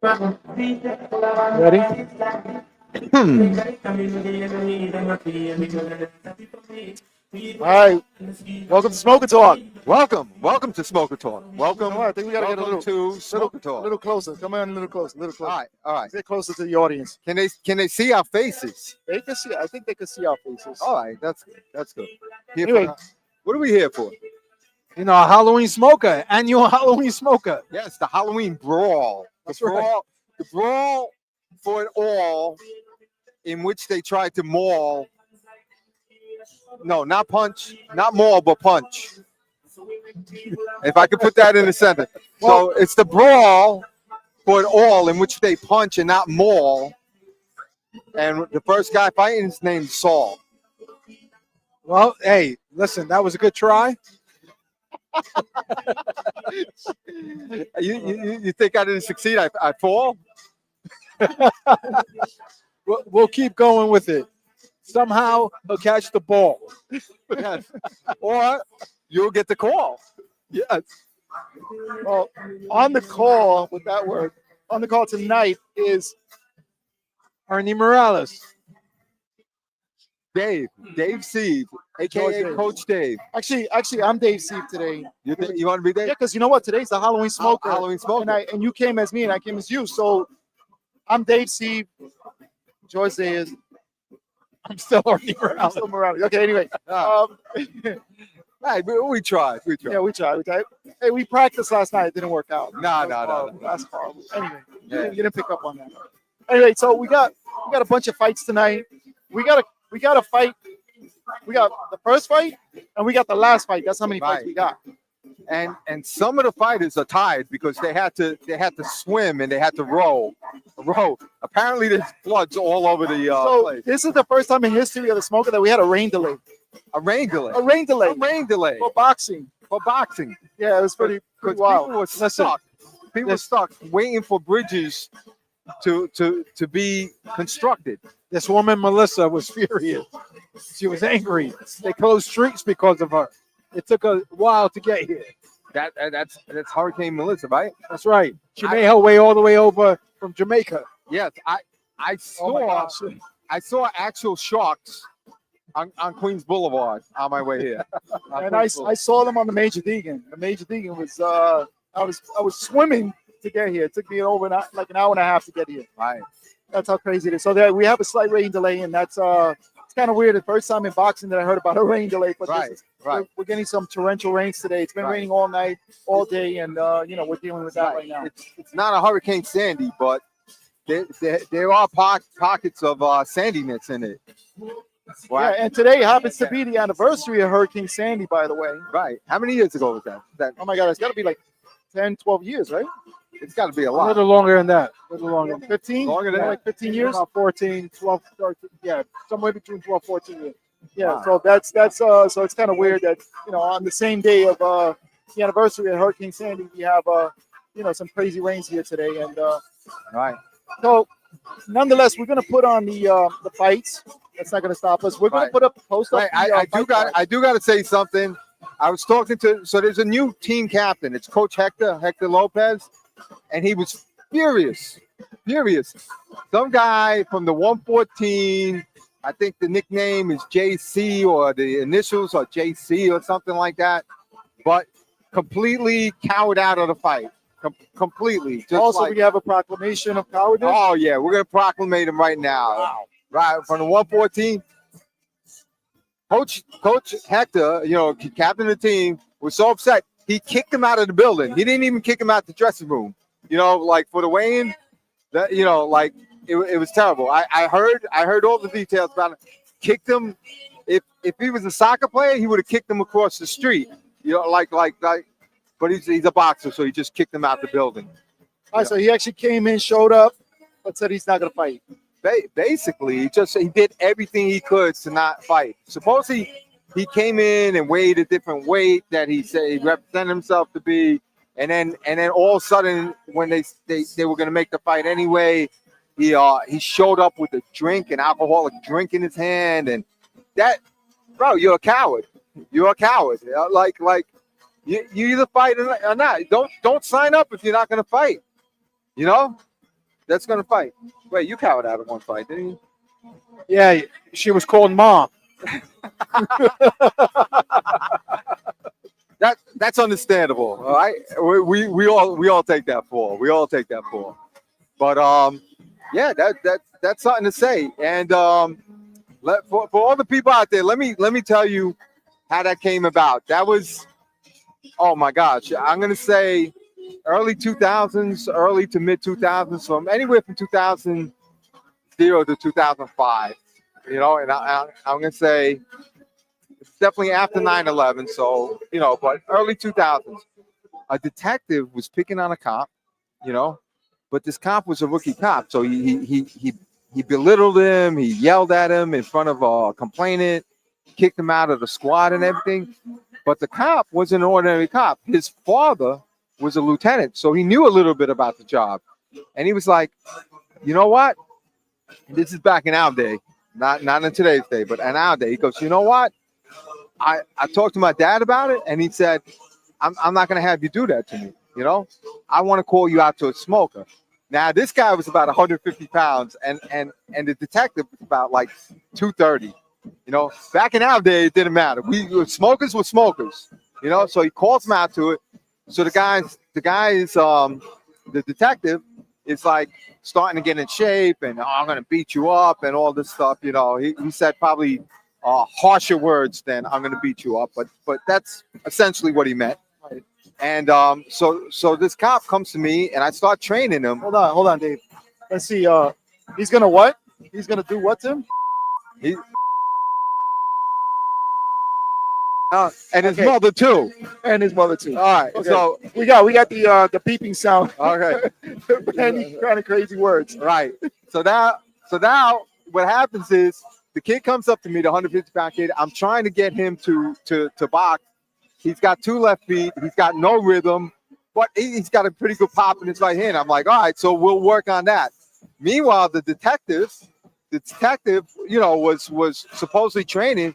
Ready? All right. Welcome to Smoker Talk. Welcome to Smoker Talk. Welcome. I think we gotta get a to Smoker Talk. A little closer. Come on, a little closer. All right. Get closer to the audience. Can they see our faces? They can see. I think they can see our faces. All right, that's good. Anyway, What are we here for? You know, a Halloween smoker, annual Halloween smoker. Yes, the Halloween brawl. The brawl for it all, in which they tried to maul. No, not punch, not maul, but punch. If I could put that in a sentence. So it's the brawl for it all, in which they punch and not maul. And the first guy fighting is named Saul. Well, hey, listen, that was a good try. You think I didn't succeed? I fall? We'll keep going with it. Somehow he'll catch the ball. Yes. Or you'll get the call. yes. Well, on the call with that word, on the call tonight is Ernie Morales. Dave Sieve, George a.k.a. Coach Dave. actually I'm Dave Sieve today. You want to be Dave? Yeah, because you know what? Today's the Halloween Smoker. Halloween Smoker. And you came as me, and I came as you. So I'm Dave Sieve. George Diaz. I'm still Ernie I'm Morales. still Morales. Okay, anyway. Hey, we tried. Yeah, we tried. Hey, we practiced last night. It didn't work out. No. That's horrible. Anyway, Yeah. you didn't pick up on that. Anyway, so we got a bunch of fights tonight. We got a fight. We got the first fight, and we got the last fight. That's how many fights we got. And some of the fighters are tired because they had to swim and they had to row. Apparently there's floods all over the place. This is the first time in history of the Smoker that we had a rain delay. A rain delay. A rain delay. A rain delay For boxing. for boxing. Yeah, it was pretty wild. People were stuck. People were stuck waiting for bridges to be constructed. This woman, Melissa, was furious. She was angry. They closed streets because of her. It took a while to get here. That's Hurricane Melissa, right? That's right. She made her way all the way over from Jamaica. Yes, I Oh my saw gosh. I saw actual sharks on Queens Boulevard on my way here. And I saw them on the Major Deegan. The Major Deegan was I was swimming to get here. It took me over like an hour and a half to get here. Right. That's how crazy it is. So there we have a slight rain delay, and that's it's kind of weird. The first time in boxing that I heard about a rain delay, but we're getting some torrential rains today. It's been raining all night, all day, and we're dealing with that right now. It's not a Hurricane Sandy, but there are pockets of sandiness in it. Yeah, and today happens to be the anniversary of Hurricane Sandy, by the way. Right. How many years ago was that? Oh my God, it's got to be like 10, 12 years, right? It's got to be a A lot. little longer than that. A little longer. 15? Longer than that? Like 15 years? About 14, 12, 13. Yeah, somewhere between 12, 14 years. Yeah, Wow. so that's so it's kind of weird that on the same day of the anniversary of Hurricane Sandy, we have some crazy rains here today, and Right. so nonetheless, we're gonna put on the fights. That's not gonna stop us. We're gonna put up a post. Right. I do got to say something. I was talking so there's a new team captain. It's Coach Hector Lopez, and he was furious. Some guy from the 114. I think the nickname is JC, or the initials are JC or something like that, but completely cowered out of the fight. Completely. Just also, we have a proclamation of cowardice. Oh, yeah. We're going to proclamate him right now. Wow. Right. From the 114. Coach Hector, captain of the team, was so upset. He kicked him out of the building. He didn't even kick him out the dressing room. Like for the weigh-in, it was terrible. I heard all the details about it. Kicked him. If he was a soccer player, he would have kicked him across the street. But he's a boxer, so he just kicked him out the building. All right, so he actually came in, showed up, but said he's not gonna fight. Basically, he did everything he could to not fight. Supposedly, he came in and weighed a different weight that he said he represented himself to be, and then all of a sudden, when they were going to make the fight anyway, he showed up with a drink, an alcoholic drink in his hand, and that, bro, you're a coward. You're a coward. You either fight or not. Don't sign up if you're not going to fight. that's gonna fight. Wait, you cowered out of one fight, didn't you? Yeah, she was called Mom. That's understandable. All right, we all take that fall. We all take that fall. But yeah, that's something to say. And for all the people out there, let me tell you how that came about. That was, oh my gosh, I'm gonna say early 2000s, early to mid 2000s, from anywhere from 2000 to 2005. You know, and I'm gonna say it's definitely after 9/11. So you know, but early 2000s, a detective was picking on a cop. You know, but this cop was a rookie cop, so he belittled him. He yelled at him in front of a complainant, kicked him out of the squad and everything. But the cop wasn't an ordinary cop. His father was a lieutenant, so he knew a little bit about the job. And he was like, you know what? This is back in our day, not in today's day, but in our day. He goes, you know what? I talked to my dad about it, and he said, I'm not going to have you do that to me. You know, I want to call you out to a smoker. Now, this guy was about 150 pounds, and the detective was about like 230. You know, back in our day, it didn't matter. Smokers were smokers. You know, so he calls him out to it. So the detective is like starting to get in shape, and I'm gonna beat you up and all this stuff. You know, he said probably harsher words than I'm gonna beat you up, but that's essentially what he meant. Right. And so this cop comes to me, and I start training him. Hold on, Dave. Let's see. He's gonna what? He's gonna do what to him? And his mother too. And his mother too. All right. Okay. So we got the peeping sound. Okay. Any kind of crazy words. Right. So now what happens is the kid comes up to me, the 150-pound kid. I'm trying to get him to box. He's got 2 left feet. He's got no rhythm, but he's got a pretty good pop in his right hand. I'm like, all right, so we'll work on that. Meanwhile, the detective, you know, was supposedly training,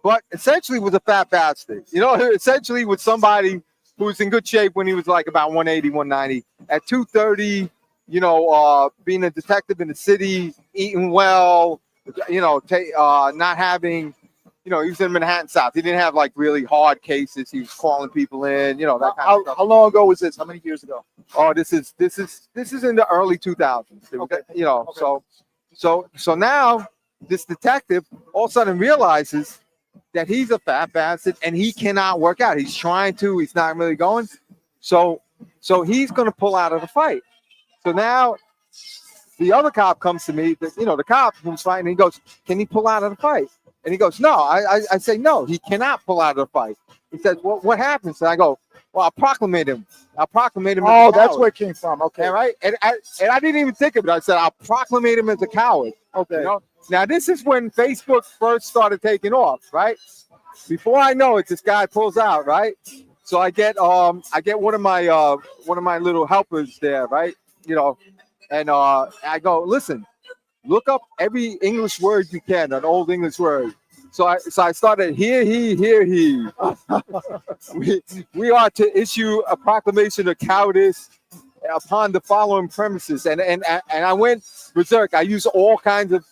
but essentially was a fat bastard. You know, essentially was somebody who was in good shape when he was like about 180, 190. At 230, you know, being a detective in the city, eating well, you know, not having, you know, he was in Manhattan South. He didn't have like really hard cases. He was calling people in, you know, that kind of stuff. How long ago was this? How many years ago? Oh, this is in the early 2000s. Okay. You know, okay. So now this detective all of a sudden realizes that he's a fat bastard and he cannot work out. He's trying to, he's not really going. So he's going to pull out of the fight. So now the other cop comes to me, you know, the cop who's fighting, he goes, can he pull out of the fight? And he goes, no. I say, no, he cannot pull out of the fight. He says, well, what happens? And I go, well, I'll proclamate him. Oh, that's where it came from. Okay. Right. And I didn't even think of it. I said, I'll proclamate him as a coward. Okay. You know? Now, this is when Facebook first started taking off, right? Before I know it, this guy pulls out, right? So I get one of my little helpers there, right? You know, and I go, listen, look up every English word you can, an old English word. So I started, hear he. we are to issue a proclamation of cowardice upon the following premises. And I went berserk. I used all kinds of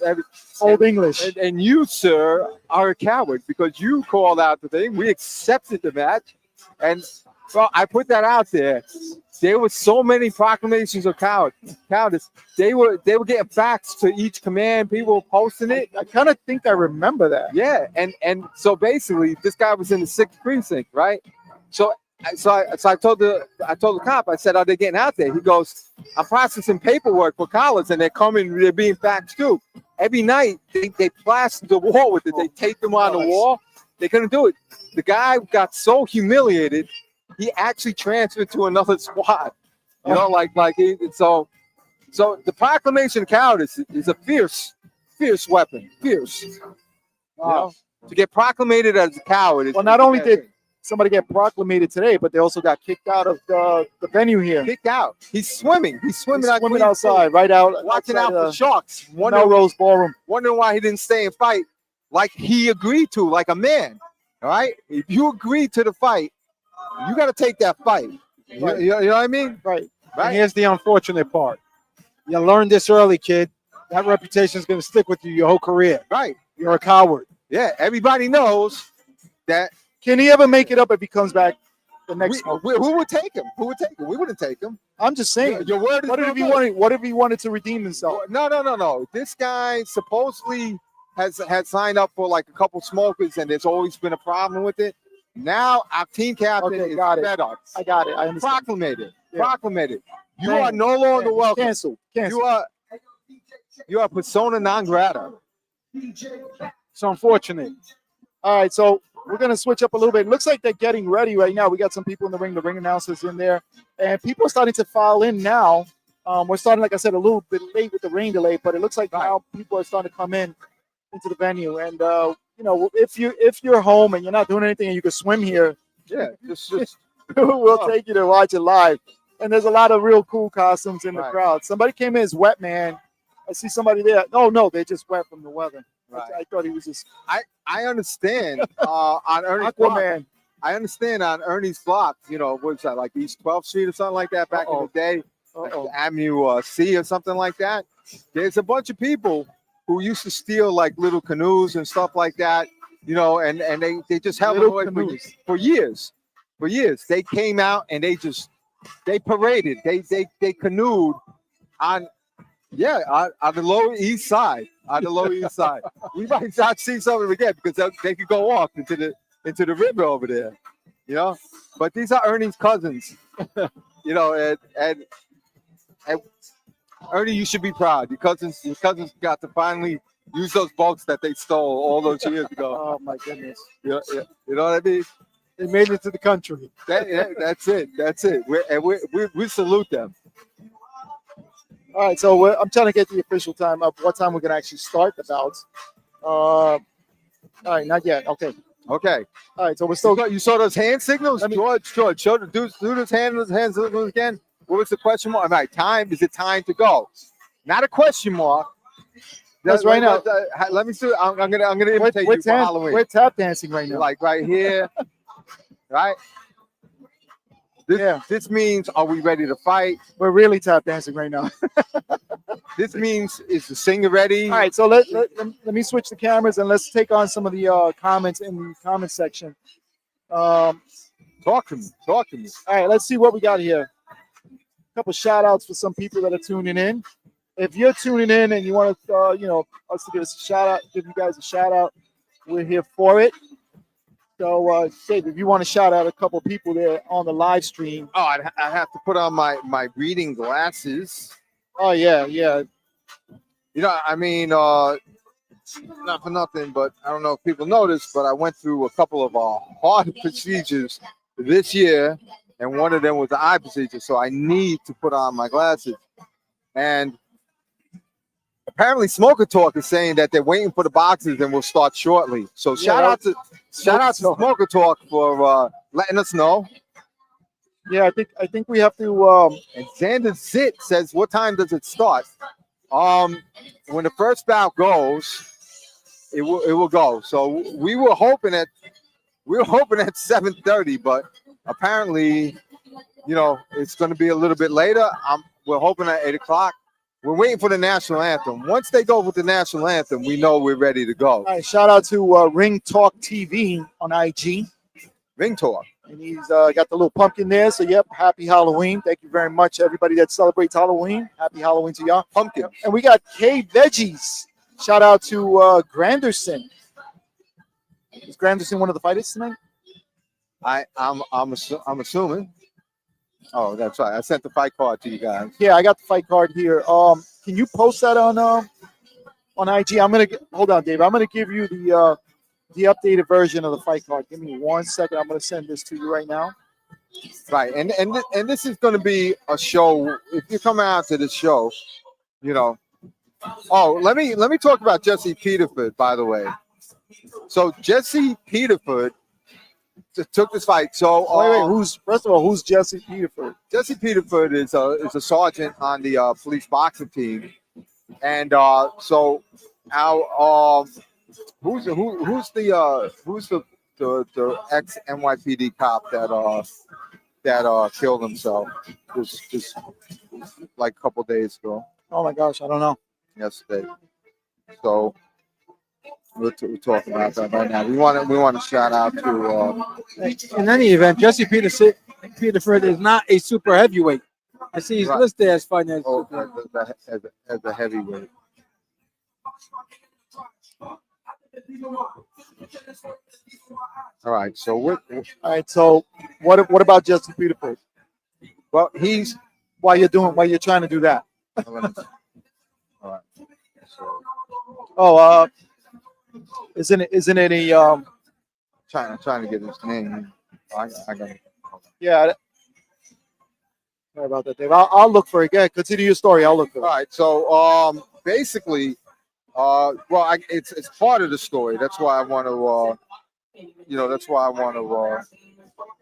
old English. And you, sir, are a coward because you called out the thing. We accepted the match. And well, I put that out there. There were so many proclamations of cowardice. They were getting faxed to each command. People were posting it. I kind of think I remember that. Yeah, and so basically, this guy was in the 6th precinct, right? So I told the cop. I said, "Are they getting out there?" He goes, "I'm processing paperwork for college, and they're being faxed too. Every night they plastered the wall with it. They taped them on the wall. They couldn't do it. The guy got so humiliated." He actually transferred to another squad, you know, so the proclamation of cowardice is a fierce weapon, fierce. Wow. You know? To get proclamated as a coward. Well, not only did somebody get proclamated today, but they also got kicked out of the venue here. Kicked out. He's swimming outside, right out, watching out for sharks. Melrose Ballroom. Wondering why he didn't stay and fight like he agreed to, like a man. All right, if you agree to the fight, you got to take that fight. Right. You know what I mean? Right. And here's the unfortunate part. You learned this early, kid. That reputation is going to stick with you your whole career. Right. You're a coward. Yeah, everybody knows that. Can he ever make it up if he comes back the next month? Who would take him? Who would take him? We wouldn't take him. I'm just saying. Your word is What if he wanted? What if he wanted to redeem himself? No. This guy supposedly has signed up for like a couple smokers, and there's always been a problem with it. Now our team captain is fed up. I got it. I understand. Proclamated. Yeah. Proclamated. You are no longer welcome. Cancel. You are persona non grata. It's unfortunate. All right, so we're going to switch up a little bit. It looks like they're getting ready right now. We got some people in the ring announcers in there, and people are starting to file in now. We're starting, like I said, a little bit late with the rain delay, but it looks like now people are starting to come in into the venue. And you know, if you're home and you're not doing anything and you can swim here, yeah, just we'll take you to watch it live. And there's a lot of real cool costumes in the crowd. Somebody came in as Wet Man. I see somebody there. No, they're just wet from the weather. Right. I thought he was just. I understand on Ernie's Aquaman. I understand on Ernie's block. You know, what's that, like East 12th Street or something like that back in the day, like Avenue C or something like that. There's a bunch of people who used to steal like little canoes and stuff like that. You know, and they just held them away for years. For years, they came out and they paraded. They canoed on. Yeah, on the Lower East Side. On the Lower East Side, we might not see something again because they could go off into the river over there, you know. But these are Ernie's cousins, you know, and Ernie, you should be proud. Your cousins got to finally use those boats that they stole all those years ago. Oh my goodness! Yeah, you know what I mean? They made it to the country. That's it. We salute them. All right, so I'm trying to get the official time of what time we're going to actually start the bouts. All right, not yet. Okay. All right, so we're still. You saw those hand signals? George, show the do those hand signals again. What was the question mark? All right, time. Is it time to go? Not a question mark. That's right now. Let me see. I'm gonna imitate you for Halloween. We're tap dancing right now. Like right here, right? This means, are we ready to fight? We're really tap dancing right now. This means, is the singer ready? All right, so let me switch the cameras and let's take on some of the comments in the comment section. Talk to me. All right, let's see what we got here. A couple shout outs for some people that are tuning in. If you're tuning in and you want to, us to give us a shout out, give you guys a shout out, we're here for it. So, Dave, if you want to shout out a couple people there on the live stream. Oh, I have to put on my reading glasses. Oh, yeah. You know, I mean, not for nothing, but I don't know if people noticed, but I went through a couple of hard procedures this year, and one of them was the eye procedure, so I need to put on my glasses. And apparently, Smoker Talk is saying that they're waiting for the boxes and will start shortly. So shout out to Smoker Talk for letting us know. Yeah, I think we have to. And Xander Zit says, "What time does it start?" When the first bout goes, it will go. So we were hoping at 7:30, but apparently, you know, it's going to be a little bit later. We're hoping at 8 o'clock. We're waiting for the national anthem. Once they go with the national anthem, we know we're ready to go. All right, shout out to Ring Talk TV on IG. Ring Talk. And he's got the little pumpkin there. So, yep, happy Halloween. Thank you very much, everybody that celebrates Halloween. Happy Halloween to y'all. Pumpkin. And we got K Veggies. Shout out to Granderson. Is Granderson one of the fighters tonight? I'm assuming. Oh, that's right. I sent the fight card to you guys. Yeah, I got the fight card here. Can you post that on IG? Hold on, Dave. I'm gonna give you the updated version of the fight card. Give me 1 second. I'm gonna send this to you right now. Right, and this is gonna be a show. If you come out to this show, you know. Oh, let me talk about Jesse Peterford, by the way. So Jesse Peterford took this fight. So who's Jesse Peterford? Jesse Peterford is a sergeant on the police boxing team, and so our who's the ex NYPD cop that killed himself just like a couple days ago. Oh my gosh, I don't know. yesterday. So we're talking about that right now. We want to shout out to. In any event, Jesse Peterford is not a super heavyweight. I see he's Right. listed as fighting as As a heavyweight. All right. So All right. So what about Justin Peterford? well, he's. Why you're trying to do that? All right. So Oh, isn't it a trying to get his name. I got it. yeah. Sorry about that, Dave. I'll look for it. Yeah, continue your story. I'll look for it. All right. So basically, it's part of the story. That's why I want to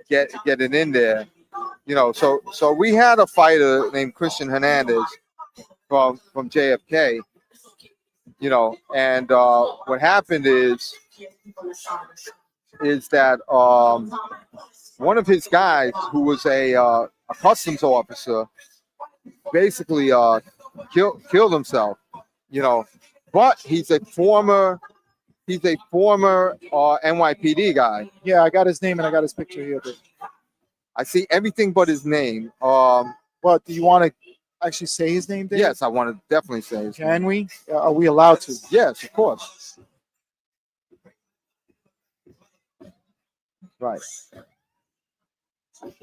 get it in there. So we had a fighter named Christian Hernandez from JFK. And what happened is that one of his guys, who was a customs officer, basically killed himself. But he's a former NYPD guy. Yeah, I got his name and I got his picture here. But I see everything but his name. do you want to actually say his name, Dave? Yes, I want to definitely say his name. Can we? Are we allowed to? Yes, of course. Right. I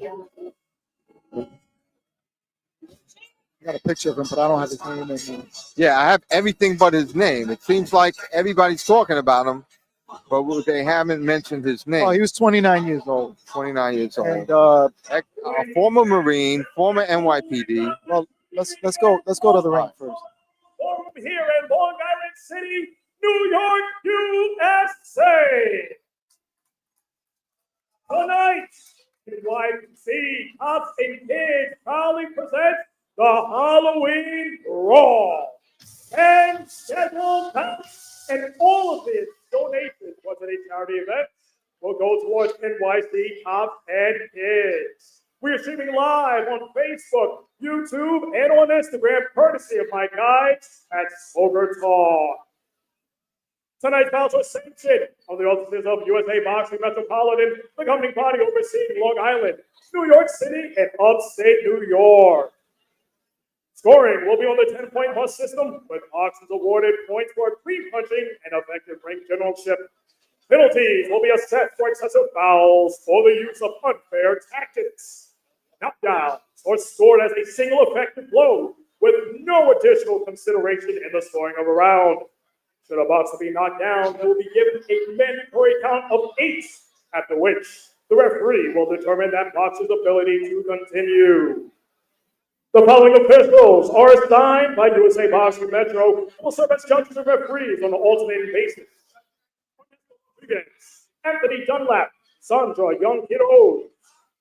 got a picture of him, but I don't have his name in here. Yeah, I have everything but his name. It seems like everybody's talking about him, but they haven't mentioned his name. Oh, he was 29 years old. 29 years old. And A former Marine, former NYPD. well, let's go to the ring first. From here in Long Island City, New York, USA. Tonight, NYPD Cops and Kids proudly present the Halloween Brawl. And scheduled bouts and all of this donations for today's charity event will go towards NYC Cops and Kids. We are streaming live on Facebook, YouTube, and on Instagram, courtesy of my guys at Smoker Talk. Tonight's bouts are sanctioned on the auspices of USA Boxing Metropolitan, the governing body overseeing Long Island, New York City, and upstate New York. Scoring will be on the 10-point plus system, with boxers awarded points for clean punching and effective ring generalship. Penalties will be assessed for excessive fouls or the use of unfair tactics. Knockdowns are scored as a single effective blow, with no additional consideration in the scoring of a round. Should a boxer be knocked down, they will be given a mandatory count of 8, after which the referee will determine that boxer's ability to continue. The following officials are assigned by USA Boxing Metro and will serve as judges and referees on an alternating basis. Anthony Dunlap, Sandra Young Kiddo,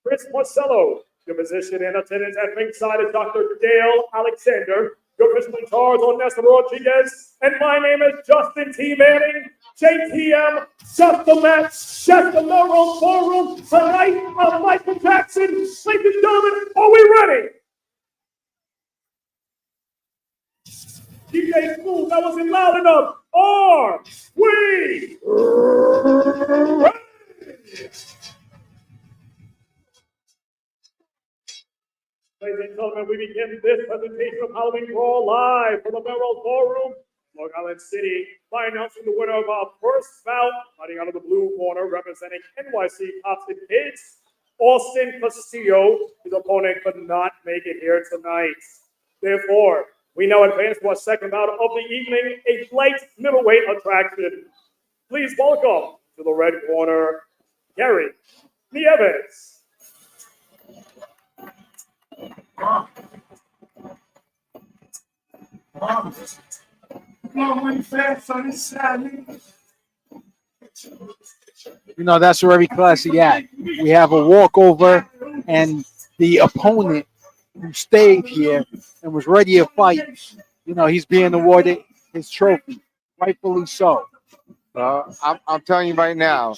Chris Marcello. Your position and attendance at ringside is Dr. Dale Alexander. Your official in charge on Nestor Rodriguez. And my name is Justin T. Manning. JTM, Shut the Match, Shut the Melrose Ballroom. Tonight, I'm Michael Jackson. Ladies and gentlemen, are we ready? DJ Smooth, that wasn't loud enough. Are we ready? Ladies and gentlemen, we begin this presentation of Halloween Brawl live from the Melrose Ballroom, Long Island City, by announcing the winner of our first bout, fighting out of the blue corner, representing NYC Cops and Kids, Austin Castillo. His opponent could not make it here tonight. Therefore, we now advance to our second bout of the evening, a light middleweight attraction. Please welcome to the red corner, Gary Neves. That's where every classy at. We have a walkover, and the opponent who stayed here and was ready to fight, he's being awarded his trophy, rightfully so. I'm telling you right now,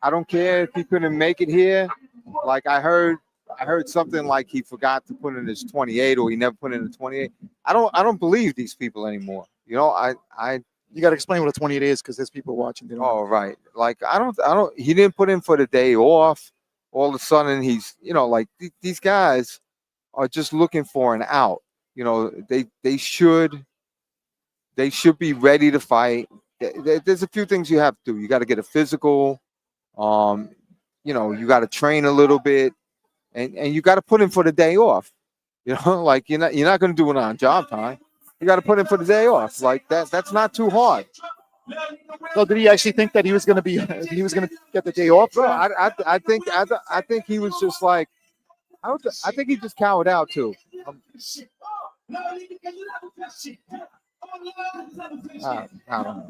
I don't care if he couldn't make it here. Like I heard I heard something like he forgot to put in his 28 or he never put in the 28. I don't believe these people anymore. You know, You got to explain what a 28 is because there's people watching. They don't know. oh right. Like I don't he didn't put in for the day off. All of a sudden he's, you know, like these guys are just looking for an out. You know, they should be ready to fight. There's a few things you have to do. You got to get a physical. You know, you got to train a little bit, and you got to put in for the day off. You know, like you're not going to do it on job time. You got to put in for the day off. Like that's not too hard. So did he actually think that he was going to get the day off? Bro, I think he was just like I think he just cowered out too. I don't know.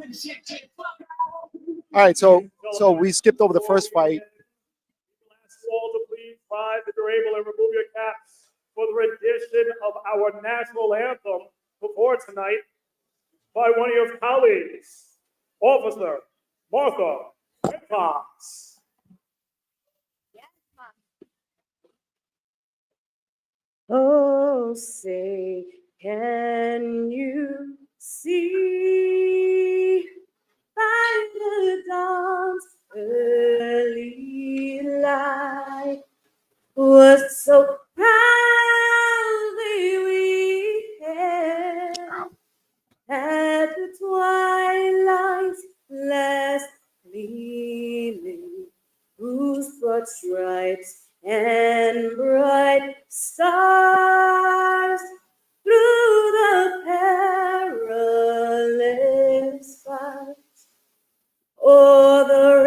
All right, so we skipped over the first fight. Last call to please rise if you're able and remove your caps for the rendition of our national anthem before tonight by one of your colleagues, Officer Martha Wilkins. Oh, say, can you see by the dawn's early light was so proudly we hailed at the twilight's last gleaming, whose broad stripes and bright stars through the perilous fight o'er the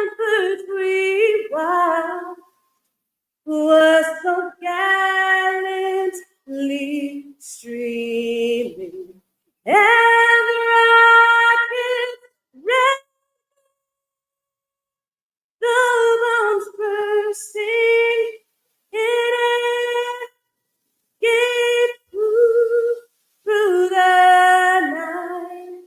ramparts we watched was so gallantly streaming, and the rockets red, the bombs bursting in air, gave proof through the night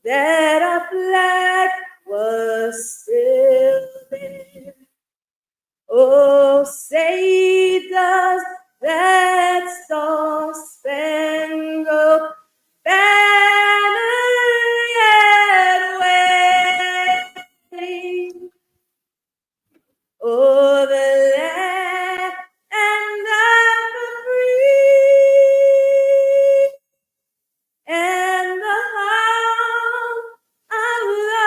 that our flag was still there. Oh, say does that star-spangled banner yet wave o'er the land and the free, and the home of the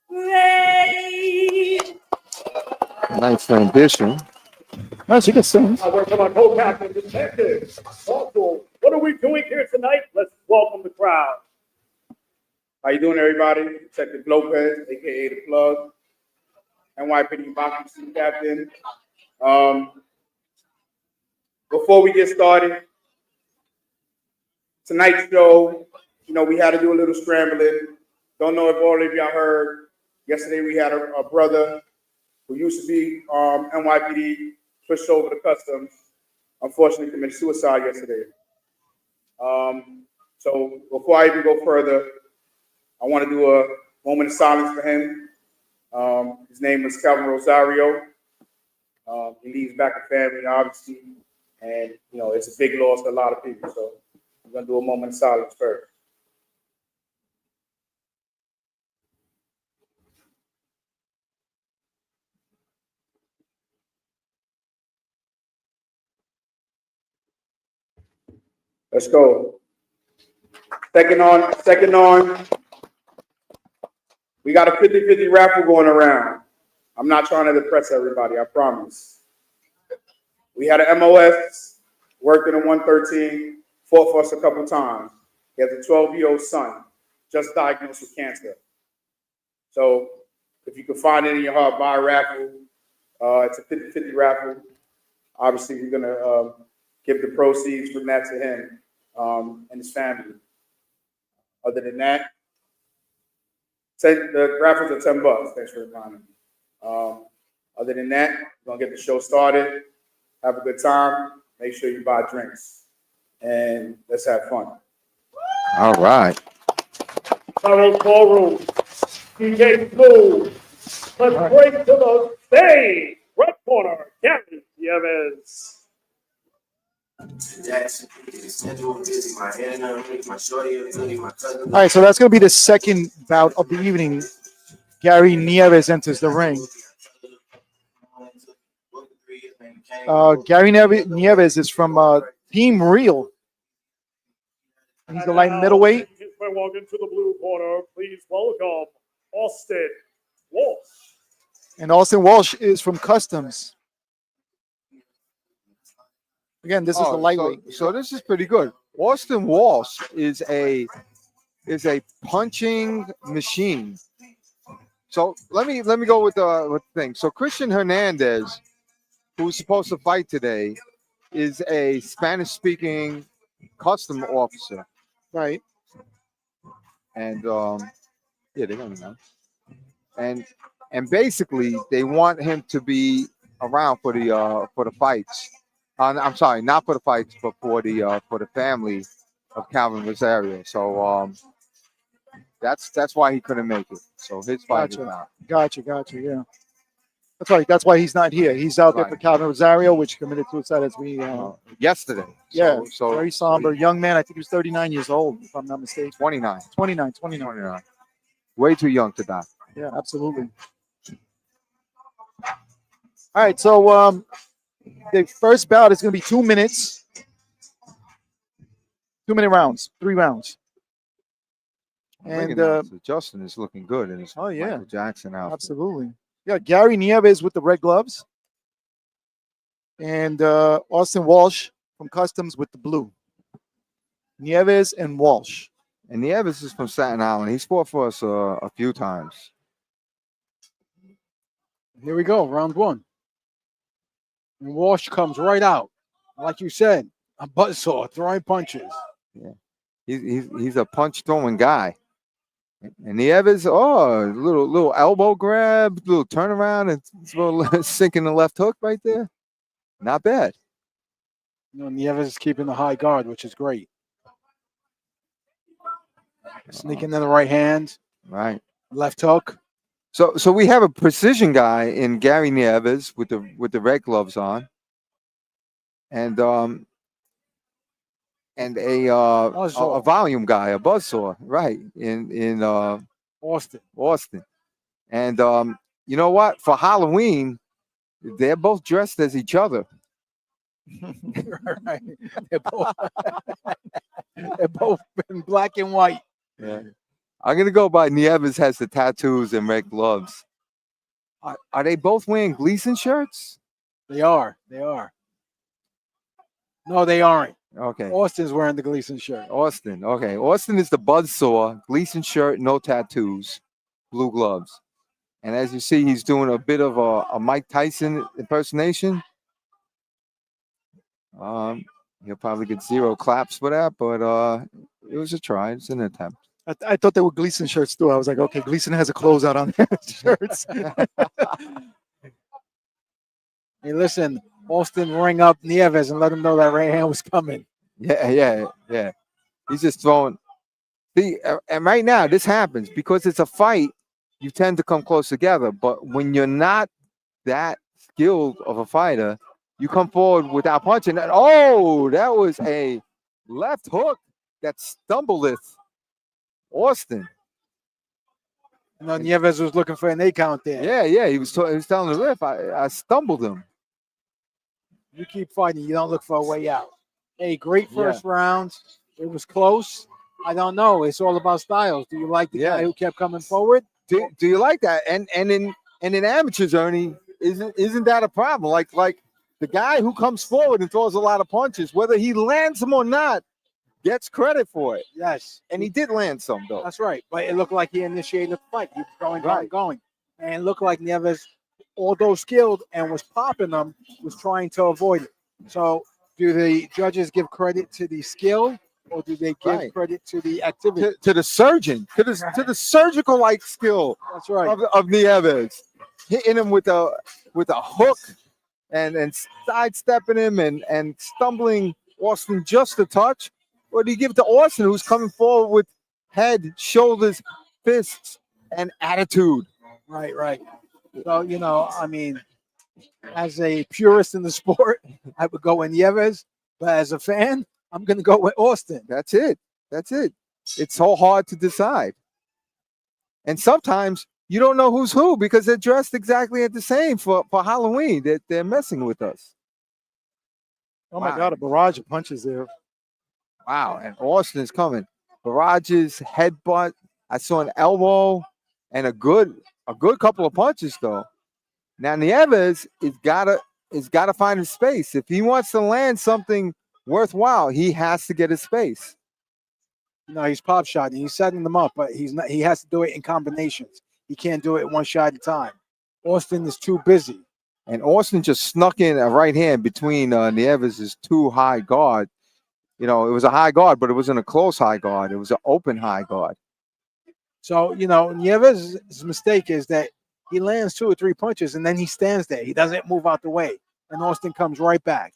brave. Nice rendition. Nice, you can sing. I work for my co-captain, detective. Also, what are we doing here tonight? Let's welcome the crowd. How you doing, everybody? Detective Lopez, aka the Plug, NYPD boxing captain. Before we get started, tonight's show, you know, we had to do a little scrambling. Don't know if all of y'all heard. Yesterday we had a brother who used to be NYPD, switched over to Customs. Unfortunately, committed suicide yesterday. So before I even go further, I want to do a moment of silence for him. His name was Calvin Rosario. He leaves back a family, obviously, and you know it's a big loss to a lot of people. So I'm gonna do a moment of silence first. Let's go. Second on. We got a 50-50 raffle going around. I'm not trying to depress everybody, I promise. We had an MOS, worked in a 113, fought for us a couple times. He has a 12-year-old son, just diagnosed with cancer. So if you can find it in your heart, buy a raffle. It's a 50-50 raffle. Obviously, we're gonna give the proceeds from that to him and his family. Other than that, the raffles are $10. Thanks for reminding me. Other than that, we're gonna get the show started. Have a good time. Make sure you buy drinks, and let's have fun. All right. Carol Ballroom, DJ Smooth. Let's break to the stage. Red corner, Gary Neves. All right, so that's going to be the second bout of the evening. Gary Neves enters the ring. Gary Neves is from Team Real. He's the light middleweight. By walking to the blue corner, please welcome Austin Walsh. And Austin Walsh is from Customs. Again, this is the lightweight. So this is pretty good. Austin Walsh is a punching machine. So let me go with the thing. So Christian Hernandez, who's supposed to fight today, is a Spanish-speaking custom officer. Right. And yeah, they're gonna know. And basically they want him to be around for the fights. I'm sorry, not for the fights, but for the family of Calvin Rosario. So that's why he couldn't make it. So his fight is out. Gotcha. Yeah, that's right. That's why he's not here. He's out there for Calvin Rosario, which committed suicide as we yesterday. Yeah, so very somber young man. I think he was 39 years old, if I'm not mistaken. 29. 29. Way too young to die. Yeah, absolutely. All right, so the first bout is going to be 2 minutes. 2-minute rounds, 3 rounds. And Justin is looking good in his Michael Jackson outfit. Absolutely. Yeah, Gary Neves with the red gloves. And Austin Walsh from Customs with the blue. Neves and Walsh. And Neves is from Staten Island. He's fought for us a few times. Here we go, round 1. And Walsh comes right out. Like you said, a buzzsaw, throwing punches. Yeah. He's a punch throwing guy. And Neves, little elbow grab, little turnaround, and little sinking the left hook right there. Not bad. You know, Neves is keeping the high guard, which is great. Sneaking in the right hand. Right. Left hook. So we have a precision guy in Gary Neves with the red gloves on. And a volume guy, a buzzsaw, right, in Austin. And you know what? For Halloween, they're both dressed as each other. Right. They're both in black and white. Yeah. I'm gonna go by Neves has the tattoos and red gloves. Are they both wearing Gleason shirts? They are. No, they aren't. Okay. Austin's wearing the Gleason shirt. Austin. Okay. Austin is the buzzsaw, Gleason shirt, no tattoos, blue gloves. And as you see, he's doing a bit of a Mike Tyson impersonation. He'll probably get 0 claps for that, but it was a try. It's an attempt. I thought they were Gleason shirts too. I was like, okay, Gleason has a closeout on his shirts. Hey, listen, Austin rang up Neves and let him know that right hand was coming. Yeah. He's just throwing. See, and right now this happens because it's a fight. You tend to come close together, but when you're not that skilled of a fighter, you come forward without punching. And that was a left hook that stumbleth Austin. You know, Neves was looking for an 8 count there. Yeah. He was telling the ref, I stumbled him. You keep fighting. You don't look for a way out. Hey, great first round. It was close. I don't know. It's all about styles. Do you like the guy who kept coming forward? Do you like that? And in amateurs, Ernie, isn't that a problem? Like the guy who comes forward and throws a lot of punches, whether he lands them or not, gets credit for it. Yes. And he did land some, though. That's right. But it looked like he initiated the fight. He was going. And it looked like Neves, although skilled and was popping them, was trying to avoid it. So do the judges give credit to the skill or do they give credit to the activity? To the surgeon, to the surgical like skill. That's right. Of Neves. Hitting him with a hook and sidestepping him and stumbling Austin just a touch. Or do you give it to Austin, who's coming forward with head, shoulders, fists, and attitude? Right. So, you know, I mean, As a purist in the sport, I would go with Neves, but as a fan, I'm going to go with Austin. That's it. That's it. It's so hard to decide. And sometimes you don't know who's who because they're dressed exactly the same for Halloween. They're messing with us. Oh my Wow. God, a barrage of punches there. Wow. And Austin is coming. Barrages, headbutt. I saw an elbow and a good couple of punches though. Now Neves is gotta find his space. If he wants to land something worthwhile, he has to get his space. No, he's pop shotting. He's setting them up, but he's not. He has to do it in combinations. He can't do it one shot at a time. Austin is too busy. And Austin just snuck in a right hand between Neves' two high guard. You know, it was a high guard, but it wasn't a close high guard. It was an open high guard. So, Neves' mistake is that he lands 2 or 3 punches and then he stands there. He doesn't move out the way. And Austin comes right back.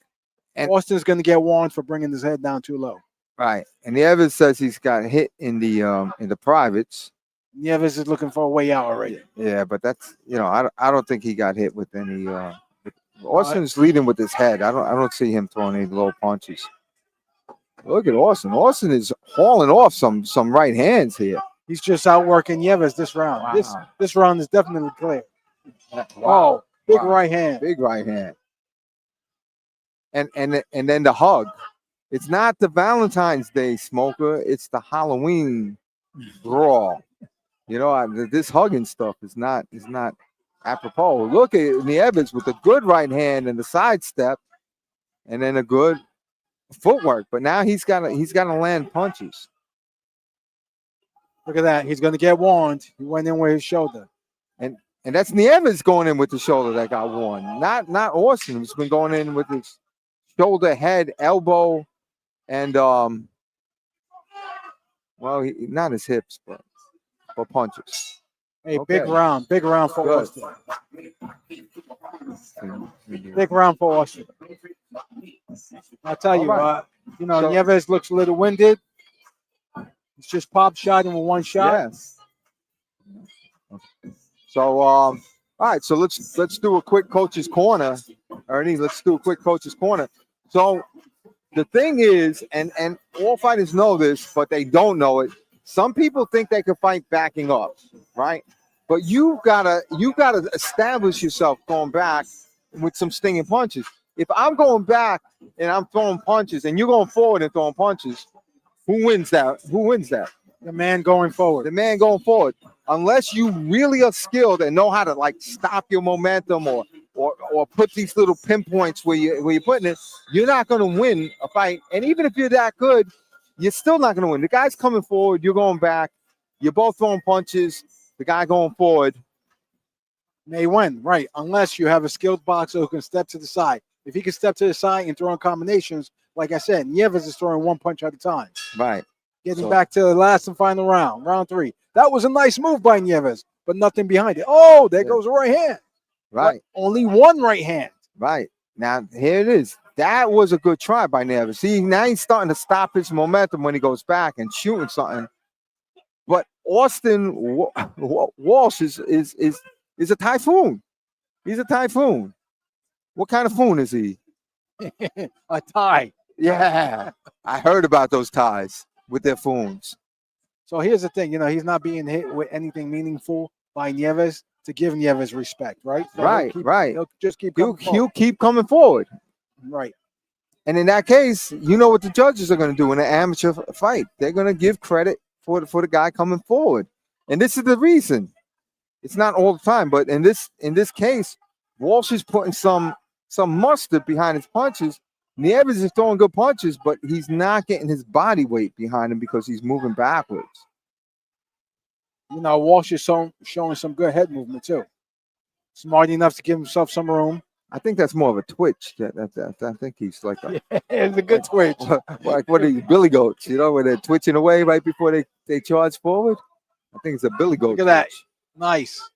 And Austin's going to get warned for bringing his head down too low. Right. And Neves says he's got hit in the privates. Neves is looking for a way out already. Yeah, but that's, I don't think he got hit with any. Austin's leading with his head. I don't see him throwing any low punches. Look at Austin. Austin is hauling off some right hands here. He's just outworking Neves this round. Wow. This round is definitely clear. Wow. Oh, big Wow. right hand. Big right hand. And then the hug. It's not the Valentine's Day smoker. It's the Halloween brawl. This hugging stuff is not apropos. Look at Neves with a good right hand and the sidestep, and then a good footwork. But now he's got to land punches. Look at that. He's going to get warned. He went in with his shoulder. And that's Neves going in with the shoulder that got warned. Not Austin, who's been going in with his shoulder, head, elbow, and not his hips, but punches. Hey, Okay. big round for Good. Austin. Big round for Austin. I'll tell you, All right. So- Neves looks a little winded. He's just pop shotting with one shot. Yes. So all right, so let's do a quick coach's corner. Ernie, let's do a quick coach's corner. So the thing is, and all fighters know this, but they don't know it. Some people think they can fight backing up, right? But you gotta establish yourself going back with some stinging punches. If I'm going back and I'm throwing punches, and you're going forward and throwing punches, who wins that? The man going forward. The man going forward. Unless you really are skilled and know how to stop your momentum or put these little pinpoints where you're putting it, you're not going to win a fight. And even if you're that good, you're still not going to win. The guy's coming forward, you're going back. You're both throwing punches. The guy going forward may win, right? Unless you have a skilled boxer who can step to the side. If he can step to the side and throw in combinations, like I said, Neves is throwing one punch at a time. right. Getting back to the last and final round, round 3. That was a nice move by Neves, but nothing behind it. Oh, there goes a right hand. Right. But only one right hand. Right. Now, here it is. That was a good try by Neves. See, now he's starting to stop his momentum when he goes back and shooting something. But Austin Walsh is a typhoon. He's a typhoon. What kind of foon is he? A tie. Yeah. I heard about those ties with their foons. So here's the thing, he's not being hit with anything meaningful by Neves to give Neves respect, right? So Right. He'll just keep coming He'll keep coming forward. Right. And in that case, you know what the judges are going to do in an amateur fight. They're going to give credit for the guy coming forward. And this is the reason. It's not all the time, but in this case, Walsh is putting some mustard behind his punches. Neves is throwing good punches, but he's not getting his body weight behind him because he's moving backwards. Walsh is showing some good head movement too. Smart enough to give himself some room. I think that's more of a twitch. I think he's like It's a good twitch. like what are you, billy goats, where they're twitching away right before they charge forward. I think it's a billy goat. Look at that. twitch. Nice.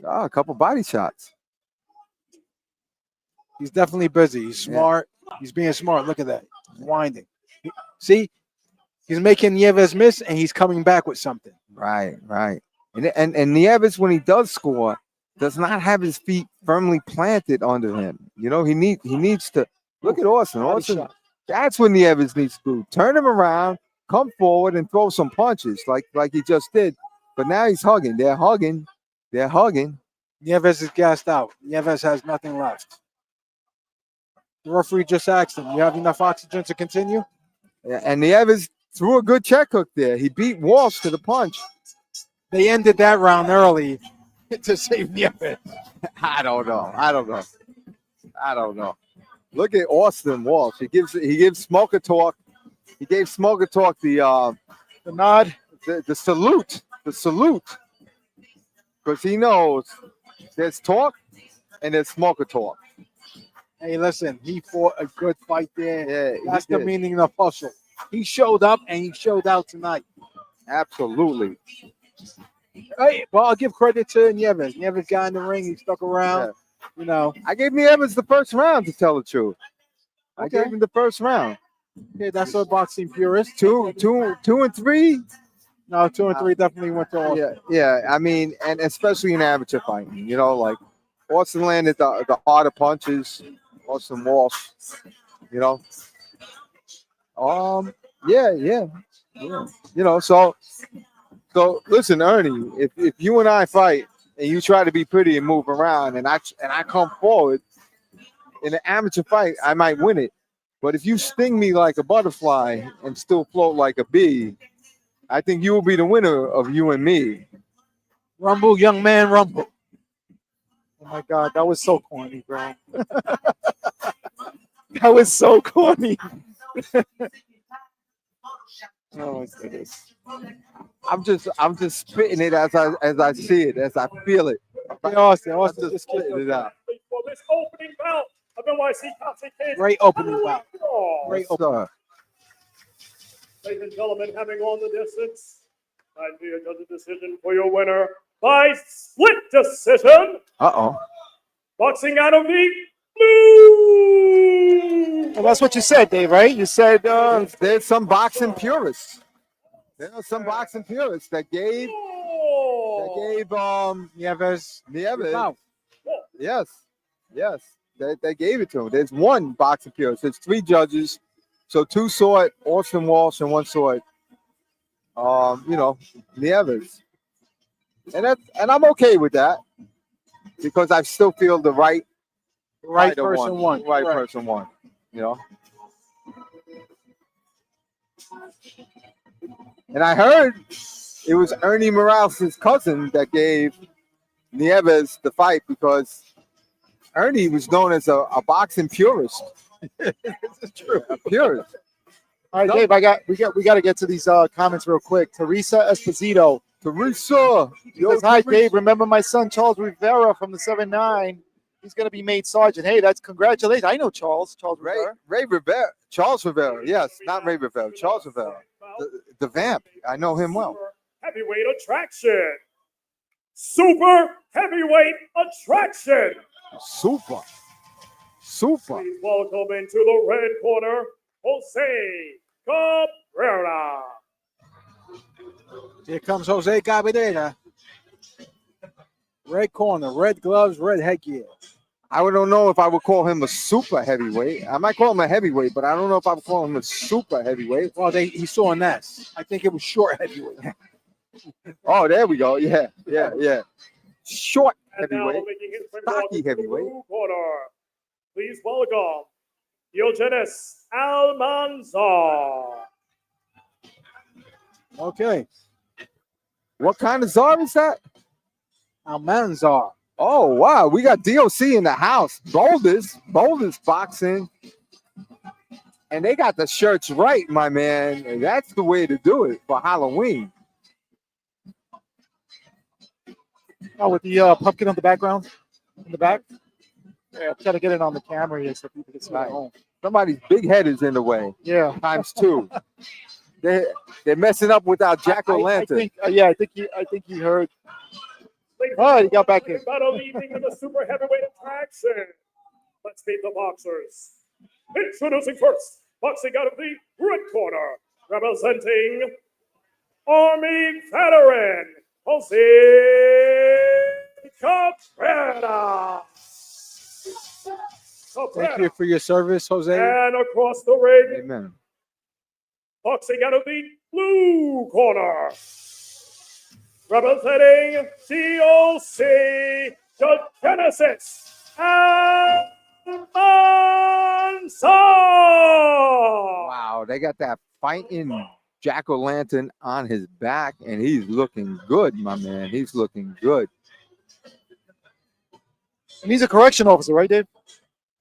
A couple body shots. He's definitely busy. He's smart. He's being smart. Look at that. He's winding. See? He's making Neves miss, and he's coming back with something. Right. And Neves, when he does score, does not have his feet firmly planted under him. You know, he needs to look at Austin. Body Austin, shot. that's what Neves needs to do. Turn him around, come forward, and throw some punches like he just did. But now he's hugging. They're hugging. They're hugging. Neves is gassed out. Neves has nothing left. The referee just asked him, "You have enough oxygen to continue?" And Neves threw a good check hook there. He beat Walsh to the punch. They ended that round early to save Neves. I don't know. Look at Austin Walsh. He gives Smoker Talk. He gave Smoker Talk the nod, the salute, because he knows there's talk and there's Smoker Talk. Hey, listen, he fought a good fight there. Yeah, that's the meaning of hustle. He showed up and he showed out tonight. Absolutely. Hey, well, I'll give credit to Neves. Neves got in the ring. He stuck around. Yeah. You know, I gave Neves the first round, to tell the truth. I Okay. gave him the first round. okay, that's a boxing purist. 2 and 3. No, 2 and 3 definitely went to Austin. Yeah. I mean, and especially in amateur fighting, you know, like Austin landed the harder punches. Austin Walsh, you know. Yeah. You know, so listen, Ernie, if you and I fight and you try to be pretty and move around, and I come forward in an amateur fight, I might win it. But if you sting me like a butterfly and still float like a bee, I think you will be the winner of you and me. Rumble, young man, rumble. Oh my God, that was so corny, bro. That was so corny. Oh my goodness. I'm just spitting it as I see it, as I feel it. Hey, Austin, I'm just spitting it out. For this opening bout of NYC Classic Kids. Great opening bout. Great Yes, opening. sir. Ladies and gentlemen, having on the distance, time for your judge's decision for your winner by split decision. Uh-oh. Boxing out of the blue. Well, that's what you said, Dave, right? You said There's some boxing purists. There are some boxing purists that gave Neves. Neves. Yes. They gave it to him. There's one boxing purist. There's 3 judges. So 2 saw it, Austin Walsh, and 1 saw it. Neves. And I'm okay with that, because I still feel the right person won. Right Correct. person won. You know. And I heard it was Ernie Morales' cousin that gave Neves the fight, because Ernie was known as a boxing purist. This is true. A purist. all right, Dave, we got to get to these comments real quick. Teresa Esposito. Teresa. Says, hi, Dave. Remember my son Charles Rivera from the 7-9. He's going to be made sergeant. Hey, that's congratulations. I know Charles Rivera. Ray Rivera. Charles Rivera. Yes, not Ray Rivera. Charles Rivera. The vamp. I know him well. Heavyweight attraction. Super heavyweight attraction. Super. Please welcome into the red corner, Jose Cabera. Here comes Jose Cabera. Red corner, red gloves, red headgear. I don't know if I would call him a super heavyweight. I might call him a heavyweight, but I don't know if I would call him a super heavyweight. Well, he saw Ness. I think it was short heavyweight. Oh, there we go. Yeah. Short And now heavyweight. making his way Stocky to the heavyweight. blue corner. Please welcome Diogenes Almanza. Okay. What kind of czar is that? Amanza. Oh, wow. We got DOC in the house. Boulders boxing. And they got the shirts right, my man. And that's the way to do it for Halloween. Oh, with the pumpkin on the background, in the back. Yeah, I'm trying to get it on the camera here so people can see it at home. Somebody's big head is in the way. Yeah. Times 2. They're messing up with our jack-o'-lantern. I think you heard. Oh, he got back in. Battle evening of the super heavyweight attraction. Let's meet the boxers. Introducing first, boxing out of the red corner, representing Army veteran Jose Cabera. Thank you for your service, Jose. And across the ring, Amen. boxing out of the blue corner, representing COC, the Genesis, Amanza. Wow, they got that fighting jack-o'-lantern on his back, and he's looking good, my man. He's looking good. And he's a correction officer, right, Dave?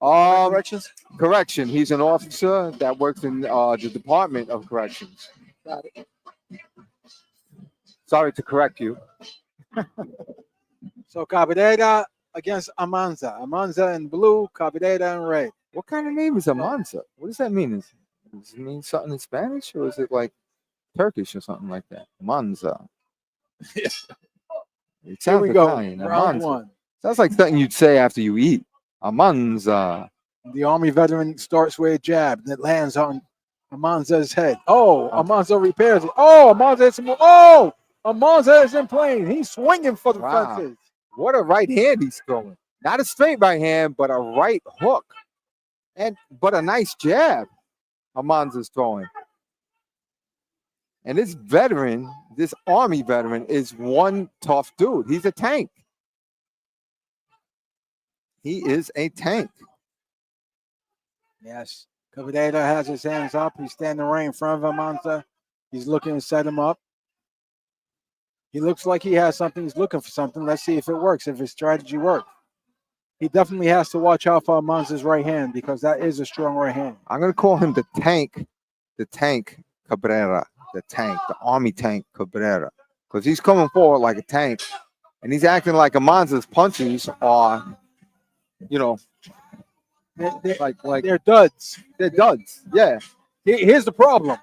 Corrections. Correction. He's an officer that works in the Department of Corrections. Got it. Sorry to correct you. So Cabera against Amanza. Amanza in blue, Cabera in red. What kind of name is Amanza? What does that mean? Does it mean something in Spanish, or is it like Turkish or something like that? Amanza. It Here sounds we go. Italian. Round Amanza. one. Sounds like something you'd say after you eat. Amanza. The Army veteran starts with a jab that lands on Amanza's head. Oh, Amanza repairs it. Oh, Amanza is Amanza is in plane. He's swinging for the Wow. fences. What a right hand he's throwing. Not a straight right hand, but a right hook. But a nice jab Amanza's throwing. And this veteran, this Army veteran, is one tough dude. He's a tank. He is a tank. Yes. Cabera has his hands up. He's standing right in front of Amanza. He's looking to set him up. He looks like he has something. He's looking for something. Let's see if it works, if his strategy works. He definitely has to watch out for Amanza's right hand because that is a strong right hand. I'm going to call him the tank Cabera, the Army tank Cabera, because he's coming forward like a tank, and he's acting like Amanza's punches are, They're duds. they're duds. Yeah, Here's the problem.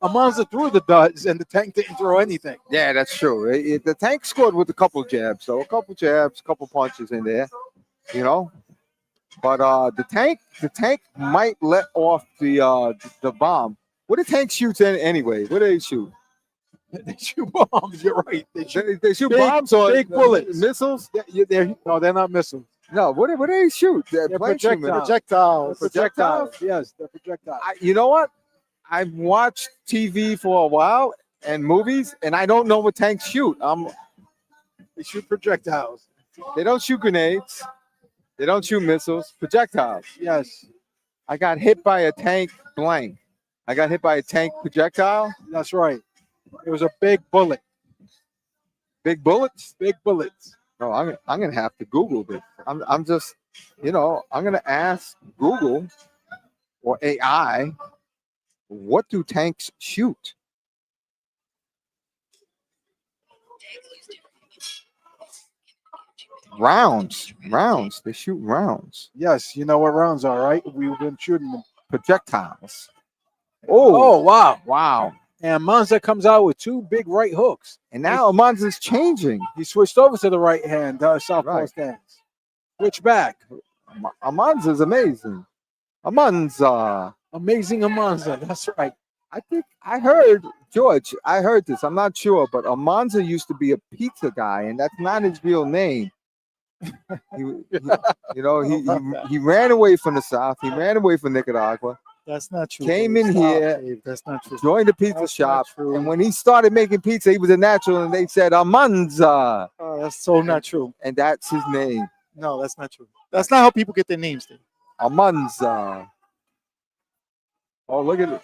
Amanza threw the duds and the tank didn't throw anything. yeah, that's true. The tank scored with a couple jabs, so a couple jabs, couple punches in there, But the tank might let off the bomb. What do tanks shoot anyway? What do they shoot? They shoot bombs. You're right. They shoot They shoot big- bombs or big bullets. missiles? no, they're not missiles. No, what do they shoot? They're projectiles. Projectiles. Projectiles. Yes, they're projectiles. You know what? I've watched TV for a while and movies, and I don't know what tanks shoot. They shoot projectiles. They don't shoot grenades. They don't shoot missiles. Projectiles. Yes, I got hit by a tank blank. I got hit by a tank projectile. that's right. It was a big bullet. Big bullets. Big bullets. No, I'm gonna have to Google this. I'm just, I'm gonna ask Google or AI, what do tanks shoot? Rounds. They shoot rounds. Yes, you know what rounds are, right? We've been shooting them. Projectiles. Oh, wow. Wow. And Amanza comes out with two big right hooks. And now Amanza's changing. He switched over to the right hand, southpaw Right. stance. Switch back. Amanza's amazing. Amanza. Amazing Amanza. That's right. I think I heard, George, I heard this. I'm not sure, but Amanza used to be a pizza guy, and that's not his real name. He ran away from the South. He ran away from Nicaragua, That's not true. Came Dave. in Stop, here, Dave. That's not true. joined the pizza That's shop, not true. and when he started making pizza, he was a natural, and they said Amanza, Oh, that's so not true. and that's his name. No, that's not true. That's not how people get their names, Dave. Amanza. Oh, look at it.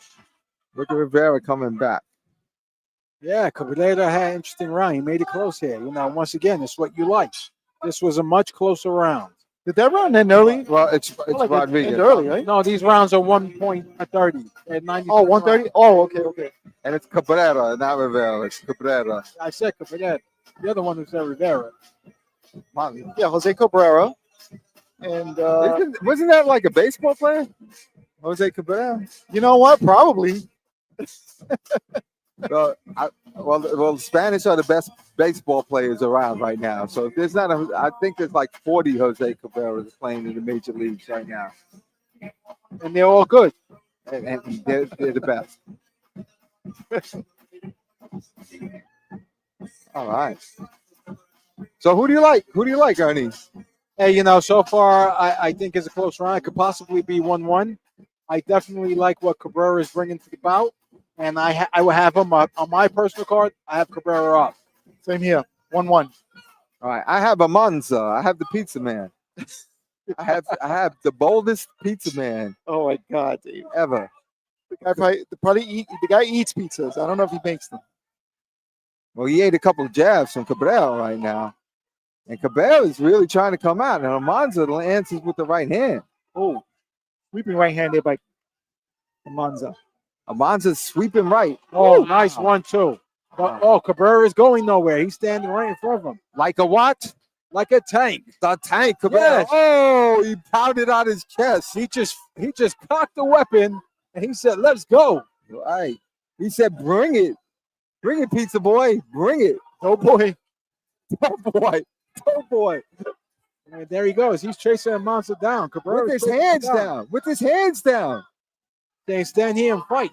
Look at Rivera coming back. Yeah, Cabera had an interesting round. He made it close here. Once again, it's what you like. This was a much closer round. Did that round end early? Well, it's Like Rodriguez. end early, right? No, these rounds are 1.30 at 90. Oh, 130? Oh, okay. And it's Cabrera, not Rivera. It's Cabrera. I said Cabera. The other one was Rivera. Yeah, Jose Cabrera. And Wasn't that like a baseball player? Jose Cabrera? you know what? Probably. Well, the Spanish are the best baseball players around right now. So if there's not I think there's like 40 Jose Cabreras playing in the major leagues right now. And they're all good. And they're the best. All right. So who do you like? Who do you like, Ernie? Hey, you know, so far I think it's a close round. It could possibly be 1-1. I definitely like what Cabera is bringing to the bout, and I will have him on my personal card. I have Cabera up. Same here. 1-1. All right, I have Amanza. I have the pizza man. I have the boldest pizza man Oh my God, Dave. ever. The guy eats pizzas. I don't know if he makes them. Well, he ate a couple of jabs from Cabera right now. And Cabera is really trying to come out. And Amanza answers with the right hand. Oh, sweeping right hand there by Amanza. Amanza's sweeping right. Oh, nice 1-2. But Cabera is going nowhere. He's standing right in front of him. Like a what? Like a tank. The tank, Cabera. Yes. Oh, he pounded out his chest. He just cocked the weapon and he said, "Let's go." Right. He said, "Bring it. Bring it, pizza boy. Bring it." Oh boy. Oh boy. Oh boy. And there he goes. He's chasing a monster down. Cabera With his hands down. With his hands down. They stand here and fight.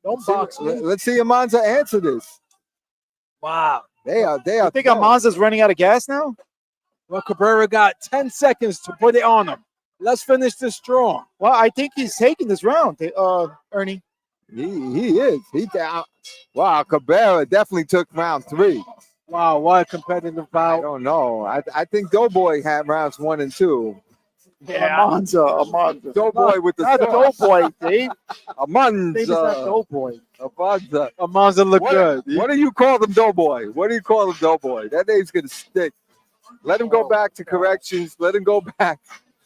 Don't box me. Let's see Amanza answer this. Wow. They are. I think Amanza's running out of gas now. Well, Cabera got 10 seconds to put it on him. Let's finish this strong. Well, I think he's taking this round, Ernie. He is. He down. Wow, Cabera definitely took round 3. Wow, what a competitive I bout. don't know. I think Doughboy had rounds 1 and 2. Yeah. Amanza. Doughboy with the Not sauce. Doughboy, Dave. Amanza. Dave is not Doughboy. Amanza. Amanza looked good. What do you call them, Doughboy? What do you call them, Doughboy? That name's gonna stick. Let him go back to corrections. Let him go back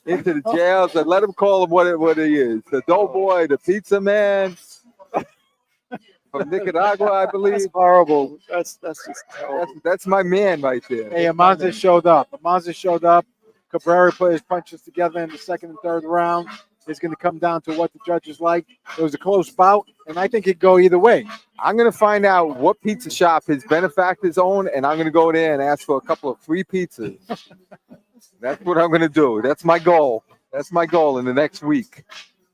into the jails, and let him call him what he is. The Doughboy, the pizza man from Nicaragua, I believe. That's horrible. That's just terrible. That's my man right there. Hey, Amanza showed up. Cabera put his punches together in the second and third round. It's going to come down to what the judges like. It was a close bout, and I think it could go either way. I'm going to find out what pizza shop his benefactors own, and I'm going to go there and ask for a couple of free pizzas. That's what I'm going to do. That's my goal. That's my goal in the next week,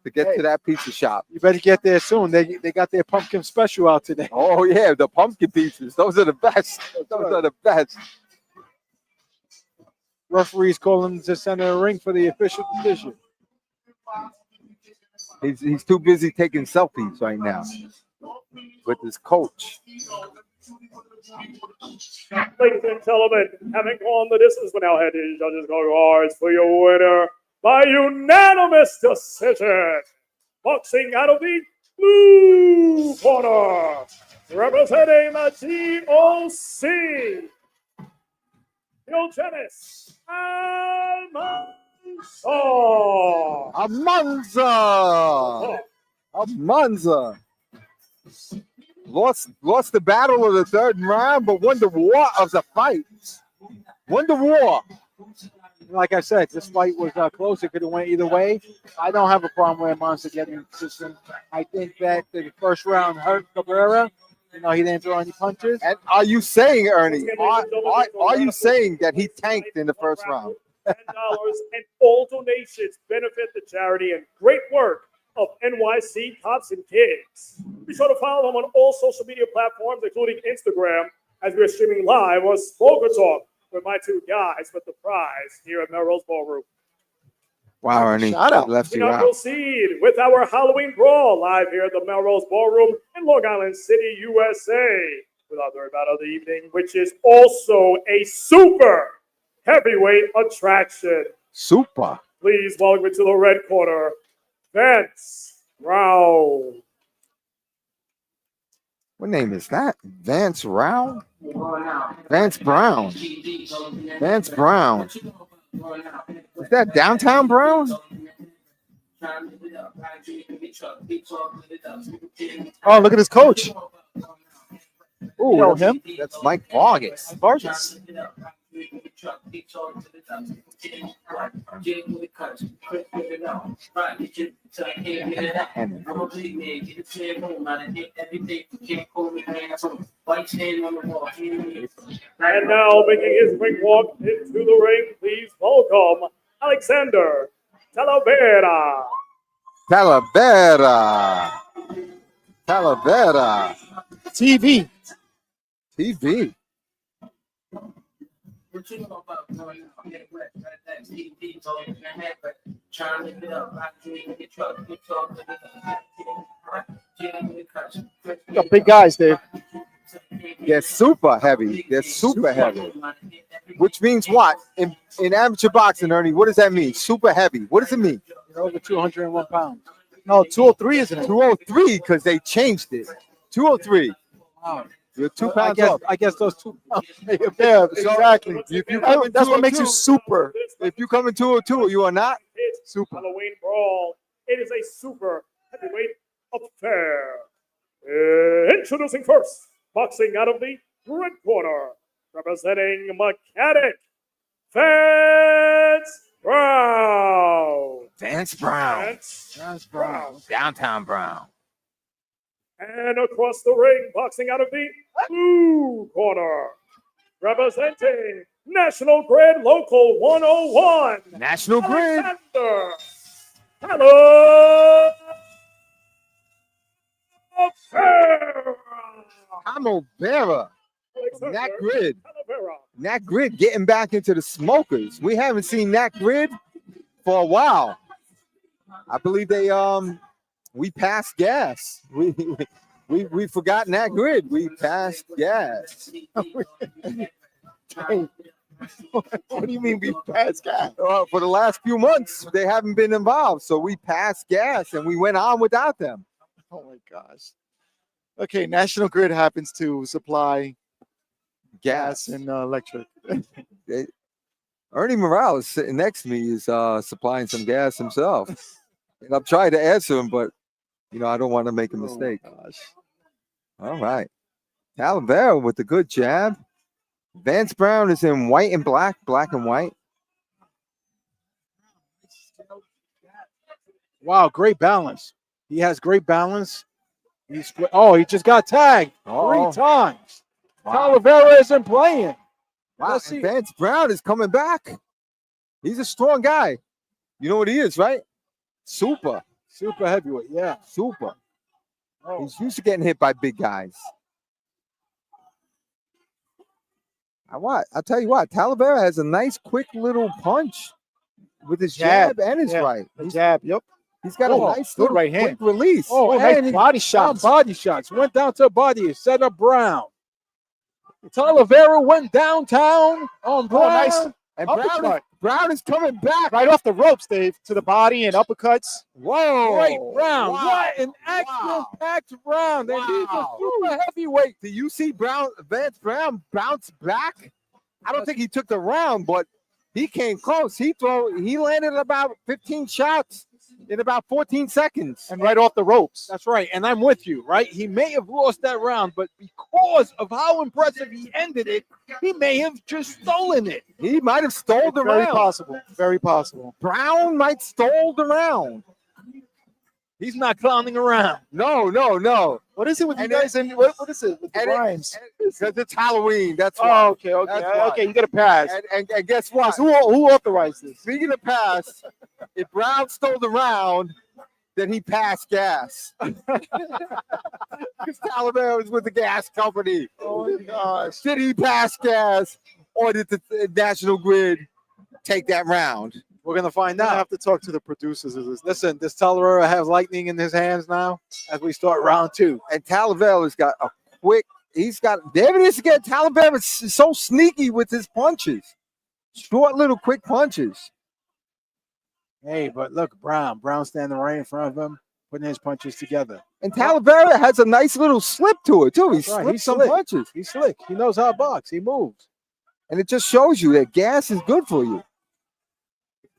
to get to that pizza shop. You better get there soon. They got their pumpkin special out today. Oh, yeah, the pumpkin pizzas. Those are the best. Those are the best. Referees calling to center the ring for the official decision. He's too busy taking selfies right now with his coach. Ladies and gentlemen, having gone the distance, we now head to the judges' cards for your winner by unanimous decision. Boxing out of the blue corner, representing the GOC, Eugenics Amanza lost the battle of the third round, but won the war of the fight. Won the war. Like I said, this fight was close. It could have went either way. I don't have a problem with Amanza getting in position. I think that the first round hurt Cabera. You know, he didn't throw any punches. And are you saying, Ernie, are you saying that he tanked in the first round? $10 and all donations benefit the charity and great work of NYC Cops and Kids. Be sure to follow them on all social media platforms, including Instagram, as we're streaming live on Spoker Talk with my two guys with the prize here at Melrose Ballroom. Wow, Ernie. Shout out. Left We you now out. proceed with our Halloween Brawl live here at the Melrose Ballroom in Long Island City, USA, with our third battle of the evening, which is also a super heavyweight attraction. Super. Please welcome to the red corner, Vance Brown. What name is that? Vance Brown? Vance Brown. Vance Brown. Is that Downtown Brown? Oh, look at his coach. Ooh, know him? That's Mike Vargas. Vargas. And now making his quick walk into the ring, please welcome Alexander Talavera. Talavera. Talavera. TV. TV. Got big guys, Dave. They're super heavy. They're super heavy. Which means what? In amateur boxing, Ernie, what does that mean? Super heavy. What does it mean? You're over 201 pounds. No, 203 isn't it? 203 because they changed it. 203. Wow. You're 2 I pounds guess, off. I guess those 2 pounds. Yeah, exactly. If you come in That's what makes you 202, super. if you come in 202, you are not. It's Halloween Brawl. It is a super heavyweight affair. Introducing first, boxing out of the red corner, representing Mechanic, Vance Brown. Vance Brown. Vance Brown. Downtown Brown. And across the ring, boxing out of the blue corner, representing National Grid Local 101. National Grid. Alexander Talaba. Cabera. Alexander Nat Grid. Cabera. Nat Grid getting back into the smokers. We haven't seen Nat Grid for a while. I believe we passed gas. We forgot Nat Grid. We passed gas. What do you mean we passed gas? For the last few months, they haven't been involved. So we passed gas and we went on without them. Oh my gosh. Okay, National Grid happens to supply gas and electric. Ernie Morales sitting next to me is supplying some gas himself. And I'm trying to answer him, but I don't want to make a mistake. Oh, gosh. All right. Talaba with the good jab. Vance Brown is in white and black, black and white. Wow, great balance. He has great balance. He just got tagged 3 times. Wow. Talaba isn't playing. Wow, Let's and see. Vance Brown is coming back. He's a strong guy. You know what he is, right? Super. Super heavyweight, yeah. Super. Oh. He's used to getting hit by big guys. I'll tell you what, Talaba has a nice, quick little punch with his jab and his right. The jab, yep. He's got a nice good little right hand. quick release. Oh, nice and he body shot shots. body shots. Went down to the body, set up Brown. Talaba went downtown on Brown. nice. And Uppercut. Brown is coming back. Right off the ropes, Dave, to the body and uppercuts. Whoa. Great Brown. Wow. What an action-packed round. And he's a Wow. super heavyweight. Do you see Vance Brown bounce back? I don't think he took the round, but he came close. He landed about 15 shots in about 14 seconds. And right off the ropes. That's right. And I'm with you, right? He may have lost that round, but because of how impressive he ended it, he may have just stolen it. He might have stole the Very round. possible. Very possible. Brown might stole the round. He's not clowning around. No. What is it with you And guys? What is it with the and rhymes? Because it's Halloween. That's why. Oh, okay. That's why. Okay, you get a pass. And guess what? Who authorized this? Speaking of pass, if Brown stole the round, then he passed gas. Because Talaba was with the gas company. Oh my gosh. Did he pass gas, or did the National Grid take that round? We're going to find I out. have to talk to the producers of this. Listen, does Talaba have lightning in his hands now as we start round 2? And Talaba has got a quick. There it is again. Talaba is so sneaky with his punches. Short little quick punches. Hey, but look, Brown standing right in front of him, putting his punches together. And Talaba has a nice little slip to it, too. He That's right. slips He's some slick. punches. He's slick. He knows how to box. He moves. And it just shows you that gas is good for you.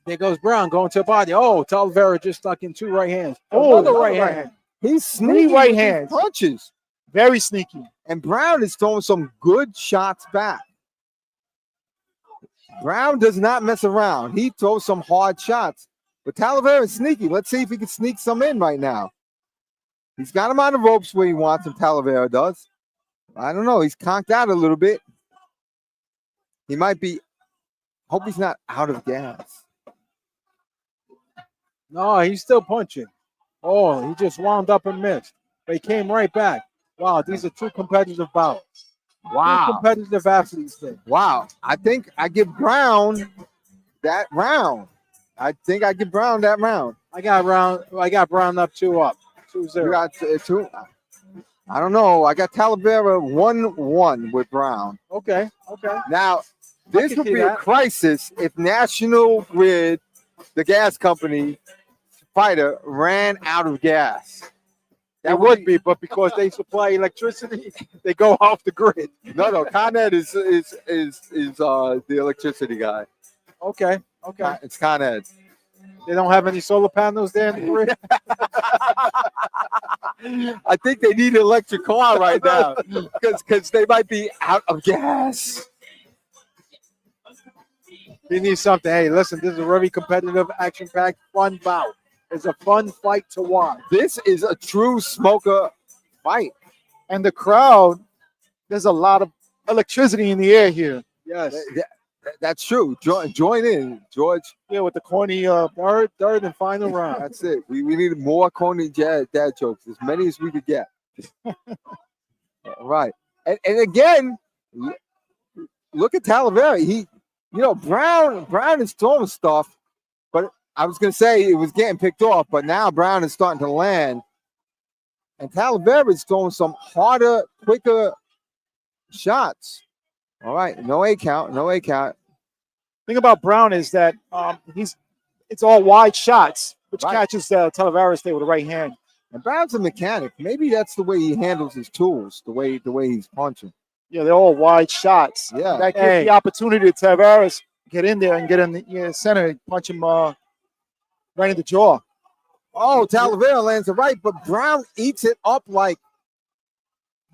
There goes Brown going to the body. Oh, Talaba just stuck in 2 right hands. Oh, Another right hand. He's Three sneaky right with his hands. punches. Very sneaky. And Brown is throwing some good shots back. Brown does not mess around. He throws some hard shots. But Talaba is sneaky. Let's see if he can sneak some in right now. He's got him on the ropes where he wants him, Talaba does. I don't know. He's conked out a little bit. He might be. Hope he's not out of gas. No, he's still punching. Oh, he just wound up and missed. But he came right back. Wow, these are 2 competitive bouts. Wow. Competitive athletes there. Wow. I think I give Brown that round. I think I give Brown that round. I got Brown up 2-0. You got two. I don't know. I got Talaba 1-1 with Brown. Okay. Now, this can would see be a that. crisis if National Grid, the gas company fighter, ran out of gas. That would be, but because they supply electricity, they go off the grid. No. Con Ed is the electricity guy. Okay. It's Con Ed. They don't have any solar panels there in the grid. I think they need an electric car right now because they might be out of gas. They need something. Hey, listen, this is a very competitive, action-packed, fun bout. It's a fun fight to watch. This is a true smoker fight. And the crowd, there's a lot of electricity in the air here. Yes. That's true. Join in, George. Yeah, with the corny Third and final round. That's it. We need more corny dad jokes, as many as we could get. Right. And again, look at Talaba. Brown is throwing stuff, but I was going to say it was getting picked off, but now Brown is starting to land. And Talaba is throwing some harder, quicker shots. All right, no A count. thing about Brown is that it's all wide shots, which Right. catches Talavera there with the right hand. And Brown's a mechanic. Maybe that's the way he handles his tools, the way he's punching. Yeah, they're all wide shots. Yeah. That gives Hey. the opportunity to Tavares get in there and get in the center and punch him right in the jaw. Oh, Talavera lands it right, but Brown eats it up like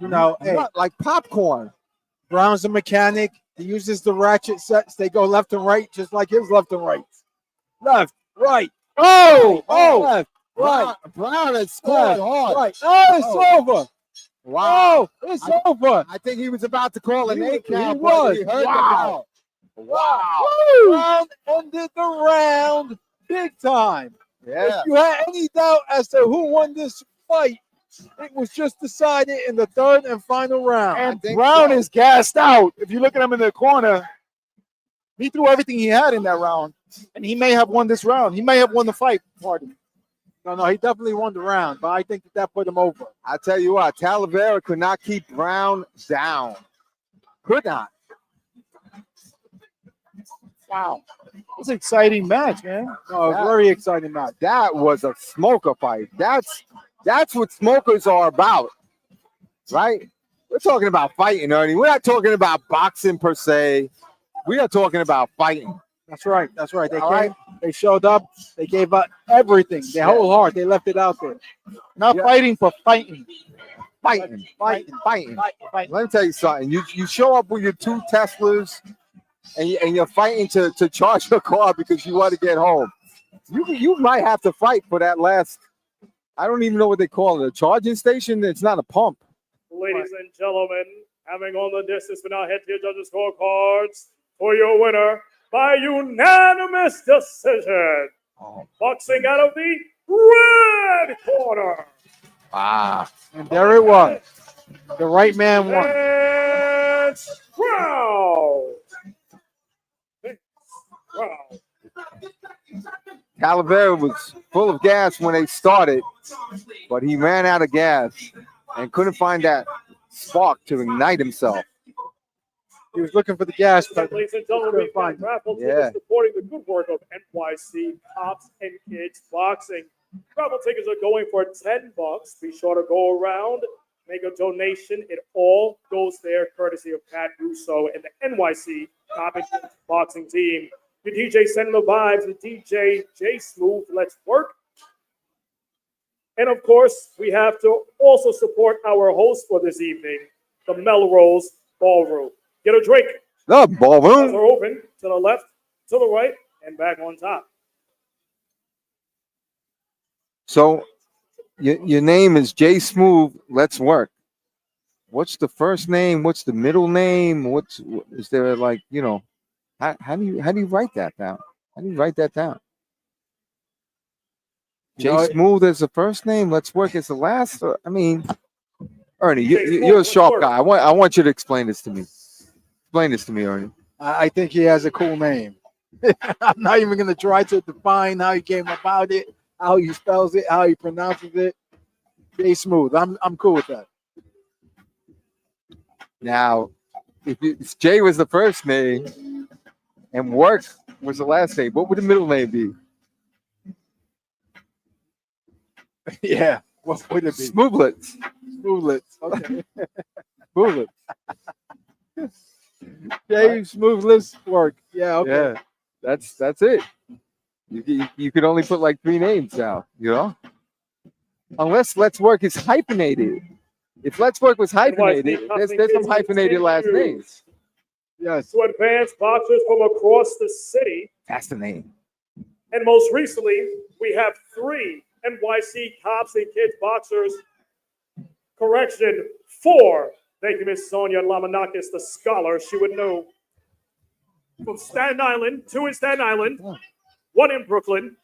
like popcorn. Brown's a mechanic. He uses the ratchet sets. They go left and right, just like his left and right. Left, right. Oh, Left, right. Brown is scoring hard. Right. Oh, it's over. Wow. Oh, it's over. I think he was about to call an He- A count. he but was. He heard Wow. the bell. Wow. Brown ended the round big time. Yeah. If you had any doubt as to who won this fight, it was just decided in the third and final round. And think Brown so. is gassed out. If you look at him in the corner, he threw everything he had in that round, and he may have won this round. He may have won the fight. Pardon. No, he definitely won the round, but I think that put him over. I tell you what, Talavera could not keep Brown down. Could not. Wow. It was an exciting match, man. No, a very exciting match. That was a smoker fight. That's what smokers are about, right? We're talking about fighting, Ernie. We're not talking about boxing per se. We are talking about fighting. That's right. That's right. They All came, right. they showed up, they gave up everything, their whole heart. They left it out there. Not Yeah. fighting for fighting. Fighting. Fighting. Let me tell you something. You show up with your two Teslas and you're fighting to charge your car because you want to get home. You might have to fight for that last. I don't even know what they call it. A charging station? It's not a pump. Ladies and gentlemen, having on the distance, we now head to your judges' scorecards for your winner by unanimous decision. Boxing out of the red corner. Ah. And there it was. The right man won. It's Brown. Wow. Talavera was full of gas when they started, but he ran out of gas and couldn't find that spark to ignite himself. He was looking for the gas, but Ladies and gentlemen, couldn't we've got find it. Raffle Yeah. tickets supporting the good work of NYC Cops and Kids Boxing. Raffle tickets are going for $10. Be sure to go around, make a donation. It all goes there, courtesy of Pat Russo and the NYC Cop and Kids Boxing team. The DJ sending the vibes, the DJ J Smooth, let's work. And of course, we have to also support our host for this evening, the Melrose Ballroom. Get a drink. The Doors ballroom. are open to the left, to the right, and back on top. So your name is J Smooth. Let's work. What's the first name? What's the middle name? Is there like, how do you write that down? How do you write that down? You know, J Smooth as the first name. Let's work as the last. I mean, Ernie, you're a sharp guy. I want you to explain this to me. Explain this to me, Ernie. I think he has a cool name. I'm not even going to try to define how he came about it, how he spells it, how he pronounces it. Jay Smooth. I'm cool with that. Now, if Jay was the first name and Work was the last name, what would the middle name be? Yeah. What would it be? Smoothlets. Smoothlets. Okay. Smoothlets. Jay Smoothlets Work. Yeah. Okay. Yeah, that's it. You could only put like 3 names now, you know? Unless Let's Work is hyphenated. If Let's Work was hyphenated, there's some hyphenated last names. Yes. To advance boxers from across the city. That's the name. And most recently, we have 3 NYC Cops and Kids boxers. Correction, 4. Thank you, Miss Sonia Lamanakis, the scholar. She would know. From Staten Island, 2 in Staten Island, 1 in Brooklyn,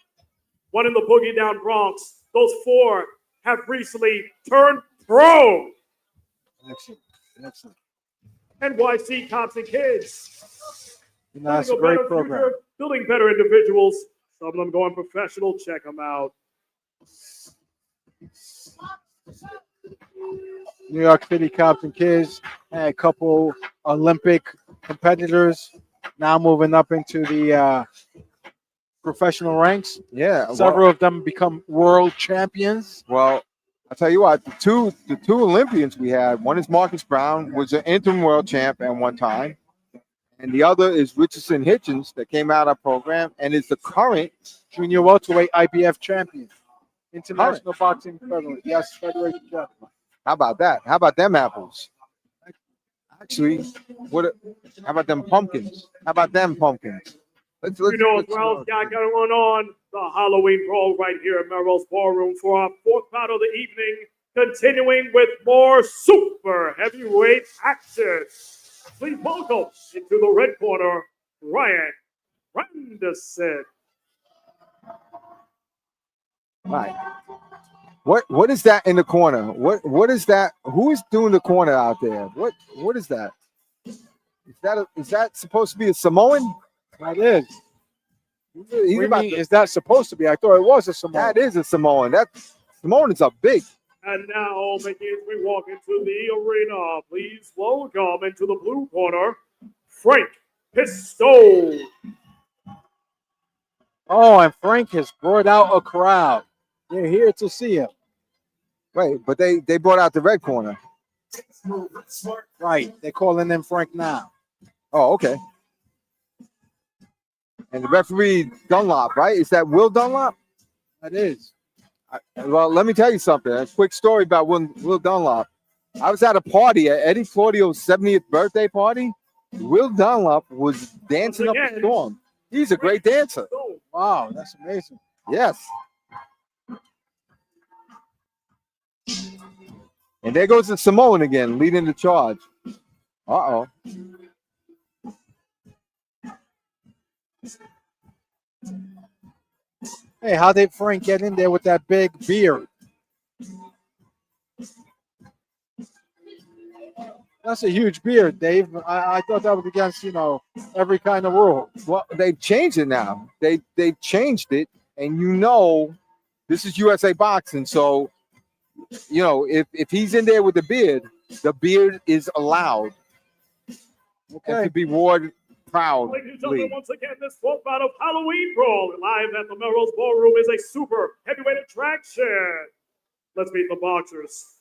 1 in the Boogie Down Bronx. Those 4 have recently turned pro. Excellent. Excellent. NYC Cops and Kids. That's a great program. Future, building better individuals. Some of them going professional. Check them out. New York City Cops and Kids had a couple Olympic competitors now moving up into the professional ranks. Yeah. Several of them become world champions. Well, I'll tell you what, the two Olympians we had, one is Marcus Brown, was an interim world champ at one time. And the other is Richardson Hitchens that came out of our program and is the current junior welterweight IBF champion. International Boxing Federation. Yes, Federation champion. How about that? How about them apples? Actually, how about them pumpkins? How about them pumpkins? Let's as well, got going on the Halloween Brawl right here at Melrose Ballroom for our 4th bout of the evening, continuing with more super heavyweight action. Please welcome into the red corner, Ryan Granderson. Right. What is that in the corner? What is that? Who is doing the corner out there? What is that? Is that supposed to be a Samoan? That is. He's is that supposed to be? I thought it was a Samoan. That is a Samoan. That Samoans are big. And now, making as we walk into the arena, please welcome into the blue corner, Frank Piston. Oh, and Frank has brought out a crowd. They're here to see him. Right, but they brought out the red corner. Right, they're calling him Frank now. Oh, okay. And the referee Dunlop, right? Is that Will Dunlop? That is. Well, let me tell you something. A quick story about Will Dunlop. I was at a party at Eddie Claudio's 70th birthday party. Will Dunlop was dancing up a storm. He's a great dancer. Wow, that's amazing. Yes. And there goes the Samoan again, leading the charge. Uh-oh. Hey, how did Frank get in there with that big beard? That's a huge beard, Dave. I thought that was against, every kind of rule. Well, they've changed it now. They changed it, and this is USA Boxing, so if he's in there with the beard is allowed. Okay. And to be worn proudly. Ladies and gentlemen, once again, this 4th bout of Halloween Brawl live at the Melrose Ballroom is a super heavyweight attraction. Let's meet the boxers.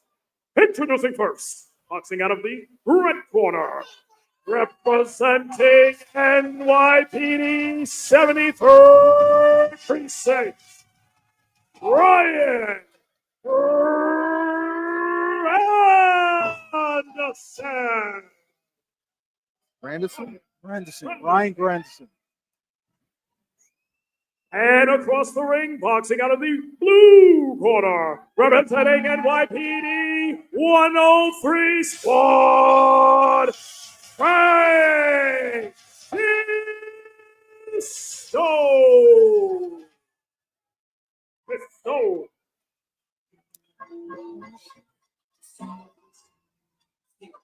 Introducing first, boxing out of the red corner, representing NYPD 73rd Precinct, Ryan Granderson. Ryan Granderson. And across the ring, boxing out of the blue corner, representing NYPD 103 Squad, Frank Piston.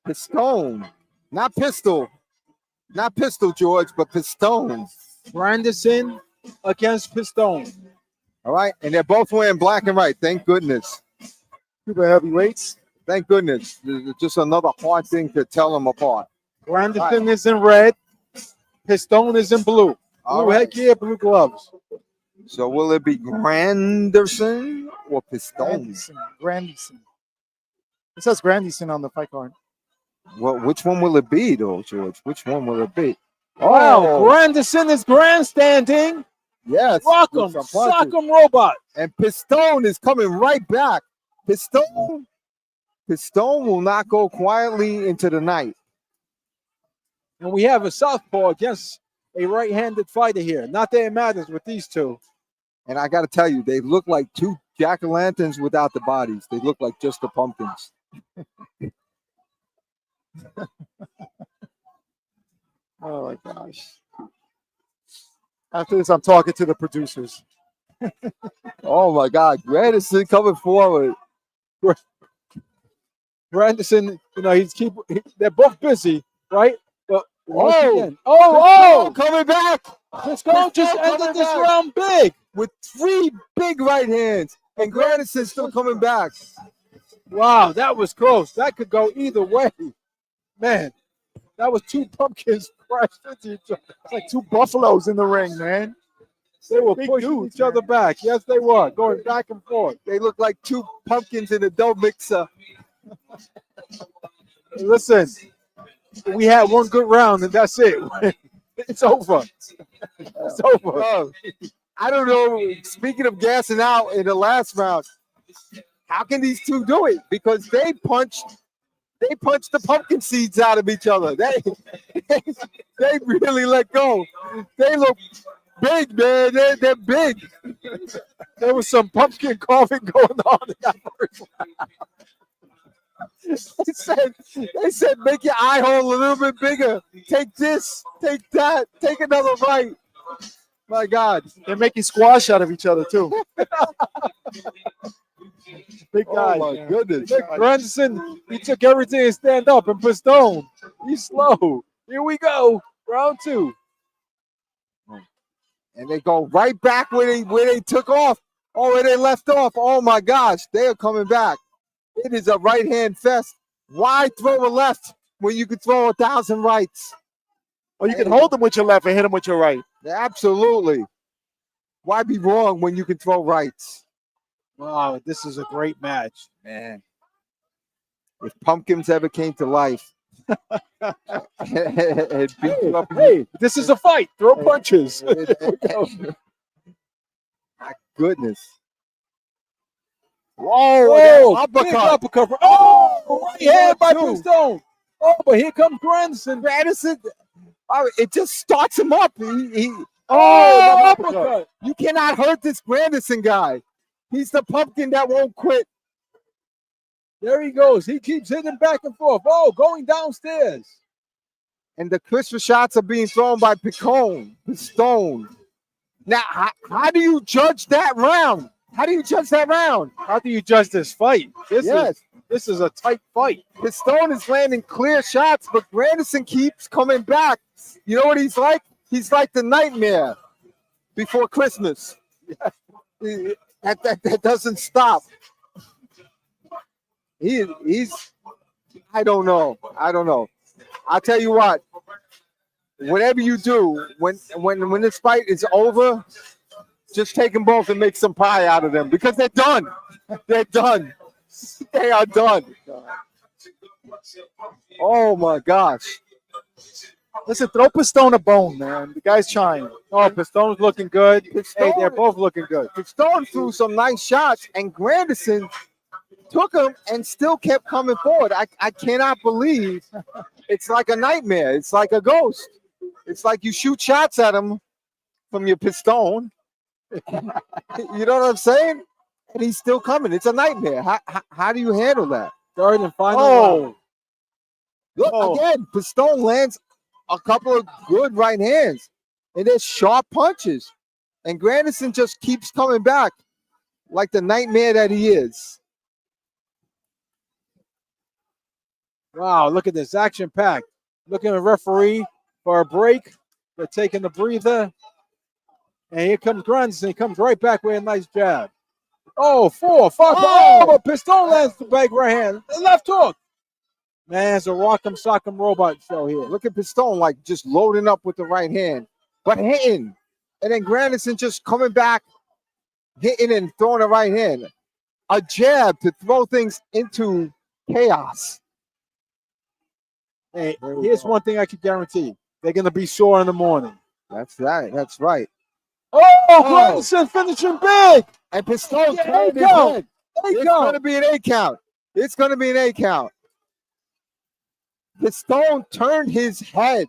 Piston. Not pistol. Not pistol, George, but Piston. Granderson against Piston. All right. And they're both wearing black and white. Thank goodness. Super heavyweights. Thank goodness. It's just another hard thing to tell them apart. Granderson is in red. Piston is in blue. All Blue right. headgear, blue gloves. So will it be Granderson or Piston? Granderson. It says Granderson on the fight card. Well, which one will it be, though, George? Which one will it be? Wow, Oh, Granderson is grandstanding. yes. Rock 'em, with some punches. sock 'em, robot. And Piston is coming right back. Piston will not go quietly into the night. And we have a southpaw against a right-handed fighter here. Not that it matters with these two. And I got to tell you, they look like two jack-o'-lanterns without the bodies. They look like just the pumpkins. Oh my gosh. After this, I'm talking to the producers. Oh, my God. Granderson coming forward. Granderson, they're both busy, right? But once Oh. again, oh, Coming back Piston just Piston ended coming this back. round big. with 3 big right hands. And Granderson still coming back. Wow, that was close. That could go either way. Man, that was two pumpkins crashed into each other. It's like two buffaloes in the ring, man. They were Big pushing dudes, each other back. Yes, they were, going back and forth. They look like 2 pumpkins in a dough mixer. Listen, we had one good round, and that's it. It's over. It's over. Oh, I don't know. Speaking of gassing out in the last round, how can these two do it? Because they punched the pumpkin seeds out of each other. They really let go. They look big, man. They're big. There was some pumpkin carving going on in that first round. They said, make your eye hole a little bit bigger. Take this, take that, take another bite. My God. They're making squash out of each other, too. Big guy. Oh, my goodness. Look, Granderson, he took everything and stand up, and Piston, he's slow. Here we go, round 2. And they go right back where they took off. Oh, where they left off. Oh, my gosh. They are coming back. It is a right-hand fest. Why throw a left when you could throw 1,000 rights? Or you can hold them with your left and hit them with your right. Absolutely. Why be wrong when you can throw rights? Wow, this is a great match. Man. If pumpkins ever came to life, and beat you up, Hey, this is a fight. Throw punches. my goodness. Whoa, uppercut. big uppercut. Oh, right hand by Two. Piston. Oh, but here comes Granderson. It just starts him up. Oh, uppercut. You cannot hurt this Granderson guy. He's the pumpkin that won't quit. There he goes. He keeps hitting back and forth. Oh, going downstairs. And the crisper shots are being thrown by Piston. Now, how do you judge that round? How do you judge that round? How do you judge this fight? This is a tight fight. Piston is landing clear shots, but Granderson keeps coming back. You know what he's like? He's like the nightmare before Christmas. That doesn't stop. He's I don't know. I'll tell you what. Whatever you do, when this fight is over, just take them both and make some pie out of them because they're done. They're done. They are done. Oh my gosh. Listen, throw Piston a bone, man. The guy's trying. Oh, Piston's looking good. Hey, Piston- they're both looking good. Piston threw some nice shots, and Granderson took him and still kept coming forward. I cannot believe it's like a nightmare. It's like a ghost. It's like you shoot shots at him from your Piston. You know what I'm saying? And he's still coming. It's a nightmare. How do you handle that? Third and final round. Look, again, Piston lands a couple of good right hands. And they're sharp punches. And Granderson just keeps coming back like the nightmare that he is. Wow, look at this action packed. Looking at the referee for a break. They're taking the breather. And here comes Granderson. He comes right back with a nice jab. Oh, 4, 5. Oh, but Piston lands the back right hand. Left hook. Man, it's a rock'em sock'em robot show here. Look at Piston like just loading up with the right hand, but hitting. And then Granderson just coming back, hitting and throwing the right hand. A jab to throw things into chaos. Hey, here's one thing I can guarantee. They're going to be sore in the morning. That's right. That's right. Oh, Granderson finishing big. And Piston There turned you his go. head. There you It's go. going to be an 8 count. It's going to be an 8 count. Piston turned his head.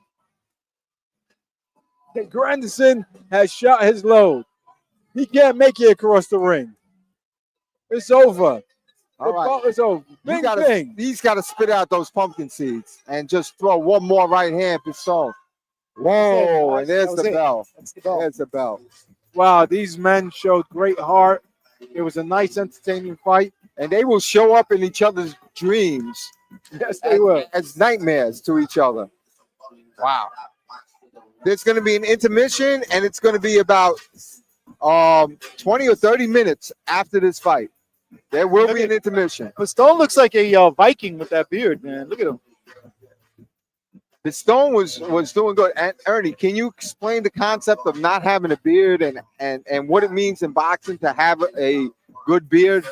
Granderson has shot his load. He can't make it across the ring. It's over. All right. It's over. Big thing. He's got to spit out those pumpkin seeds and just throw one more right hand Piston. Whoa, and there's the bell. That's the bell. There's the bell. Wow, these men showed great heart. It was a nice, entertaining fight. And they will show up in each other's dreams. Yes, they will. As nightmares to each other. Wow. There's going to be an intermission, and it's going to be about 20 or 30 minutes after this fight. There will be an intermission. Piston looks like a Viking with that beard, man. Look at him. Piston was doing good. And Ernie, can you explain the concept of not having a beard and what it means in boxing to have a good beard?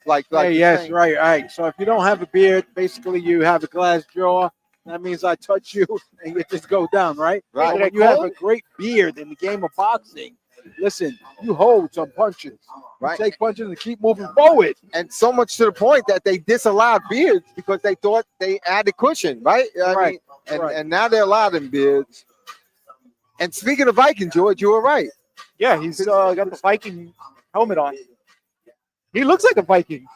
Like Hey, yes, right. So if you don't have a beard, basically you have a glass jaw. That means I touch you and you just go down, right? Right. But when you have a great beard in the game of boxing, listen, you hold some punches. Right. You take punches and keep moving forward. And so much to the point that they disallowed beards because they thought they added cushion, right? Right. And now they're allowed them beards. And speaking of Viking, George, you were right. Yeah, he's got the Viking helmet on. He looks like a Viking.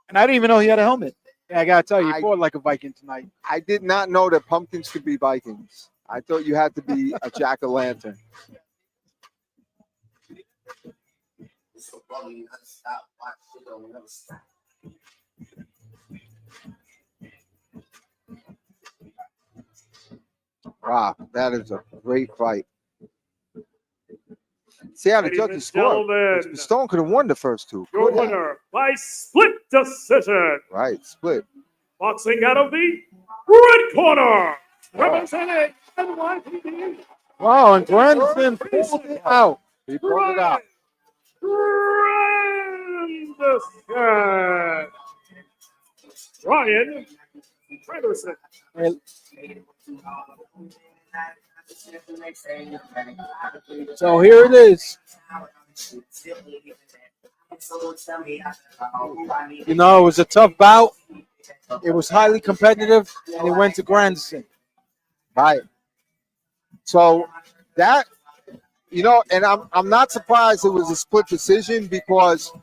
And I didn't even know he had a helmet. Yeah, I gotta tell you, you fought like a Viking tonight. I did not know that pumpkins could be Vikings. I thought you had to be a jack-o'-lantern. Wow, that is a great fight. See how the Ladies judges and scored. gentlemen, Stone could have won the first two. your Could have. winner by split decision. Right, split. Boxing out of the red corner, representing NYPD. Wow, and Granderson pulled it out. He pulled it out. Granderson. Ryan Granderson. So here it is. You know, it was a tough bout. It was highly competitive, and it went to Granderson. Right. So that, you know, and I'm not surprised it was a split decision because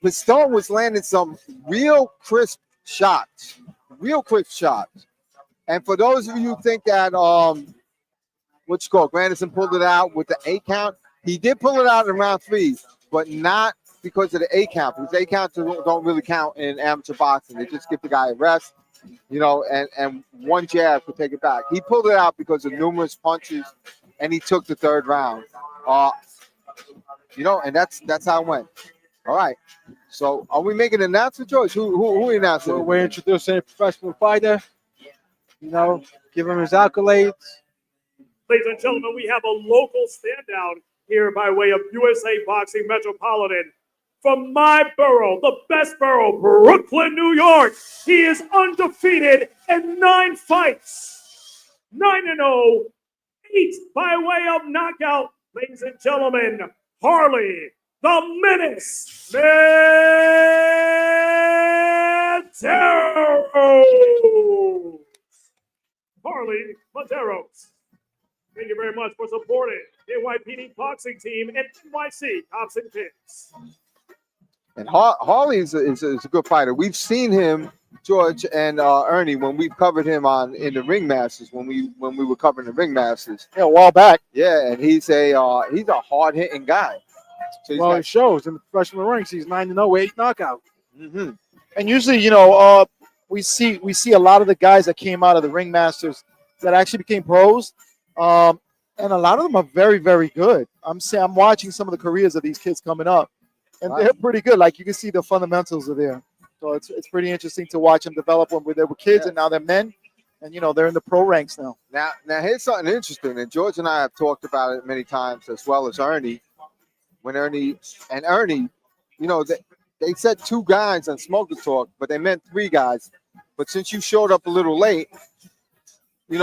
Piston was landing some real crisp shots. And for those of you who think that Granderson pulled it out with the 8 count, he did pull it out in round 3, but not because of the 8 count, because 8 counts don't really count in amateur boxing. They just give the guy a rest, you know, and one jab to take it back. He pulled it out because of numerous punches, and he took the 3rd round. You know, and that's how it went. All right. So are we making an announcement, George? Who announced it? So we're introducing a professional fighter. You know, give him his accolades. Ladies and gentlemen, we have a local standout here by way of USA Boxing Metropolitan. From my borough, the best borough, Brooklyn, New York. He is undefeated in 9 fights. 9-0, 8 by way of knockout. Ladies and gentlemen, Harley, the Menace, Monteros. Harley Monteros. Thank you very much for supporting the NYPD boxing team and NYC Cops and Pins. And Harley is a good fighter. We've seen him, George and Ernie, when we've covered him in the Ring Masters, when we were covering the Ring Masters. Yeah, a while back. Yeah, and he's a hard hitting guy. So Well, it shows in the professional ranks. He's 9-0, 8 knockout. And usually, you know, we see a lot of the guys that came out of the ringmasters that actually became pros, and a lot of them are very, very good. I'm watching some of the careers of these kids coming up, and they're pretty good. Like you can see the fundamentals are there. So it's pretty interesting to watch them develop when they were kids and now they're men, and they're in the pro ranks now. Now here's something interesting, and George and I have talked about it many times, as well as Ernie. When Ernie, they said 2 guys on Smoke the Talk, but they meant 3 guys. But since you showed up a little late, he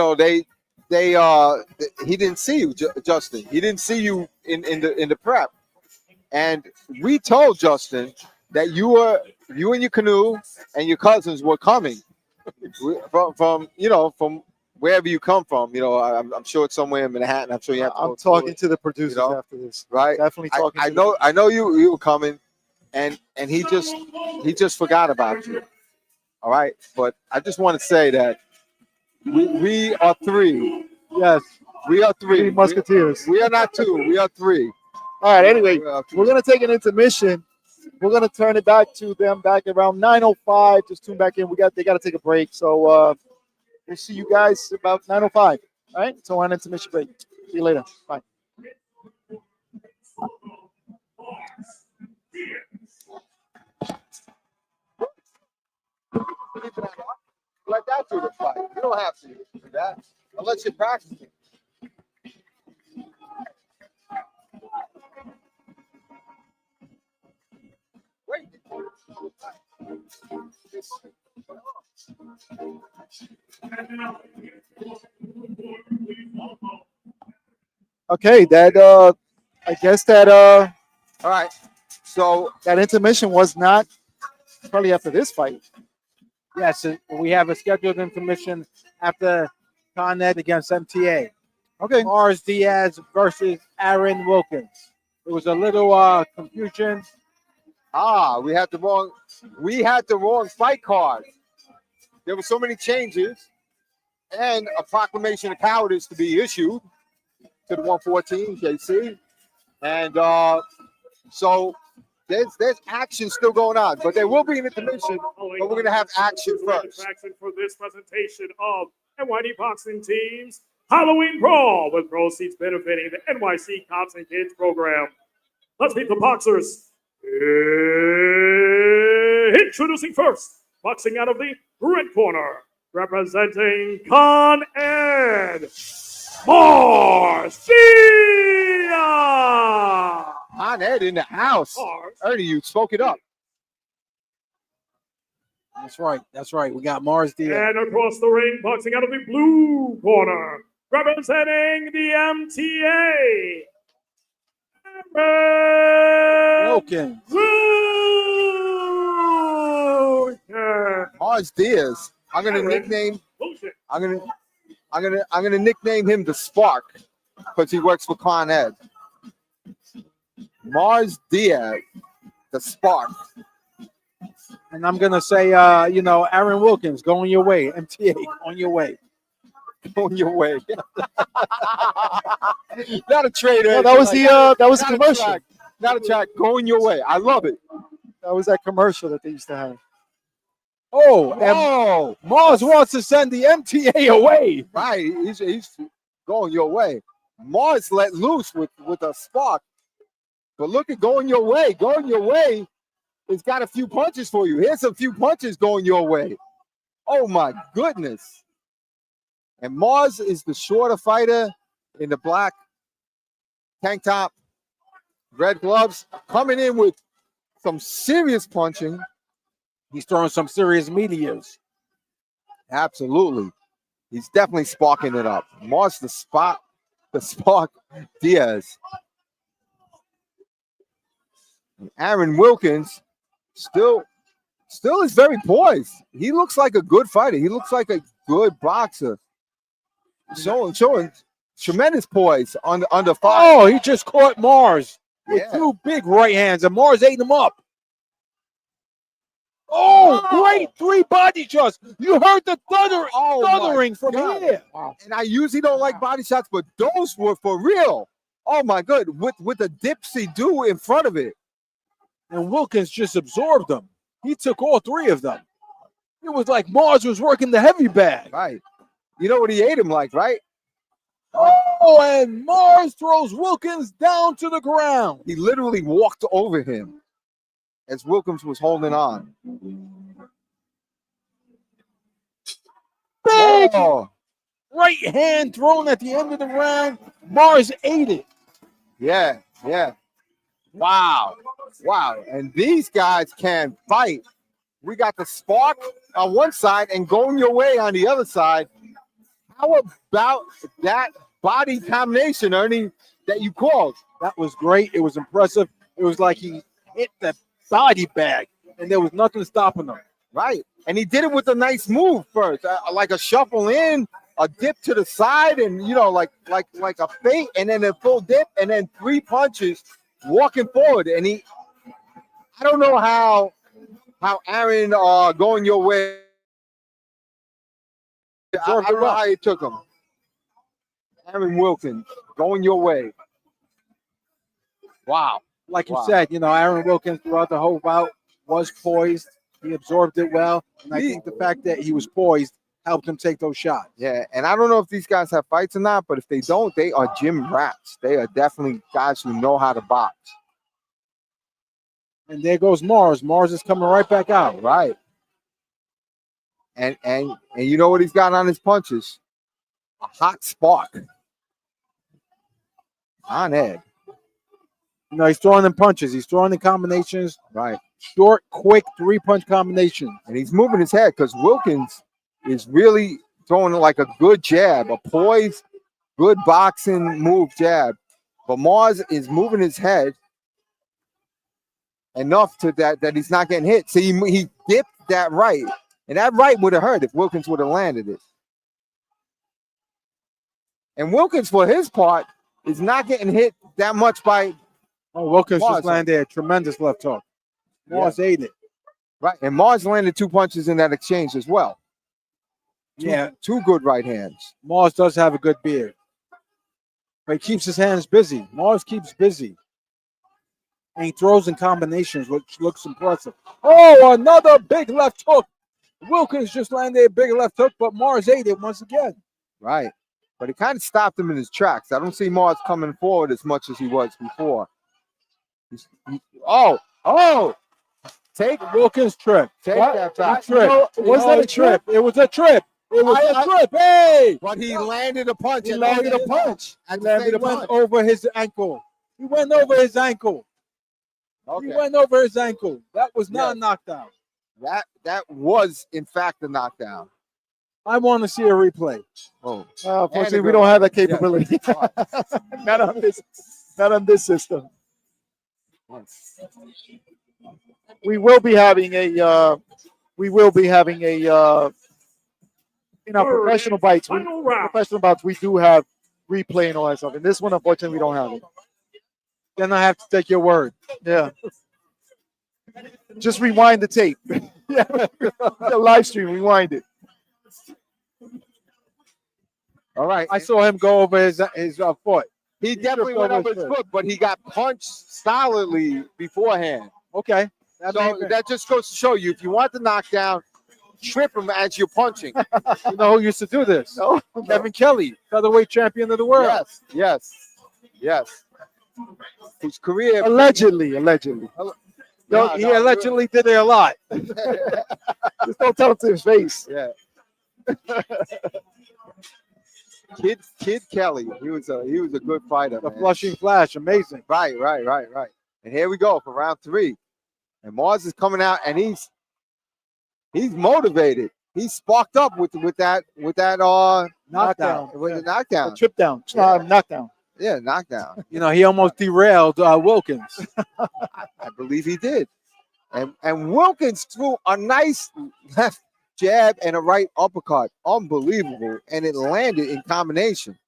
didn't see you, Justin. He didn't see you in the prep, and we told Justin that you and your canoe and your cousins were coming from wherever you come from. I'm sure it's somewhere in Manhattan. I'm sure you have to. I'm talking to the producers after this. Right? Definitely talking. I know you were coming, and he just forgot about you. All right, but I just want to say that we are 3. Yes, we are 3 musketeers. We are not 2. We are 3. All right. Anyway, we're gonna take an intermission. We're gonna turn it back to them back around 9:05. Just tune back in. They got to take a break. So we'll see you guys about 9:05. All right. So on intermission break. See you later. Bye. Let that do the fight. You don't have to do that unless you're practicing. Wait. Okay, that I guess that all right. So that intermission was not probably after this fight. Yes, we have a scheduled intermission after Con Ed against MTA. Okay. Mars Diaz versus Aaron Wilkins. There was a little confusion. we had the wrong fight card. There were so many changes, and a proclamation of cowardice to be issued to the 114 JC, and so there's action still going on, but there will be an intermission, but we're going to have action first. Action for this presentation of NYD Boxing Team's Halloween Brawl, with proceeds benefiting the NYC Cops and Kids program. Let's meet the boxers. Introducing first, boxing out of the red corner, representing Con Ed, Mars Diaz. Con Ed in the house. Ernie, you spoke it up. That's right. That's right. We got Mars Diaz. And across the ring, boxing out of the blue corner, representing the MTA, Wilkins. Mars Diaz. I'm gonna nickname him the Spark because he works for Con Ed. Mars Diaz, the Spark. And I'm gonna say, Aaron Wilkins, going your way. MTA, on your way. On your way. Not a trader. No, that was the commercial. Not a track. Going your way. I love it. That was that commercial that they used to have. Oh, Mars wants to send the MTA away. Right. He's going your way. Mars let loose with a spark. But look at going your way. Going your way. It's got a few punches for you. Here's a few punches going your way. Oh my goodness. And Mars is the shorter fighter in the black tank top, red gloves, coming in with some serious punching. He's throwing some serious meteors. Absolutely. He's definitely sparking it up. Mars the spark Diaz. And Aaron Wilkins still is very poised. He looks like a good fighter. He looks like a good boxer. Showing tremendous poise under fire. Oh, he just caught Mars with two big right hands, and Mars ate him up. Oh, great 3 body shots. You heard the thundering from here. Wow. And I usually don't like body shots, but those were for real. Oh my good, with the dipsy do in front of it. And Wilkins just absorbed them. He took all 3 of them. It was like Mars was working the heavy bag. Right. You know what he ate him like, right? Oh, and Mars throws Wilkins down to the ground. He literally walked over him as Wilkins was holding on. Big Oh, right hand thrown at the end of the round. Mars ate it. yeah, yeah. Wow. Wow. And these guys can fight. We got the spark on one side and going your way on the other side. How about that body combination, Ernie, that you called? That was great. It was impressive. It was like he hit the body bag, and there was nothing stopping him. Right. And he did it with a nice move first, like a shuffle in, a dip to the side, and like a feint, and then a full dip, and then 3 punches walking forward. And I don't know how Aaron going your way. I don't know how he took him. Aaron Wilkins going your way. Wow. Like you Wow. said, Aaron Wilkins throughout the whole bout was poised. He absorbed it well. And I think the fact that he was poised helped him take those shots. Yeah, and I don't know if these guys have fights or not, but if they don't, they are gym rats. They are definitely guys who know how to box. And there goes Mars. Mars is coming right back out. Right. And you know what he's got on his punches? A hot spark. On Ed. He's throwing them punches. He's throwing the combinations. Right. Short, quick, 3-punch combinations. And he's moving his head because Wilkins is really throwing like a good jab, a poised, good boxing move jab. But Mars is moving his head enough to that he's not getting hit. So he dipped that right. And that right would have hurt if Wilkins would have landed it. And Wilkins, for his part, is not getting hit that much by Wilkins Mars. just landed a tremendous left hook. Mars ate it. Right. And Mars landed 2 punches in that exchange as well. Yeah. Two good right hands. Mars does have a good beard. But he keeps his hands busy. Mars keeps busy. And he throws in combinations, which looks impressive. Oh, another big left hook. Wilkins just landed a big left hook, but Mars ate it once again. Right. But it kind of stopped him in his tracks. I don't see Mars coming forward as much as he was before. Take Wilkins' trip. Take that back. Trip. Was that a trip? It was a trip. It was a trip. Hey! But he landed a punch. He landed a punch. And He went over his ankle. He went over his ankle. Okay. He went over his ankle. That was not Yeah. a knockdown. That was in fact a knockdown. I want to see a replay. Oh, Unfortunately, we don't have that capability. Not on this system. We will be having a in our professional bites. Final round. Professional bouts, we do have replay and all that stuff. And this one, unfortunately, we don't have it. Then I have to take your word. Yeah. Just rewind the tape. Yeah. The live stream, rewind it. all right. I saw him go over his foot. He definitely went up his foot, but he got punched solidly beforehand. Okay. So that just goes to show you, if you want the knockdown, trip him as you're punching. You know who used to do this? Oh, Kevin Kelly, featherweight champion of the world. Yes. His career. allegedly. He allegedly did it a lot. Just don't tell it to his face. Yeah. Kid Kelly. He was a good fighter. The man. Flushing Flash, amazing. Right. And here we go for round 3. And Mars is coming out, and he's motivated. He's sparked up with that Knockdown. With the knockdown. A trip down. Knockdown. Yeah, knockdown. He almost derailed Wilkins. I believe he did. And Wilkins threw a nice left jab and a right uppercut. Unbelievable. And it landed in combination.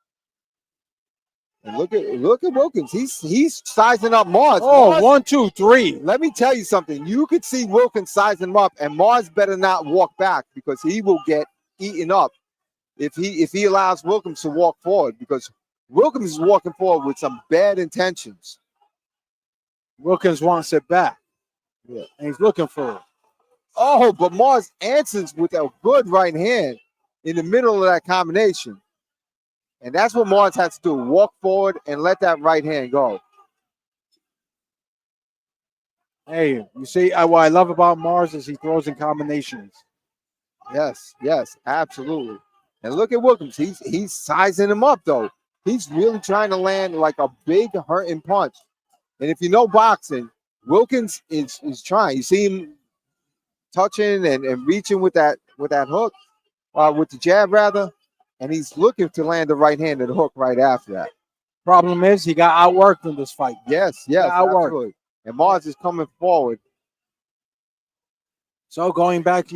And look at Wilkins. He's sizing up Mars. Oh, Mars, 1, 2, 3. let me tell you something. You could see Wilkins sizing him up, and Mars better not walk back because he will get eaten up if he allows Wilkins to walk forward, because Wilkins is walking forward with some bad intentions. Wilkins wants it back. Yeah. And he's looking for it. Oh, but Mars answers with a good right hand in the middle of that combination. And that's what Mars has to do. Walk forward and let that right hand go. Hey, you see, what I love about Mars is he throws in combinations. Yes, yes, absolutely. And look at Wilkins. He's sizing him up, though. He's really trying to land like a big hurting punch. And if you know boxing, Wilkins is trying. You see him touching and reaching with that hook, with the jab rather, and he's looking to land the right-handed hook right after that. Problem is, he got outworked in this fight. Yes, absolutely. And Mars is coming forward. So going back,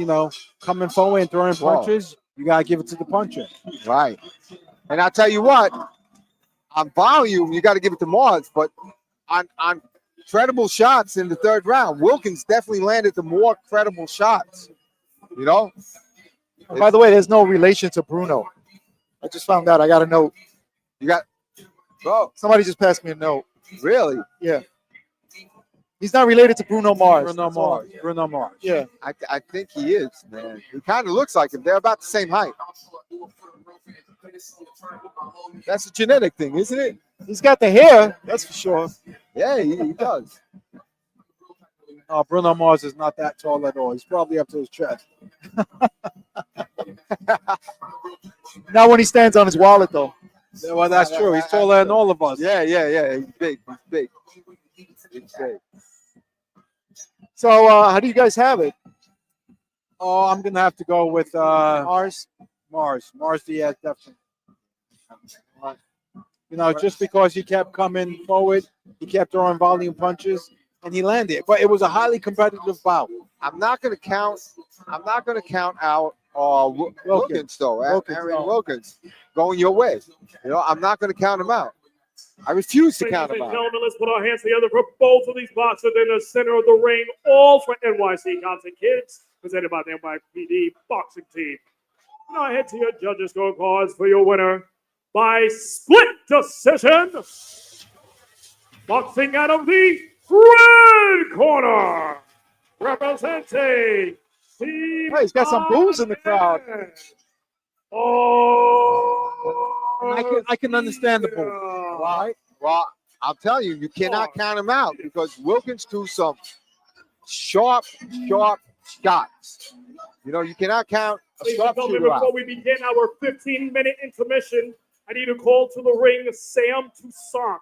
coming forward and throwing punches, you gotta give it to the puncher. Right. And I'll tell you what, on volume, you got to give it to Mars, but on credible shots in the third round, Wilkins definitely landed the more credible shots. By the way, there's no relation to Bruno. I just found out. I got a note. Somebody just passed me a note. Really? Yeah. He's not related to Bruno Mars. Bruno Mars. Yeah. I think he is, man. He kind of looks like him. They're about the same height. That's a genetic thing, isn't it? He's got the hair, that's for sure. Yeah, he does. Bruno Mars is not that tall at all. He's probably up to his chest. Not when he stands on his wallet, though. Yeah, well, that's true. He's taller than all of us. Yeah. He's big. He's big. So, how do you guys have it? Oh, I'm gonna have to go with Mars Diaz, definitely. Just because he kept coming forward, he kept throwing volume punches, and he landed. But it was a highly competitive bout. I'm not gonna count out Wilkins though. Aaron Wilkins going your way. I'm not gonna count him out. I refuse to count him out. Gentlemen, let's put our hands together for both of these boxers in the center of the ring, all for NYC Content Kids, presented by the NYPD boxing team. Now head to your judges' scorecards for your winner by split decision. Boxing out of the red corner, representing Team Hey, he's got some boos in the crowd. I can understand the boo. Right? Well, I'll tell you, you cannot count him out because Wilkins do some sharp shots. You cannot count a Ladies and sharp gentlemen, shooter out. before we begin our 15-minute intermission, I need to call to the ring Sam Toussaint.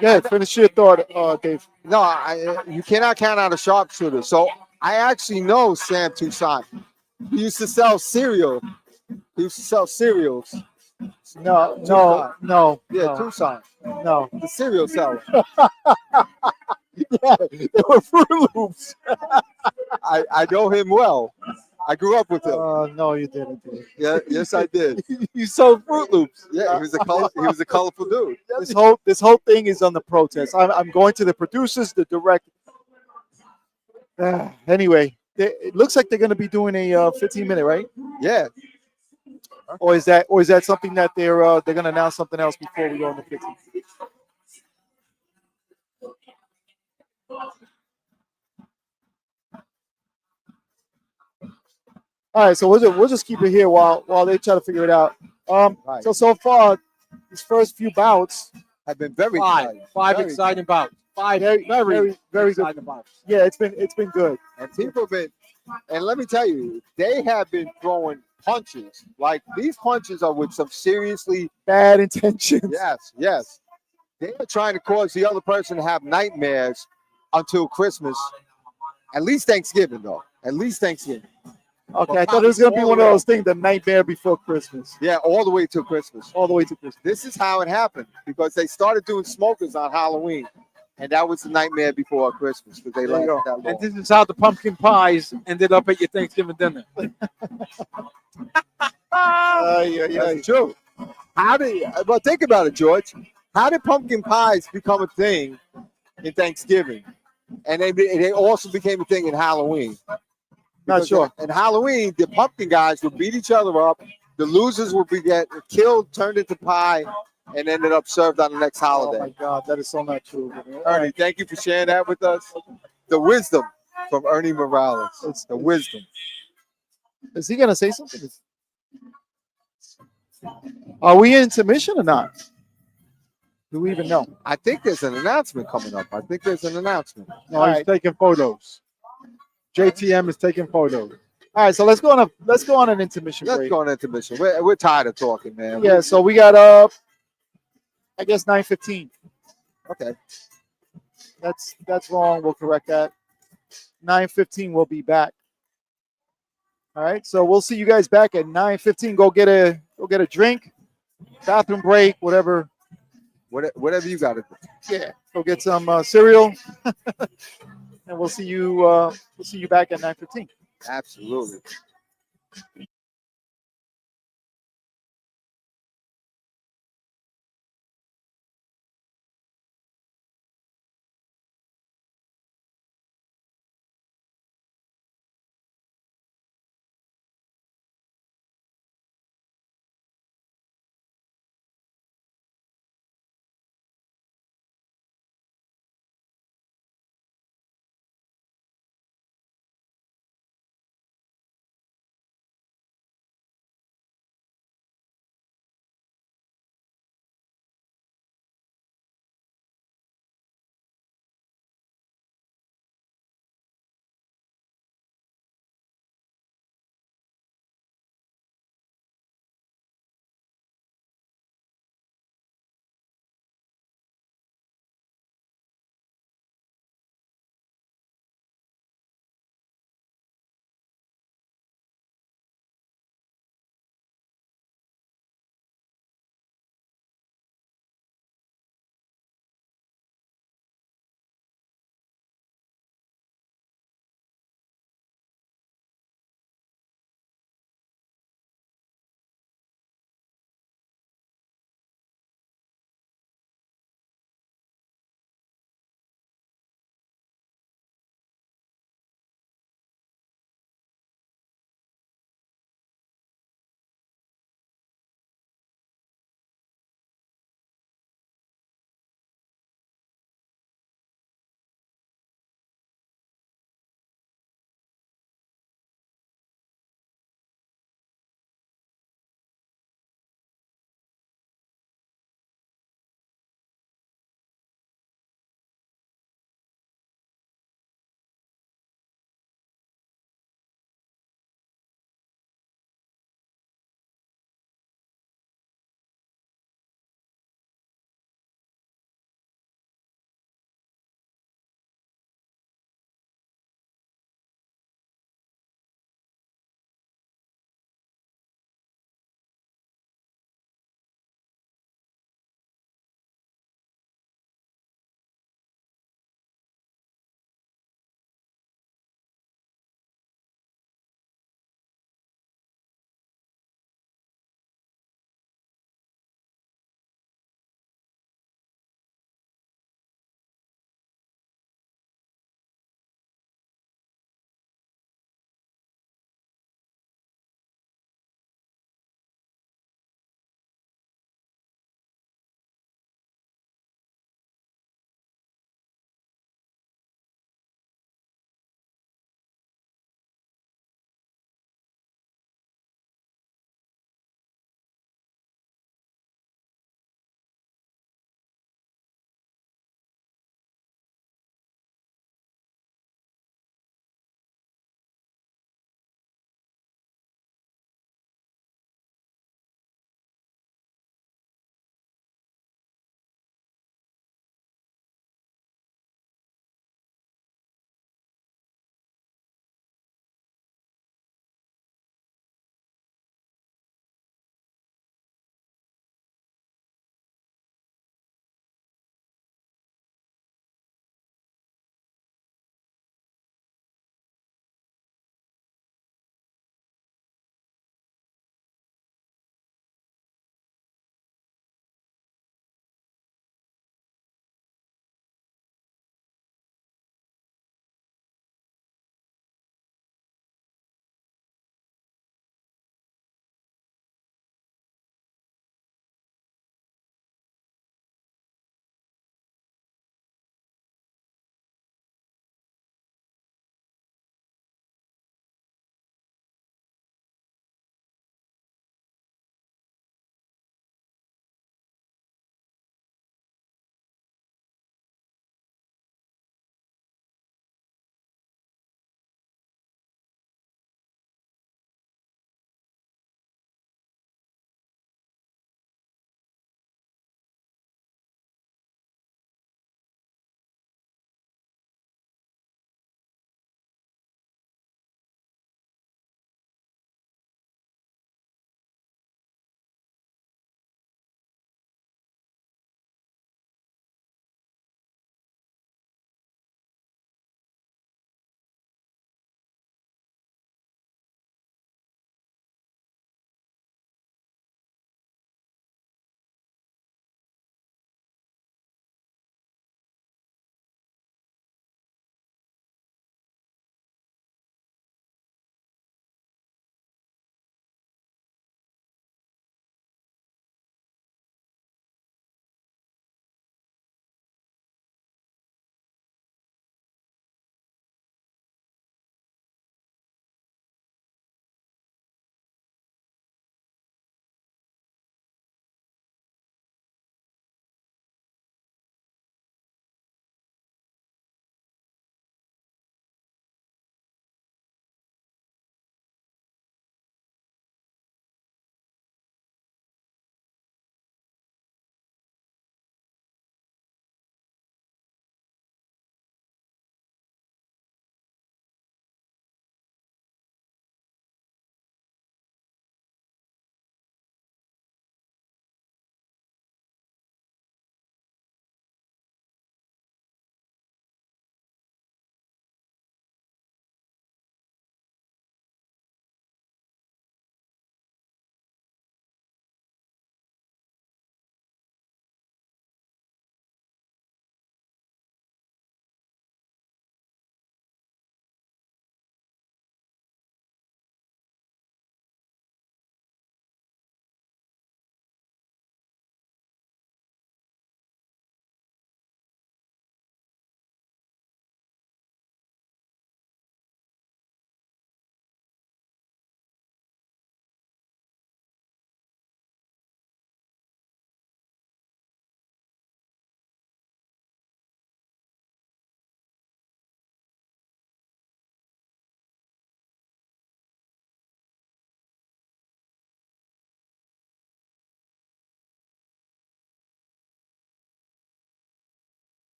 Yeah, finish your thought, Dave. No, you cannot count out a sharpshooter. So I actually know Sam Toussaint. He used to sell cereal. He used to sell cereals. No. Yeah, Toussaint. No. The cereal seller. Yeah, they were Fruit Loops. I know him well. I grew up with him. No, you didn't. Dude. Yeah, yes, I did. You sold Fruit Loops. Yeah, he was a colorful dude. This whole thing is on the protest. I'm going to the producers, the director. Anyway, it looks like they're going to be doing a 15-minute, right? Yeah. Or is that something that they're going to announce something else before we go on the 15? All right, so we'll just keep it here while they try to figure it out. Right. So far, these first few bouts have been very five exciting bouts. Very exciting good bouts. Yeah, it's been good. And people have been, and let me tell you, they have been throwing punches. Like these punches are with some seriously bad intentions. Yes. They are trying to cause the other person to have nightmares until Christmas. At least Thanksgiving, though. At least Thanksgiving. Okay, I thought it was going to be one of those things, the nightmare before Christmas. Yeah, all the way to Christmas. All the way to Christmas. This is how it happened because they started doing smokers on Halloween. And that was the nightmare before Christmas because they lasted that long. And this is how the pumpkin pies ended up at your Thanksgiving dinner. That's true. Well, think about it, George. How did pumpkin pies become a thing in Thanksgiving? And they also became a thing in Halloween. Not sure. In Halloween, the pumpkin guys would beat each other up. The losers would be get killed, turned into pie, and ended up served on the next Oh my holiday. God, that is so not true. Ernie, thank you for sharing that with us. The wisdom from Ernie Morales. It's- The wisdom. Is he gonna say something? Are we in intermission or not? Do we even know? I think there's an announcement coming up. I think there's an announcement. No, All he's right. taking photos. JTM is taking photos. All right, so let's go on an intermission Let's break. go on intermission. We're tired of talking, man. Yeah, so we got I guess 9:15. Okay. That's wrong. We'll correct that. 9:15 we'll be back. All right, so we'll see you guys back at 9:15. Go get a drink, bathroom break, whatever. Whatever you got to do. Yeah, go get some cereal, and we'll see you back at 9:15. Absolutely.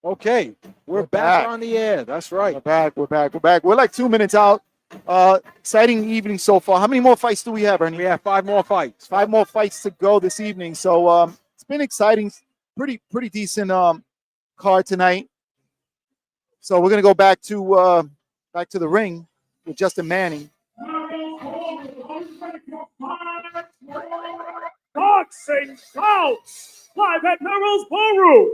Okay, we're We're back back. on the air. That's right. We're back. We're like 2 minutes out. Exciting evening so far. How many more fights do we have, Ernie? We have 5 more fights. 5 more fights to go this evening. So it's been exciting. Pretty decent card tonight. So we're gonna go back to the ring with Justin Manning. Boxing bouts live at Melrose Ballroom.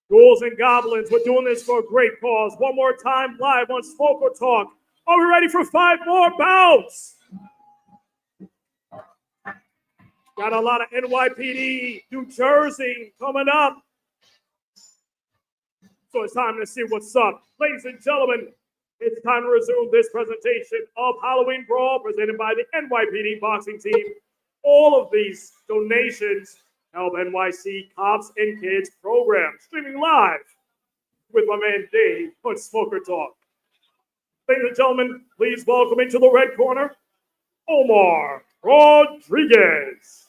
Ghouls and goblins, we're doing this for a great cause. One more time live on Smoke or Talk. Are we ready for 5 more bouts? Got a lot of NYPD, New Jersey coming up. So it's time to see what's up. Ladies and gentlemen, it's time to resume this presentation of Halloween Brawl presented by the NYPD boxing team. All of these donations help NYC Cops and Kids program, streaming live with my man Dave on Smoker Talk. Ladies and gentlemen, please welcome into the red corner, Omar Rodriguez.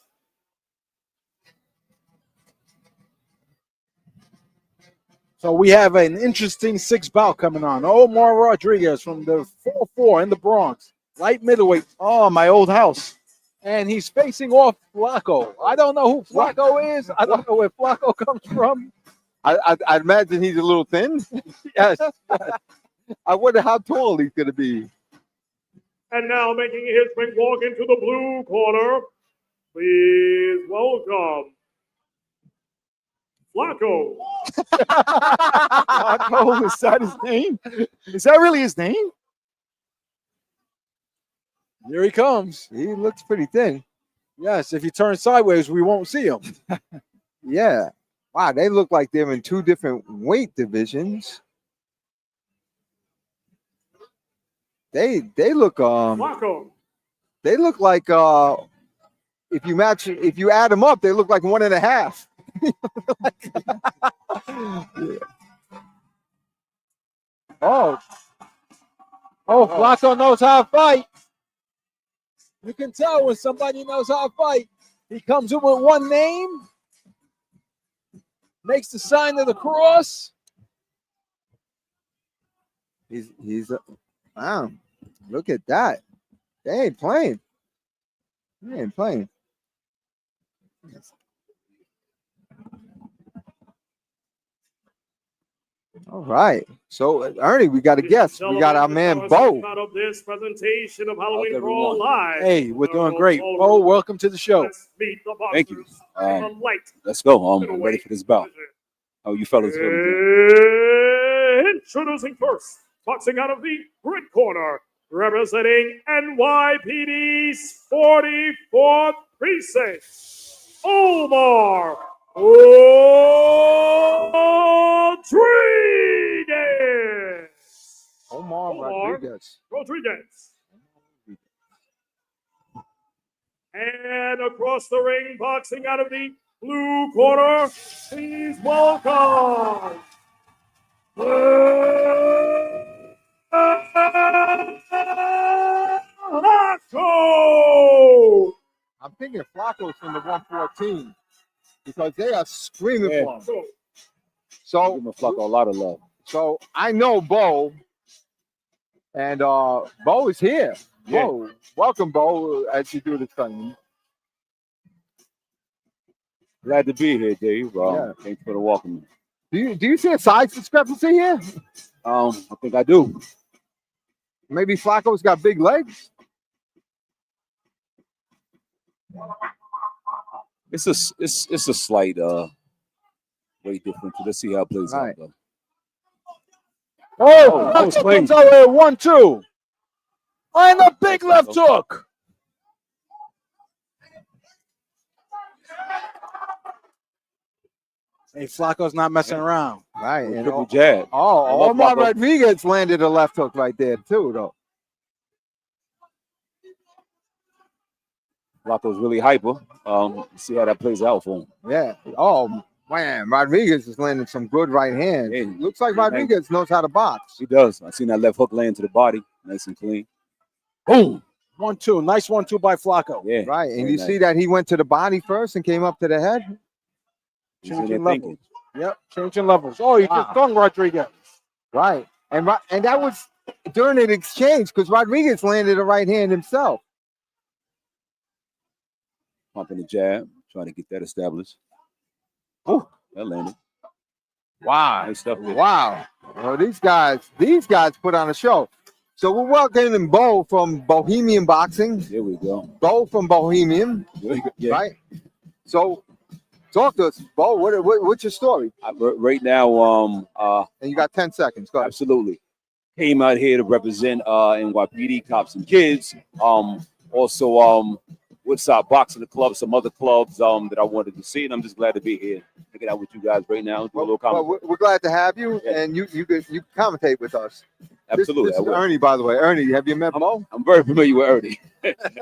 So we have an interesting 6th bout coming on. Omar Rodriguez from the 4-4 in the Bronx, light middleweight. Oh, my old house. And he's facing off Flaco. I don't know who Flaco is. I don't know where Flaco comes from. I imagine he's a little thin. Yes. I wonder how tall he's going to be. And now making his ring walk into the blue corner, please welcome Flaco. Flaco, is that his name? Is that really his name? Here he comes. He looks pretty thin. Yes, if you turn sideways, we won't see him. Yeah. Wow, they look like they're in 2 different weight divisions. They look Flaco. they look like if you add them up, they look like 1.5. Yeah. Oh, Flaco knows how to fight. You can tell when somebody knows how to fight. He comes in with one name, makes the sign of the cross. He's wow. Look at that. They ain't playing. They ain't playing. All right. So Ernie, we got a guest. We got our man Bo. Out of this presentation of Halloween How's Brawl everyone? live. Hey, we're doing great. Oh, welcome to the show. Let's meet the Thank you. boxers in the light Let's go. I'm ready for this bout. How you fellas feeling? today? Introducing first, boxing out of the red corner, representing NYPD's 44th precinct, Omar Rodriguez. Omar Rodriguez. And across the ring, boxing out of the blue corner, please welcome Flaco. I'm thinking Flaco's from the 114 because they are screaming for him. So Give Flaco a lot of love. So I know Bo, and Bo is here. Yeah. Bo, welcome, Bo, as you do this thing. Glad to be here, Dave. Yeah. Thanks for the welcome. Do you see a size discrepancy here? I think I do. Maybe Flaco's got big legs. It's a slight weight difference. Let's see how it plays Right. out though. Oh, that was Flaco clean. comes out with 1-2. And a big left hook. Hey, Flaco's not messing around. Right. And Triple jab. I love Omar Flaco. Rodriguez landed a left hook right there too, though. Flaco's really hyper. See how that plays out for him. Yeah. Oh man, Rodriguez is landing some good right hands. Yeah. Looks like Yeah, Rodriguez knows how to box. He does. I seen that left hook land to the body, nice and clean. Boom. 1-2. Nice 1-2 by Flaco. Yeah. Right. And Very you nice. see that he went to the body first and came up to the head. He's in there Changing thinking. levels. Yep, changing levels. Oh, he Wow. just stung Rodriguez. Right. And that was during an exchange because Rodriguez landed a right hand himself. Pumping the jab, trying to get that established. Oh, that landed. Wow. Nice stuff there. Wow. Well, these guys put on a show. So we're welcoming Bo from Bohemian Boxing. There we go. Bo from Bohemian, Yeah. right? So talk to us, Bo. What's your story? Right now, And you got 10 seconds. Go ahead. absolutely. Came out here to represent NYPD cops and kids. Also, Woodside Boxing Club, some other clubs that I wanted to see, and I'm just glad to be here. Hanging out with you guys right now. Do a little comment. Well, we're glad to have you, Yeah. and you commentate with us. Absolutely. This I is will. Ernie, by the way. Ernie, have you met Bo? I'm very familiar with Ernie.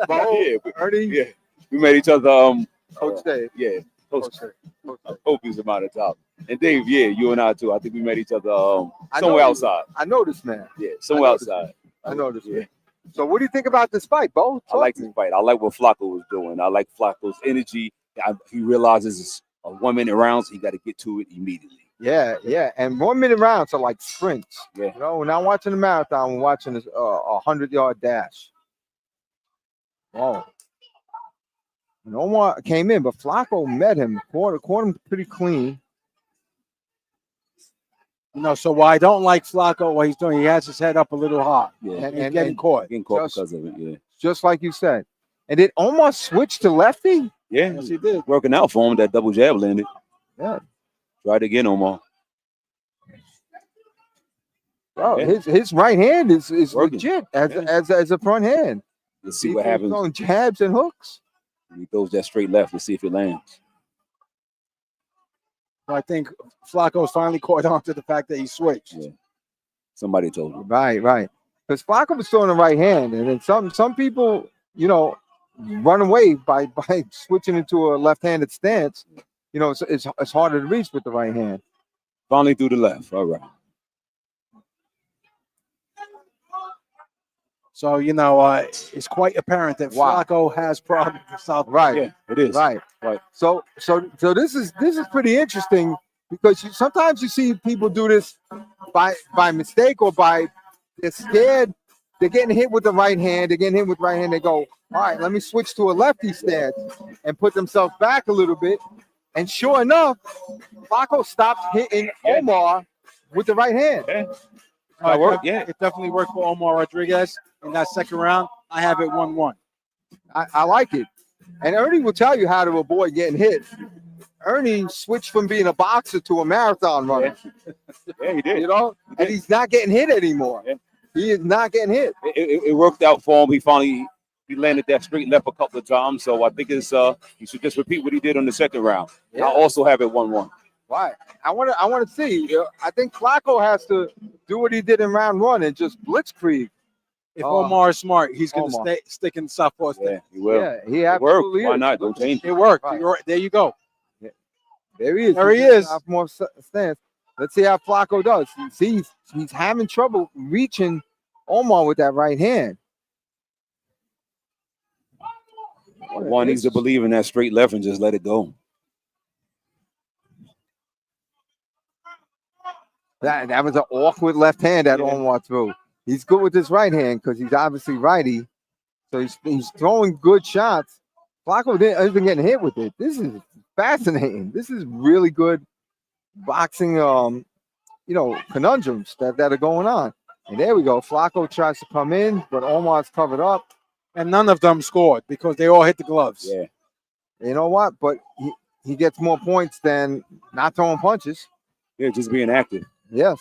Bo, Yeah, Ernie, yeah. We met each other. Coach Dave. Yeah. Coach Coach Dave. Copious amount of time. And Dave, yeah, you and I too. I think we met each other I know somewhere you. outside. I know this man. Yeah, somewhere I know this outside. I know this Yeah. man. So what do you think about this fight, Bo? I like this fight. I like what Flaco was doing. I like Flaco's energy. He realizes it's a 1 minute round, so he got to get to it immediately. Yeah. And 1 minute rounds are like sprints. Yeah. You know, we're not watching a marathon, we're watching a 100-yard dash. Oh. And Omar came in, but Flaco met him, caught him pretty clean. You know, so why I don't like Flaco, what he's doing, he has his head up a little high. Yeah, And getting caught. getting caught Just- because of it. Yeah, Just like you said. And did Omar switch to lefty? yeah, Yes, he did. working out for him. That double jab landed. Yeah. Try it again, Omar. Bro, Yeah. his right hand is Working. legit as Yeah. as a front hand. Let's see He's what happens throwing jabs and hooks. when he throws that straight left. Let's see if it lands. I think Flaco's finally caught on to the fact that he switched. Yeah. Somebody told him. Right. Because Flaco was throwing the right hand, and then some people, you know, run away by switching into a left-handed stance. You know, it's harder to reach with the right hand. Finally through the left. All right. So, you know, it's quite apparent that Wow. Flaco has problems with South. Right. Yeah, it is. Right. Right. So this is pretty interesting because sometimes you see people do this by mistake or they're scared. They're getting hit with the right hand. They're getting hit with the right hand. They go, all right, let me switch to a lefty stance and put themselves back a little bit. And sure enough, Flaco stopped hitting Omar with the right hand. Yeah. It worked, yeah. It definitely worked for Omar Rodriguez in that second round. I have it 1-1. I like it. And Ernie will tell you how to avoid getting hit. Ernie switched from being a boxer to a marathon runner. Yeah, he did. You know, and he's not getting hit anymore. Yeah. He is not getting hit. It worked out for him. He landed that straight left a couple of times. So I think he should just repeat what he did on the second round. And I also have it 1-1. Right. I want to see. I think Flaco has to do what he did in round one and just blitzkrieg. If Omar is smart, he's going Omar. to stick in southpaw stance. Yeah, he will. Yeah, he It worked. absolutely Why is. not? Don't change it. It worked. Right. There you go. There he is. There he He's in is. sophomore stance. Let's see how Flaco does. See, he's having trouble reaching Omar with that right hand. One needs to believe in that straight left and just let it go. That was an awkward left hand that Yeah. Omar threw. He's good with his right hand because he's obviously righty. So he's throwing good shots. Flaco isn't getting hit with it. This is fascinating. This is really good boxing, conundrums that are going on. And there we go. Flaco tries to come in, but Omar's covered up. And none of them scored because they all hit the gloves. Yeah. You know what? But he gets more points than not throwing punches. Yeah, just being active. Yes.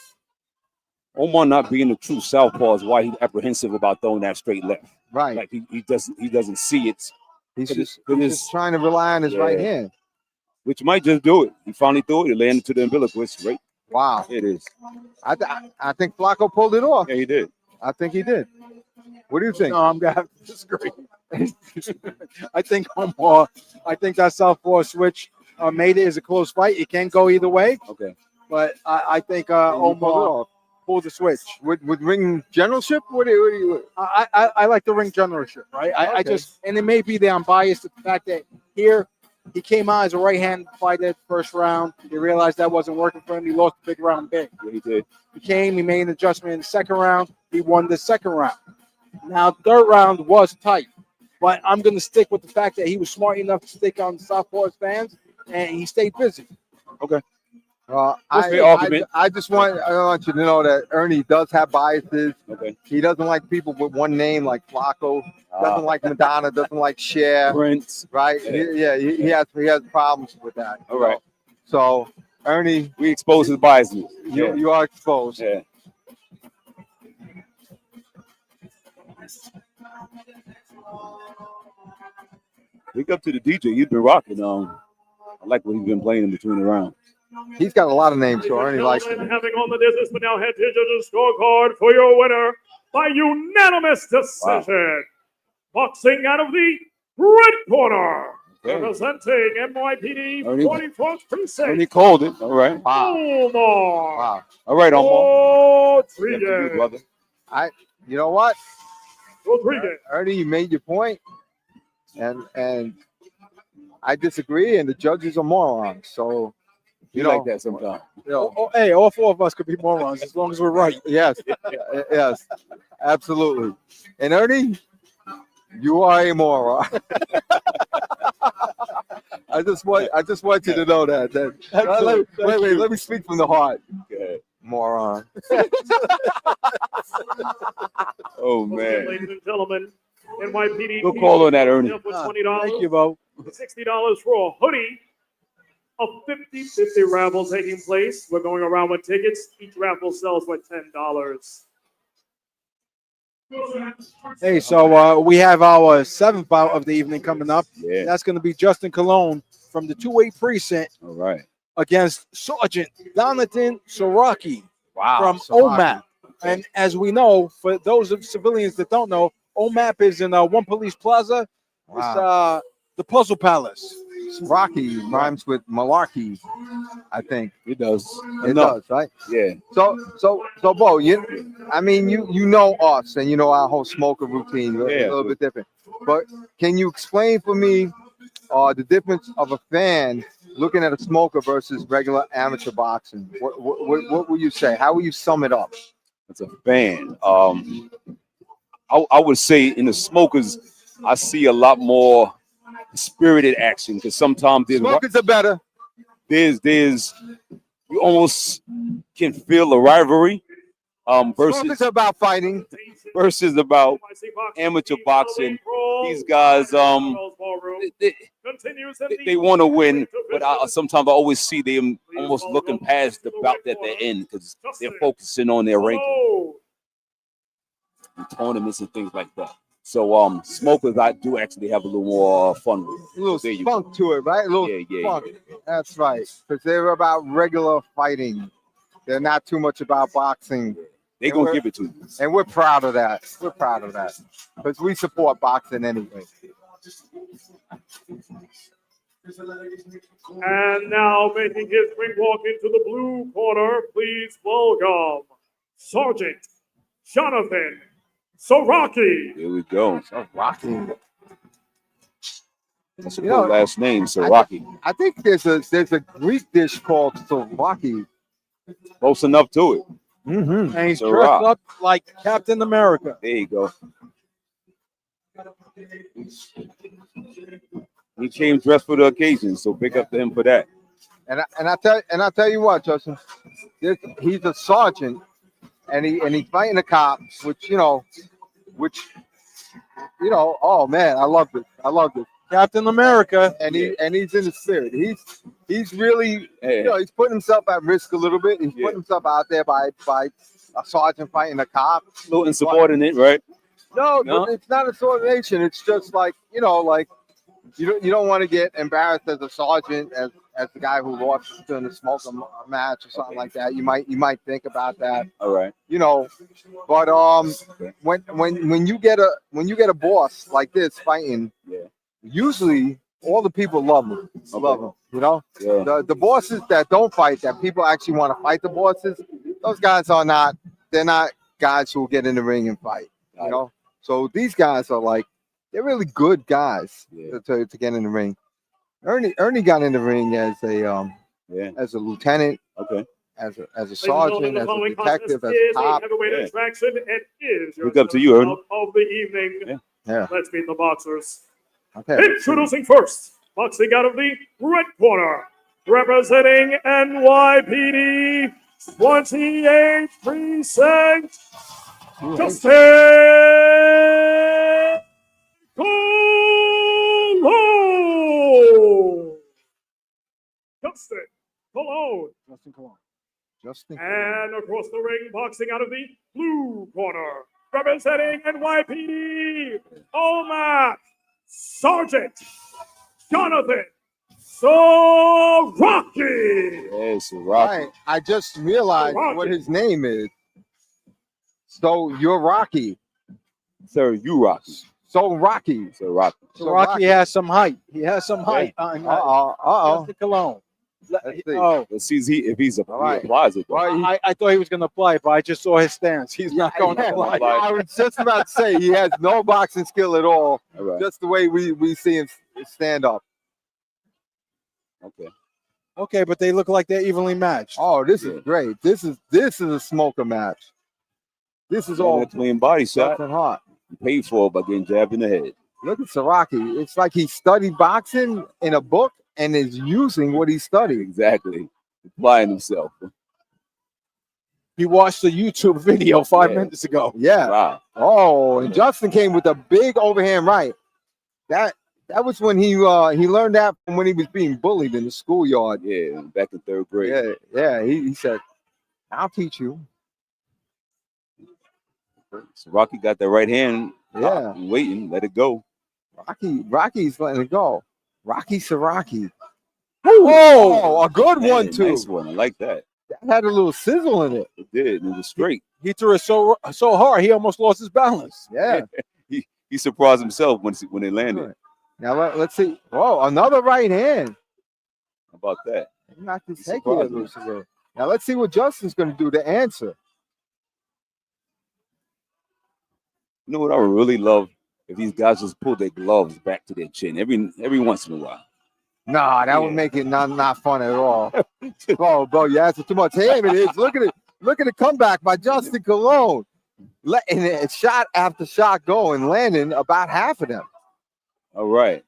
Omar not being the true southpaw is why he's apprehensive about throwing that straight left. Right. Like he doesn't see it, He's It just, is- it he's is- just trying to rely on his right Yeah. hand. which might just do it. He finally threw it. It landed to the umbilicus. Right. Wow. It is. I think Flaco pulled it off. Yeah, he did. I think he did. What do you think? No, I'm going to have to disagree. I think Omar, that southpaw switch made it as a close fight. It can go either way, Okay. but I think He pulled it Omar off. pulled the switch. With ring generalship? What do you I like the ring generalship, right? I Okay. just, and it may be that I'm biased to the fact that here He came out as a right-hand fighter first round. He realized that wasn't working for him. He lost the big round big. Yeah, he did. He made an adjustment in the second round. He won the second round. Now, third round was tight, but I'm going to stick with the fact that he was smart enough to stick on Southpaw fans, and he stayed busy. Okay. I just want you to know that Ernie does have biases. Okay. He doesn't like people with one name like Flaco. Doesn't like Madonna. Doesn't like Cher. Prince. Right? Yeah. He has problems with that. All right. So Ernie, we expose his biases. You are exposed. Yeah. Wake up to the DJ. He's been rocking. I like what he's been playing in between the rounds. He's got a lot of names, so Ernie likes it. Having on the distance, but now head to the scorecard for your winner by unanimous decision. Boxing out of the red corner, representing NYPD 44th Precinct. Ernie called it. All right. Wow. All right, Omar. Rodriguez. Brother. You know what? Rodriguez. Ernie, you made your point, and I disagree, and the judges are morons. So. You like that sometimes. Hey, all four of us could be morons as long as we're right. Yes, yes, absolutely. And Ernie, you are a moron. I just want you to know that. Let me speak from the heart. Okay. Moron. Oh man. Ladies and gentlemen, NYPD. Go call on that, Ernie. $20. Thank you, Bo. $60 for a hoodie. A 50-50 raffle taking place. We're going around with tickets. Each raffle sells for $10. Hey, so we have our seventh bout of the evening coming up. Yeah. That's going to be Justin Cologne from the 2-8 precinct All right. against Sergeant Donathan Saraki Wow. from Saraki. OMAP. And as we know, for those of civilians that don't know, OMAP is in One Police Plaza. Wow. It's the Puzzle Palace. Rocky rhymes with malarkey, I think. It does. It does, right? Yeah. So, Bo, you know us, and you know our whole smoker routine. A little bit different. But can you explain for me the difference of a fan looking at a smoker versus regular amateur boxing? What will you say? How will you sum it up? As a fan, I would say in the smokers, I see a lot more spirited action because sometimes Smokers are better. There's you almost can feel a rivalry Smokers versus are about fighting. about amateur boxing. These guys they want to win, but sometimes I always see them almost looking past the bout that they're in because they're focusing on their ranking and tournaments and things like that. So smokers, I do actually have a little more fun with. A little spunk to it, right? A little spunk. Yeah. That's right. Because they're about regular fighting. They're not too much about boxing. They're going to give it to you. And we're proud of that. We're proud of that. Because we support boxing anyway. And now making his ring walk into the blue corner, please welcome Sergeant Jonathan Saraki. Here we go. Saraki. That's a good last name, Saraki. I think there's a Greek dish called Saraki. Close enough to it. Mm-hmm. And he's dressed up like Captain America. There you go. He came dressed for the occasion, so big up to him for that. And I tell you what, Justin, he's a sergeant, and he's fighting a cop, which oh man, I love it. Captain America, and he's in the spirit. He's really, he's putting himself at risk a little bit. He's putting himself out there by a sergeant fighting a cop. A little insubordinate, right? No, it's not insubordination. It's just like you don't want to get embarrassed as a sergeant, as the guy who lost during the smoke a match or something like that. You might think about that. All right. But when you get a boss like this fighting, usually all the people love him. The bosses that don't fight, that people actually want to fight the bosses, those guys they're not guys who will get in the ring and fight. So these guys are they're really good guys to get in the ring. Ernie got in the ring as a Yeah. as a lieutenant, Okay. as a Ladies and gentlemen, sergeant, the as a following detective, contest as is a a cop. heavyweight Yeah. attraction and is your Look up to you, Ernie. of the evening. Yeah. Yeah. Let's meet the boxers. Okay. let's see. Introducing first, boxing out of the red corner, representing NYPD 28 Precinct, Justin Cologne. Justin Cologne. Justin Cologne. Justin. And across the ring, boxing out of the blue corner, representing NYPD, Omac, Sergeant Jonathan Saraki. Yes, All Rock. right. I just realized Rocky. what his name is. So you're Rocky. Sir, you rock. So Rocky. Sir, rock. So Rocky has some height. He has some height on Uh-oh. Justin Cologne. Let's see. Oh, Let's see if he's All right. he applies it. Well, he- I thought he was going to apply it, but I just saw his stance. He's not going to apply. Like- I was just about to say he has no boxing skill at all. All right. Just the way we see him stand up. Okay. Okay, but they look like they're evenly matched. Oh, this Yeah. is great. This is a smoker match. This is all a clean body shot. something hot. You paid for it by getting jabbed in the head. Look at Saraki. It's like he studied boxing in a book and is using what he studied. Exactly. Applying himself. He watched a YouTube video 5 Yeah. minutes ago. Yeah. Wow. Oh, and Justin came with a big overhand right. That was when he learned that from when he was being bullied in the schoolyard. Yeah, back in third grade. Yeah. He said, "I'll teach you." So Rocky got that right hand. Yeah. Waiting. Let it go. Rocky's letting it go. Rocky Saraki. Whoa! Oh, a good one Man, too. Nice one. I like that. That had a little sizzle in it. It did. And it was straight. He threw it so hard, he almost lost his balance. Yeah. He surprised himself when they landed. Now let's see. Whoa, another right hand. How about that? He knocked his He head surprised me. loose again. Now let's see what Justin's going to do to answer. You know what I would really love? If these guys just pull their gloves back to their chin every once in a while. Nah, that would Yeah. make it not fun at all. Bro, you asking too much. Damn it is. Look at it. Look at the comeback by Justin Cologne. Letting it shot after shot go and landing about half of them. All right.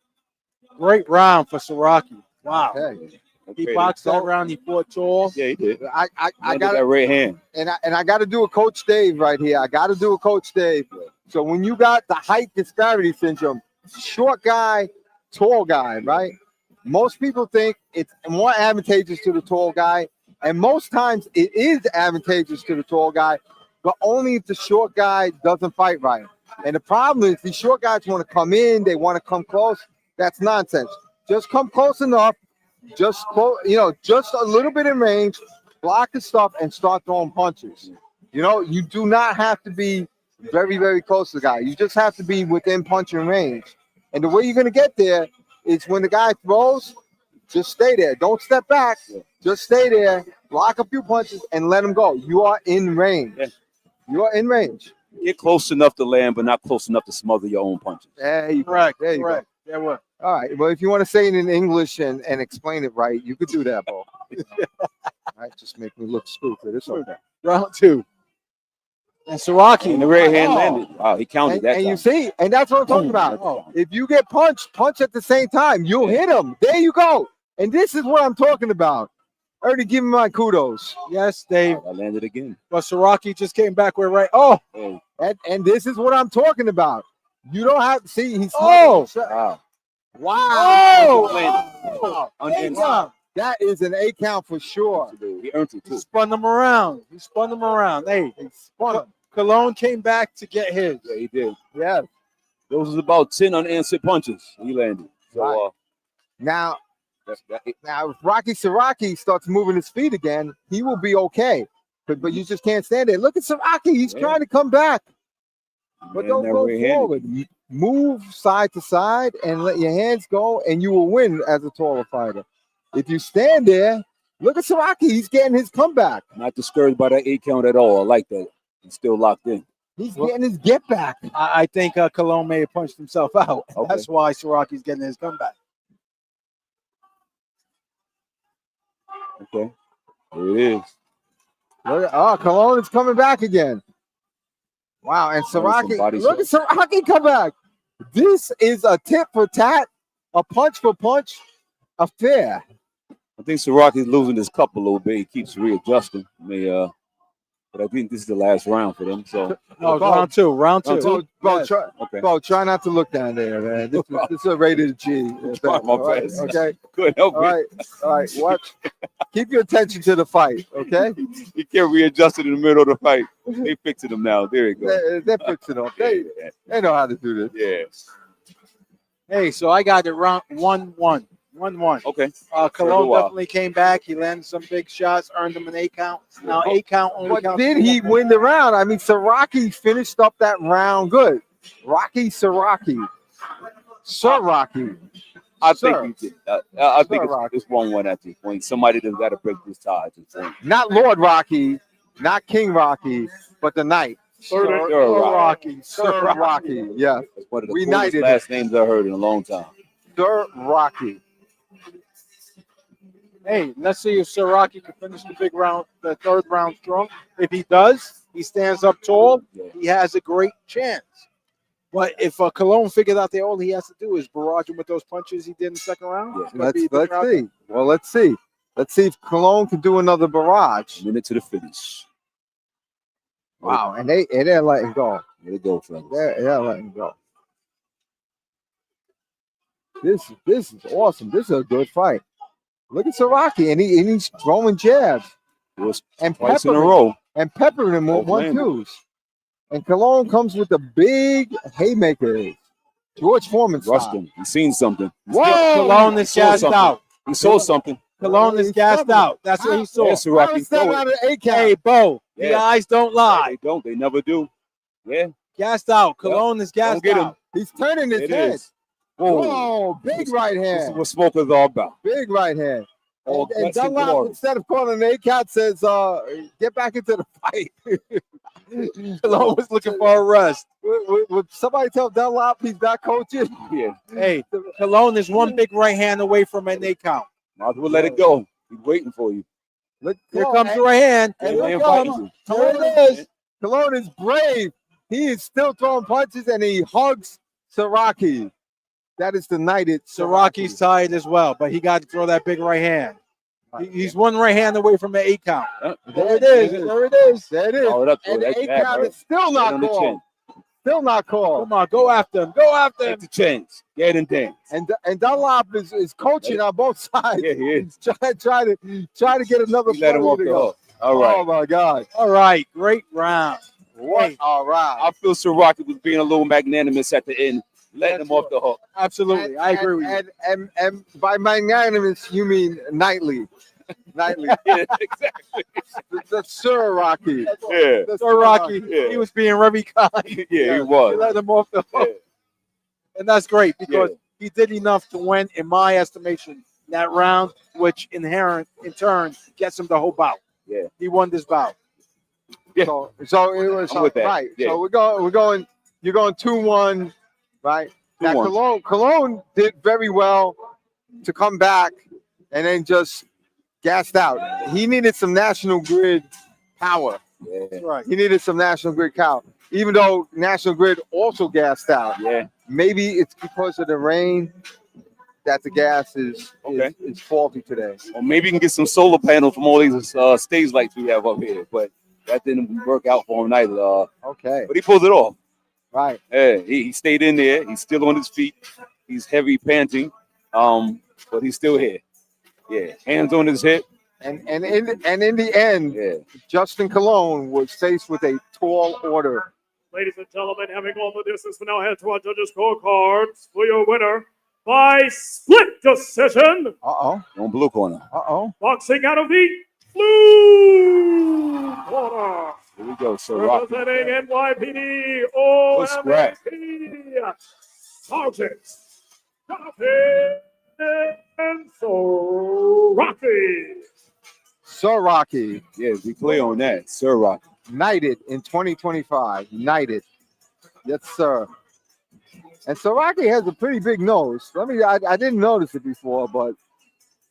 Great round for Saraki. Wow. Okay. He Okay, boxed so- that round. He fought tall. Yeah, he did. I I got that right hand. and I got to do a Coach Dave right here. I got to do a Coach Dave. So when you got the height disparity syndrome, short guy, tall guy, right? Most people think it's more advantageous to the tall guy, and most times it is advantageous to the tall guy, but only if the short guy doesn't fight right. And the problem is these short guys want to come in, they want to come close. That's nonsense. Just come close enough, just a little bit in range, block the stuff, and start throwing punches. You do not have to be very, very close to the guy. You just have to be within punching range. And the way you're going to get there is when the guy throws, just stay there. Don't step back. Just stay there, block a few punches, and let him go. You are in range. Yeah. You are in range. Get close enough to land, but not close enough to smother your own punches. There you go. Correct. There you go. Correct. Yeah, what? All right. Well, if you want to say it in English and explain it right, you could do that, Bo. All right. Just make me look stupid. It's okay. Round two. And Saraki. And the right hand Oh. landed. Wow, he counted And, that and time. you see, and that's what I'm talking about. Oh. If you get punched, punch at the same time. You'll hit him. There you go. And this is what I'm talking about. I already give him my kudos. Yes, Dave. I landed again. But Saraki just came back with right. Oh, Oh, And this is what I'm talking about. You don't have to see. He's Oh. wow. wow. Landed. On the Hey, inside. that is an A count for sure. He earned it he too. spun them around. He spun them around. Hey, He spun him. Cologne came back to get his. Yeah, he did. Yeah. Those was about 10 unanswered punches he landed. So Right. Now, that, if Rocky Saraki starts moving his feet again, he will be okay. But you just can't stand there. Look at Saraki. He's Yeah. trying to come back. But man, don't that go right-handed. forward. Move side to side and let your hands go, and you will win as a taller fighter. If you stand there, look at Saraki. He's getting his comeback. Not discouraged by that 8 count at all. I like that. He's still locked in. He's getting his get back. I think Cologne may have punched himself out. Okay. That's why Saraki's getting his comeback. Okay. There it is. Oh, Cologne is coming back again. Wow, and Saraki, look at Saraki come back. This is a tit for tat, a punch for punch affair. I think Saraki's losing his cup a little bit. He keeps readjusting. But I think this is the last round for them. So no, round two. Round two. Bro, try not to look down there, man. This is a rated G. Okay. Good help All right. Watch. Keep your attention to the fight. Okay. He can't readjust it in the middle of the fight. They fixing him now. There you go. They're fixing him. They know how to do this. Yeah. Hey, so I got it round 1-1. 1-1. Okay. Cologne definitely came back. He landed some big shots, earned him an 8 count. Now 8 count only. But did he win the round? I mean, Saraki finished up that round good. Saraki. I think he did. I think it's 1-1 at this point. Somebody that's got to break this tie. Not Lord Rocky, not King Rocky, but the Knight. Sir Rocky. Yeah. That's one of the coolest last names I heard in a long time. Sir Rocky. Hey, let's see if Saraki can finish the third round strong. If he does, he stands up tall. He has a great chance. But if Cologne figured out that all he has to do is barrage him with those punches he did in the second round, let's see. Well, let's see. Let's see if Cologne can do another barrage. Minute to the finish. Wow, and they're letting go. Let it go, friends. They're letting go. This is awesome. This is a good fight. Look at Saraki, and he's throwing jabs. And twice in a row. And peppering him with 1-2s. And Cologne comes with the big haymakers. George Foreman Rushed him. He's seen something. Whoa! Cologne is gassed out. He saw something. Cologne is gassed out. That's what he saw. Yes, Saraki. Hey, Bo, the eyes don't lie. They don't. They never do. Yeah. Gassed out. Cologne is gassed out. He's turning his head. Whoa, big right hand. This is what smoke is all about. Big right hand. And Dunlop, instead of calling an 8-count, says, get back into the fight. Cologne was looking for a rest. Would somebody tell Dunlop he's not coaching? Yeah. Hey, Cologne is one big right hand away from an 8 count. Might as well let it go. He's waiting for you. Here comes the right hand. And Cologne is brave. He is still throwing punches, and he hugs Saraki. That is the knighted. Saraki's tired as well, but he got to throw that big right hand. He's one right hand away from the 8 count. There it is. There it is. There it is. And the 8 count is still not called. Still not called. Come on, go after him. Go after him. Take the chance. Get in dance. And Dunlop is coaching on both sides. Yeah, he is. Try to get another let him off the hook. All right. Oh my God. All right. Great round. What a round. I feel Saraki was being a little magnanimous at the end. Letting him off the hook. Absolutely. I agree with you. And by magnanimous, you mean nightly. Nightly. Yeah, exactly. The Sir Rocky. Yeah. Sir Rocky. Yeah. He was being very kind. Yeah, he was. He let him off the hook. Yeah. And that's great because he did enough to win, in my estimation, that round, which in turn gets him the whole bout. Yeah. He won this bout. Yeah. So it was right. Yeah. So we're going. You're going 2-1. Right. Now Cologne did very well to come back and then just gassed out. He needed some National Grid power. Yeah. Right. He needed some National Grid power. Even though National Grid also gassed out. Yeah. Maybe it's because of the rain that the gas is faulty today. Or maybe you can get some solar panels from all these stage lights we have up here. But that didn't work out for him either. Okay. But he pulled it off. Right. Yeah, he stayed in there. He's still on his feet. He's heavy panting, but he's still here. Yeah, hands on his hip. And in the end, Justin Cologne was faced with a tall order. Ladies and gentlemen, having all the distance, we now head to our judges' scorecards for your winner by split decision. Uh-oh. On blue corner. Uh-oh. Boxing out of the blue corner. Here we go, Saraki. Representing NYPD OMAP, Sergeant Jonathan Saraki. Saraki. Yeah, we play on that. Saraki. Knighted in 2025. Knighted. Yes, sir. And Saraki has a pretty big nose. I didn't notice it before, but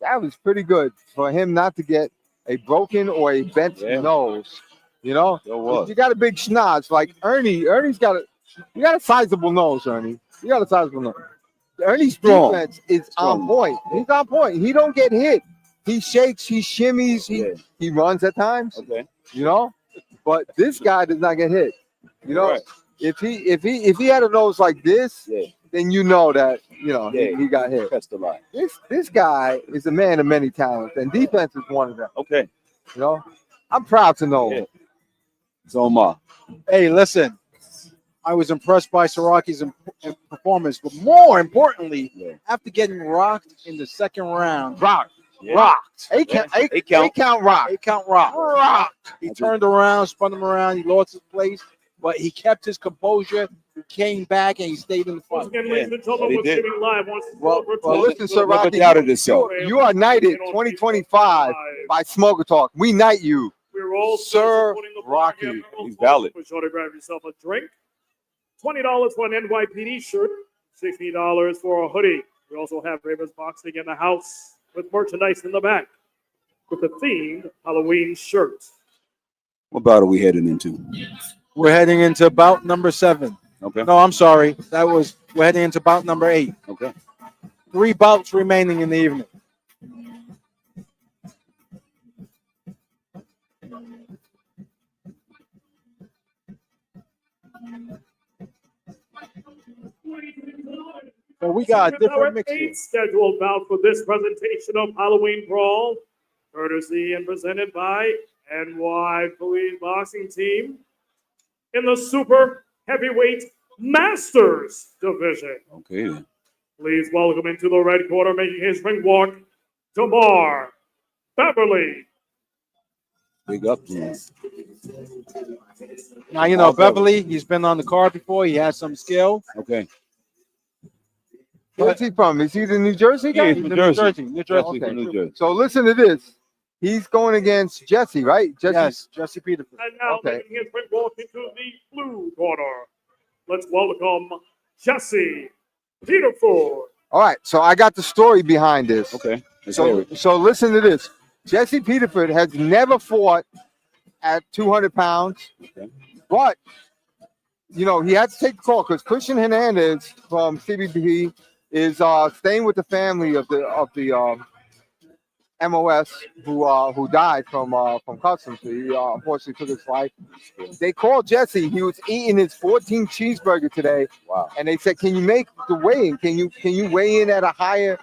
That was pretty good for him not to get a broken or a bent nose. You know, you got a big schnoz like Ernie. Ernie's got a sizable nose, Ernie. You got a sizable nose. Ernie's defense is on point. He's on point. He don't get hit. He shakes, he shimmies, he runs at times. Okay. You know, but this guy does not get hit. You know, if he had a nose like this, then you know that he got hit. That's the line. This guy is a man of many talents, and defense is one of them. Okay. You know, I'm proud to know. Yeah. Zoma. Hey, listen. I was impressed by Saraki's performance, but more importantly, after getting rocked in the second round, rocked. Eight count rocked. He turned around, spun him around. He lost his place, but he kept his composure. He came back and he stayed in the fight. Well, listen, Saraki, you are knighted 2025 by Smoker Talk. We knight you, Sir Rocky. He's valid. Be sure to grab yourself a drink. $20 for an NYPD shirt, $60 for a hoodie. We also have Ravens Boxing in the house with merchandise in the back with a themed Halloween shirt. What bout are we heading into? We're heading into bout number 7. Okay. No, I'm sorry. We're heading into bout number 8. Okay. 3 bouts remaining in the evening. So we got a different mix here. 8 scheduled bout for this presentation of Halloween Brawl, courtesy and presented by NY Police Boxing Team in the Super Heavyweight Masters Division. Okay. Please welcome into the red corner, making his ring walk, Tamar Beverly. Big up, man. Now, Beverly, he's been on the card before. He has some skill. Okay. Where's he from? Is he the New Jersey guy? Yeah, he's New Jersey. Okay. New Jersey. So listen to this. He's going against Jesse, right? Yes, Jesse Peterford. And now making his ring walk into the blue corner. Let's welcome Jesse Peterford. All right, so I got the story behind this. Okay. So listen to this. Jesse Peterford has never fought at 200 pounds, but he had to take the call because Christian Hernandez from CBP is staying with the family of the MOS who died from customs. He unfortunately took his life. They called Jesse. He was eating his 14 cheeseburger today. Wow. And they said, "Can you make the weigh-in? Can you weigh in at a higher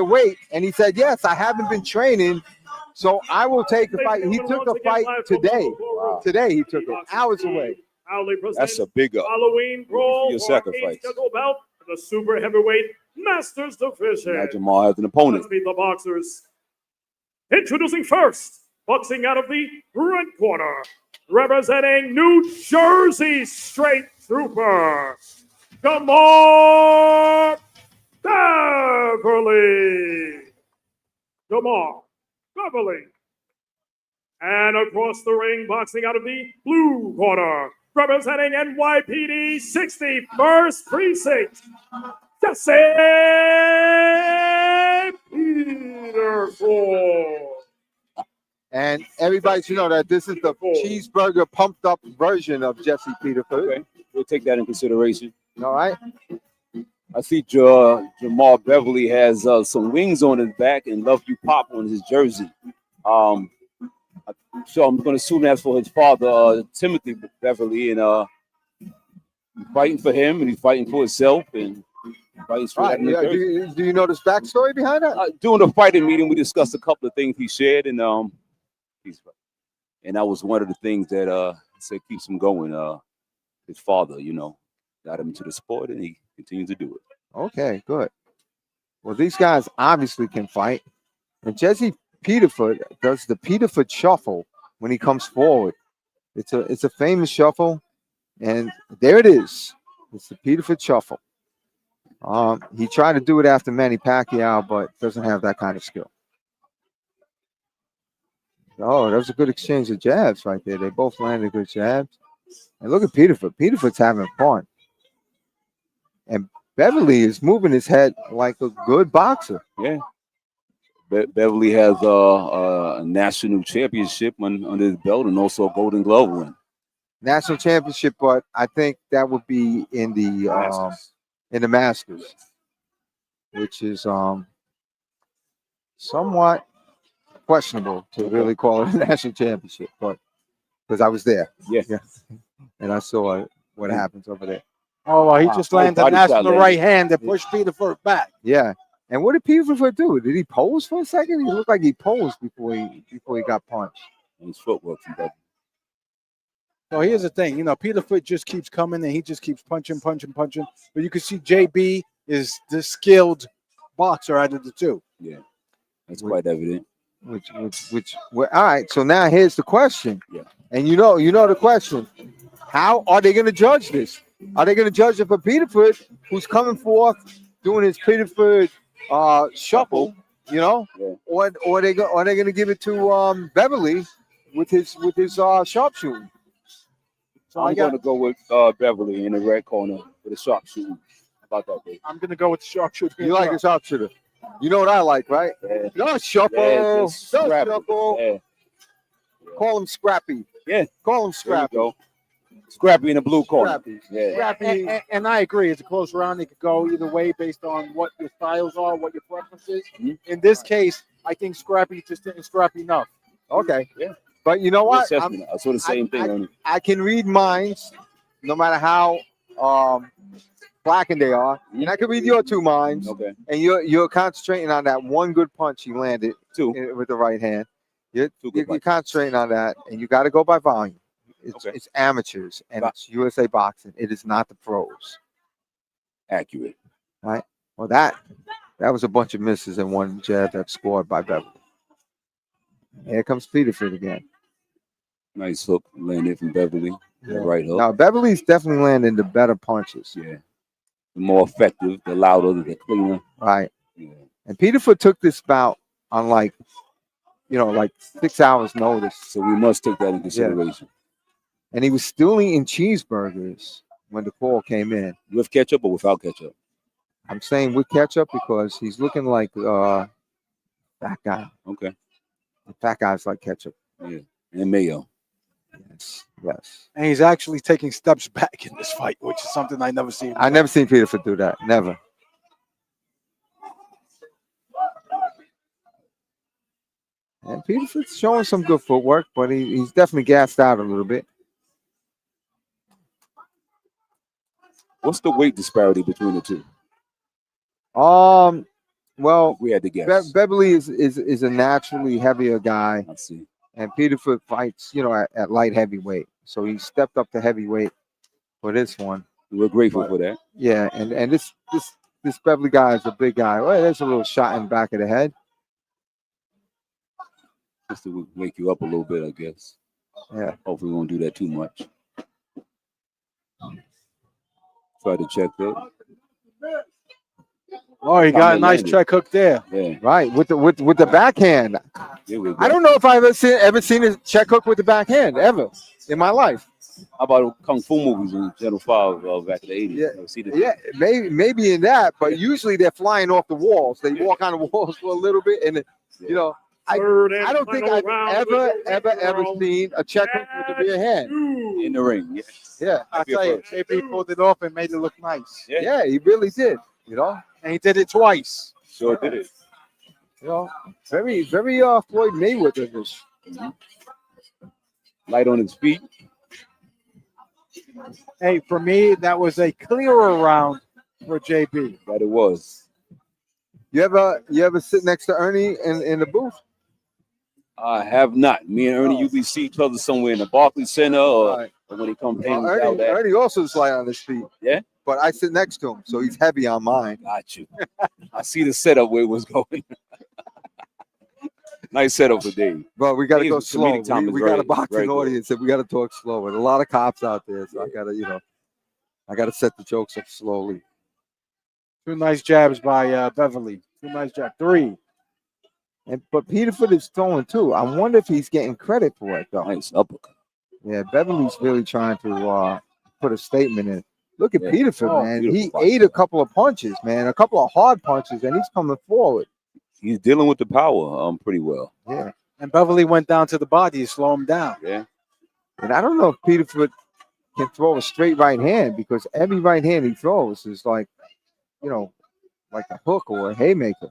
weight?" And he said, "Yes, I haven't been training, so I will take the fight." He took the fight today. Wow. Today he took it hours away. That's a big up. Halloween Brawl Your sacrifice. Bout in the Super Heavyweight Masters Division. Now Jamal has an opponent. Let's meet the boxers. Introducing first, boxing out of the red corner, representing New Jersey Straight Trooper, Tamar Beverly. Tamar Beverly. And across the ring, boxing out of the blue corner, representing NYPD 61st Precinct, Jesse Peterford. And everybody should know that this is the cheeseburger pumped up version of Jesse Peterford. Okay. We'll take that in consideration. All right. I see Jamal Beverly has some wings on his back and Love You Pop on his jersey. So I'm going to assume that's for his father, Timothy Beverly, and he's fighting for him, and he's fighting for himself, and fighting for right. Yeah, do you know this backstory behind that? During the fighting meeting, we discussed a couple of things he shared, and that was one of the things that said keeps him going. His father, got him into the sport, and he continues to do it. Okay, good. Well, these guys obviously can fight, and Jesse Peterford does the Peterford shuffle when he comes forward. It's a famous shuffle, and there it is. It's the Peterford shuffle. He tried to do it after Manny Pacquiao, but doesn't have that kind of skill. Oh, that was a good exchange of jabs right there. They both landed good jabs. And look at Peterford. Peterford's having fun. And Beverly is moving his head like a good boxer. Yeah. Beverly has a national championship under his belt and also a Golden Glove win. National championship, but I think that would be in the Masters, which is somewhat questionable to really call it a national championship, but because I was there, Yeah. and I saw what happens over there. Oh, he just landed a body shot national landed. right hand that pushed Peterford back. Yeah. And what did Peterford do? Did he pose for a second? He looked like he posed before he got punched. And his footwork from Beverly. So here's the thing, Peterford just keeps coming and he just keeps punching. But you can see JB is the skilled boxer out of the two. Yeah, that's quite evident. All right. So now here's the question. Yeah. And you know the question. How are they going to judge this? Are they going to judge it for Peterford, who's coming forth doing his Peterford shuffle, Yeah. or are they going to give it to Beverly with his sharpshooting? So I'm going to go with Beverly in the red corner with a sharpshooter. How about that, Dave? I'm going to go with the sharpshooter. You like a sharpshooter? You know what I like, right? Yeah. No shuffle. Yeah, No just scrappy. shuffle. Yeah. Call him Scrappy. Yeah. Call him There you Scrappy. go. Scrappy in the blue corner. Scrappy. Yeah. Scrappy. And I agree. It's a close round. It could go either way based on what your styles are, what your preferences. Mhm. In this case, I think Scrappy just didn't scrap enough. Okay. Yeah. But you know what? Assessment. I saw the same thing. Ernie. I can read minds no matter how blackened they are. And I can read your two minds. Okay. And you're concentrating on that one good punch he landed Two. with the right hand. You're good punches. concentrating on that, and you got to go by volume. Okay. It's amateurs, and it's USA boxing. It is not the pros. Accurate. Right? Well, that was a bunch of misses and one jab that scored by Beverly. Here comes Peterford again. Nice hook landed from Beverly. Yeah. Right hook. Now, Beverly's definitely landing the better punches. Yeah. The more effective, the louder, the cleaner. Right. Yeah. And Peterford took this bout on like 6 hours notice. So we must take that in consideration. And he was still eating cheeseburgers when the call came in. With ketchup or without ketchup? I'm saying with ketchup because he's looking like fat guy. Okay. The fat guys like ketchup. Yeah. And mayo. Yes. And he's actually taking steps back in this fight, which is something I never seen. I never seen Peterford do that. Never. And Peterford's showing some good footwork, but he's definitely gassed out a little bit. What's the weight disparity between the two? Well, We had to guess. Beverly is a naturally heavier guy, I see. and Peterford fights, at light heavyweight. So he stepped up to heavyweight for this one. We're grateful for that. Yeah, and this Beverly guy is a big guy. Well, there's a little shot in the back of the head. Just to wake you up a little bit, I guess. Yeah. Hopefully we won't do that too much. Try to check that. Oh, he got a nice landed. check hook there. Yeah. Right, with the backhand. There we go. I don't know if I've ever seen a check hook with the backhand ever in my life. How about kung fu movies in Channel 5 back in the 80s? Yeah. Never seen it? Yeah, maybe in that, but usually they're flying off the walls. They walk on the walls for a little bit, and I don't think I've ever seen a check hook with a rear hand. In the ring. Yeah. Yeah, I Be a tell you, first. JP pulled it off and made it look nice. Yeah. yeah, he really did. And he did it twice. Sure did it. Very Floyd Mayweather-ish. Light on his feet. Hey, for me, that was a clearer round for JB. That it was. You ever sit next to Ernie in the booth? I have not. Me and Ernie usually see each other somewhere in the Barclays Center or Right. when he comes Well, in. Ernie also is light on his feet. Yeah? But I sit next to him, so he's heavy on mine. Got you. I see the setup where it was going. Nice setup for Dave. But we got to Dave's go comedic slow. time is We got a very boxing good. audience, and we got to talk slow. And a lot of cops out there, so I gotta set the jokes up slowly. Two nice jabs by Beverly. Two nice jabs. Three. But Peterford is throwing too. I wonder if he's getting credit for it though. Nice uppercut. Yeah, Beverly's really trying to put a statement in. Look at Yeah. Peterford, Oh, man. beautiful He fight. ate a couple of punches, man. A couple of hard punches, and he's coming forward. he's dealing with the power pretty well. Yeah. And Beverly went down to the body to slow him down. Yeah. And I don't know if Peterford can throw a straight right hand because every right hand he throws is like, you know, like a hook or a haymaker.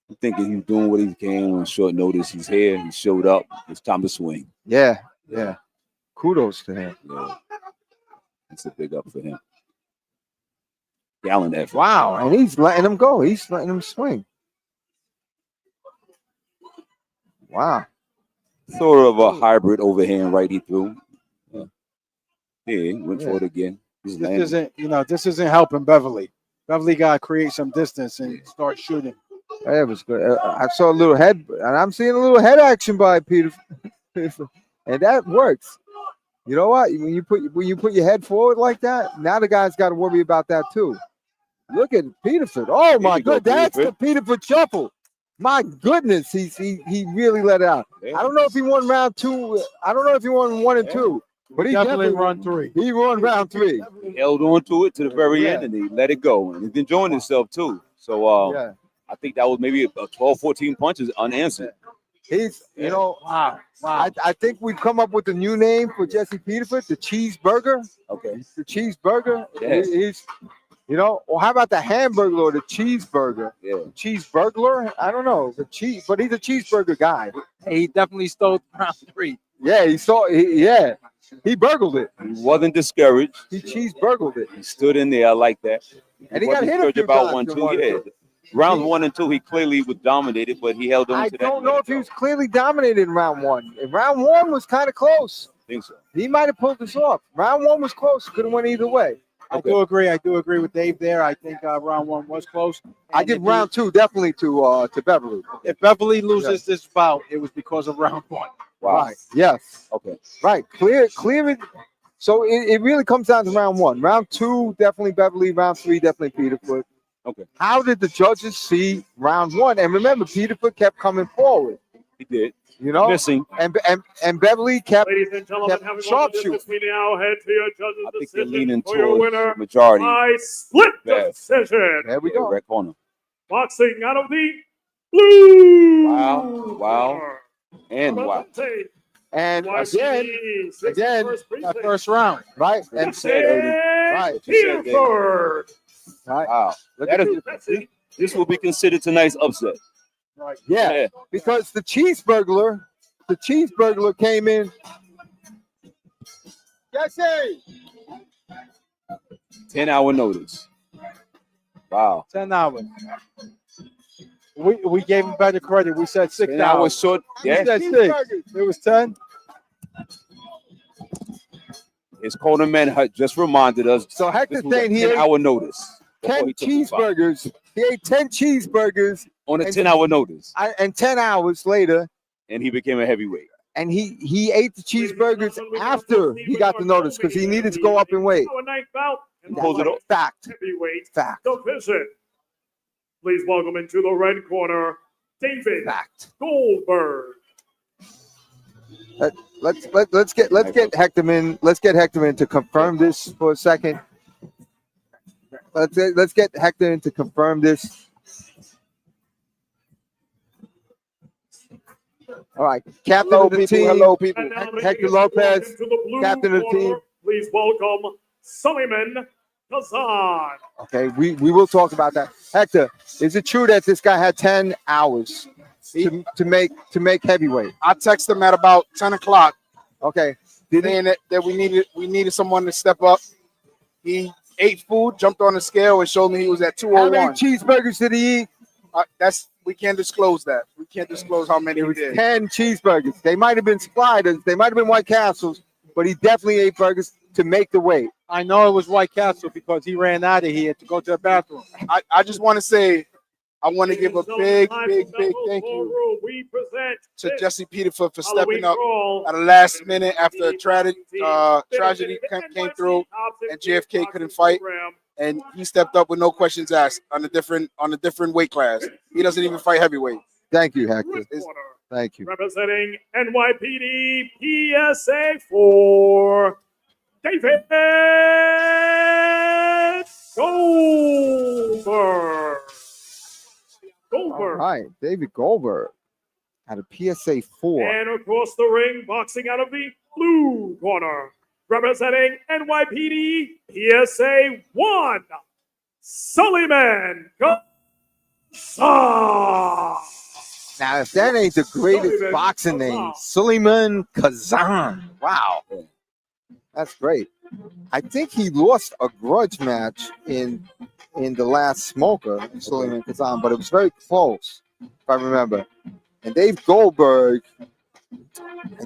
I'm thinking he's doing what he can on short notice. He's here. He showed up. It's time to swing. Yeah. Yeah. Kudos to him. Yeah. It's a big up for him. Gallant effort. Wow. And he's letting him go. He's letting him swing. Wow. Sort of a hybrid overhand right he threw. Yeah, he went for it again. He's This isn't helping Beverly. Beverly got to create some distance and start shooting. That was good. I saw a little head, and I'm seeing a little head action by Peter, and that works. You know what? When you put your head forward like that, now the guy's got to worry about that too. Look at Peterford. Oh my God, that's the Peterford shuffle. My goodness, he really let it out. I don't know if he won round 2. I don't know if he won 1 and 2, but he definitely won 3. He won round 3. He held on to it to the very end, and he let it go. And he's enjoying himself too. So I think that was maybe 12, 14 punches unanswered. He's, wow. I think we've come up with a new name for Jesse Peterford, the cheeseburger. Okay. The cheeseburger. Yes. He's, or how about the hamburger or the cheeseburger? Yeah. Cheeseburglar? I don't know. But he's a cheeseburger guy. He definitely stole round 3. Yeah, he burgled it. He wasn't discouraged. He cheeseburgled it. He stood in there. I like that. And he got hit a few about times 1, 2. Yeah. Rounds 1 and 2, he clearly was dominated, but he held on I to that. don't know if he was clearly dominated in round 1. And round 1 was kind of close. I think so. He might have pulled this off. Round 1 was close. Could have went either way. I do agree with Dave there. I think round 1 was close. I give round 2 definitely to Beverly. If Beverly loses this bout, it was because of round 1. Wow. Right. Yes. Okay. Right. Clear it. So it really comes down to round 1. Round 2, definitely Beverly. Round 3, definitely Peterford. Okay. How did the judges see round 1? And remember, Peterford kept coming forward. He did. Missing. And Beverly kept, Ladies and gentlemen, kept having sharpshooting. we now head to your judges' I think they're decision leaning for your towards winner majority. by split Yes. decision. There we go. Red corner. Boxing out of the blue. Wow. And wow. And again, That first round. right? And said early. Right. Peterford. Right. Wow. This will be considered tonight's upset. Right. Yeah, because the cheeseburglar came in. Jesse! 10-hour notice. Wow. 10 hours. We gave him better credit. We said 6 10 hours hours. short. We Yeah. said 6. It was 10. His corner man had just reminded us. So Hector's this was a saying he ate 10-hour notice. before 10 he took the fight. cheeseburgers. He ate 10 cheeseburgers On a and- 10-hour notice. and 10 hours later, And he became a heavyweight. and he ate the cheeseburgers after he got the notice because he needed to go up in weight. Our ninth bout in the Pulls it off. Fact. heavyweight Fact. division. Please welcome into the red corner, David Fact. Goldberg. Let's get Hector in. Let's get Hector in to confirm this for a second. Let's get Hector in to confirm this. All right, captain of the team. Hello, people. And now Hector making Lopez, his way into the blue captain of the corner, team. Please welcome Suleiman Kazan. Okay, we will talk about that. Hector, is it true that this guy had 10 hours to make heavyweight? I texted him at about 10 o'clock Okay. saying that we needed someone to step up. He ate food, jumped on the scale, and showed me he was at How many 201. cheeseburgers did he eat? We can't disclose that. We can't disclose how many It he was did. 10 cheeseburgers. They might have been sliders. They might have been White Castles, but he definitely ate burgers to make the weight. I know it was White Castle because he ran out of here to go to the bathroom. I just want to say, I want to give a big thank you We present to Jesse Peterford for Halloween stepping up Brawl. at the last minute after a tragedy came through and JFK couldn't fight. And he stepped up with no questions asked on a different weight class. He doesn't even fight heavyweight. Thank you, Hector. Red corner, Thank you. representing NYPD PSA for David Goldberg. All Goldberg. right, David Goldberg at a PSA 4. And across the ring, boxing out of the blue corner, representing NYPD PSA 1, Suleiman Kazan. Now, if that ain't the greatest boxing name, Suleiman Kazan. Wow. That's great. I think he lost a grudge match in the last Smoker, Suleiman Kazan, but it was very close, if I remember. And Dave Goldberg, I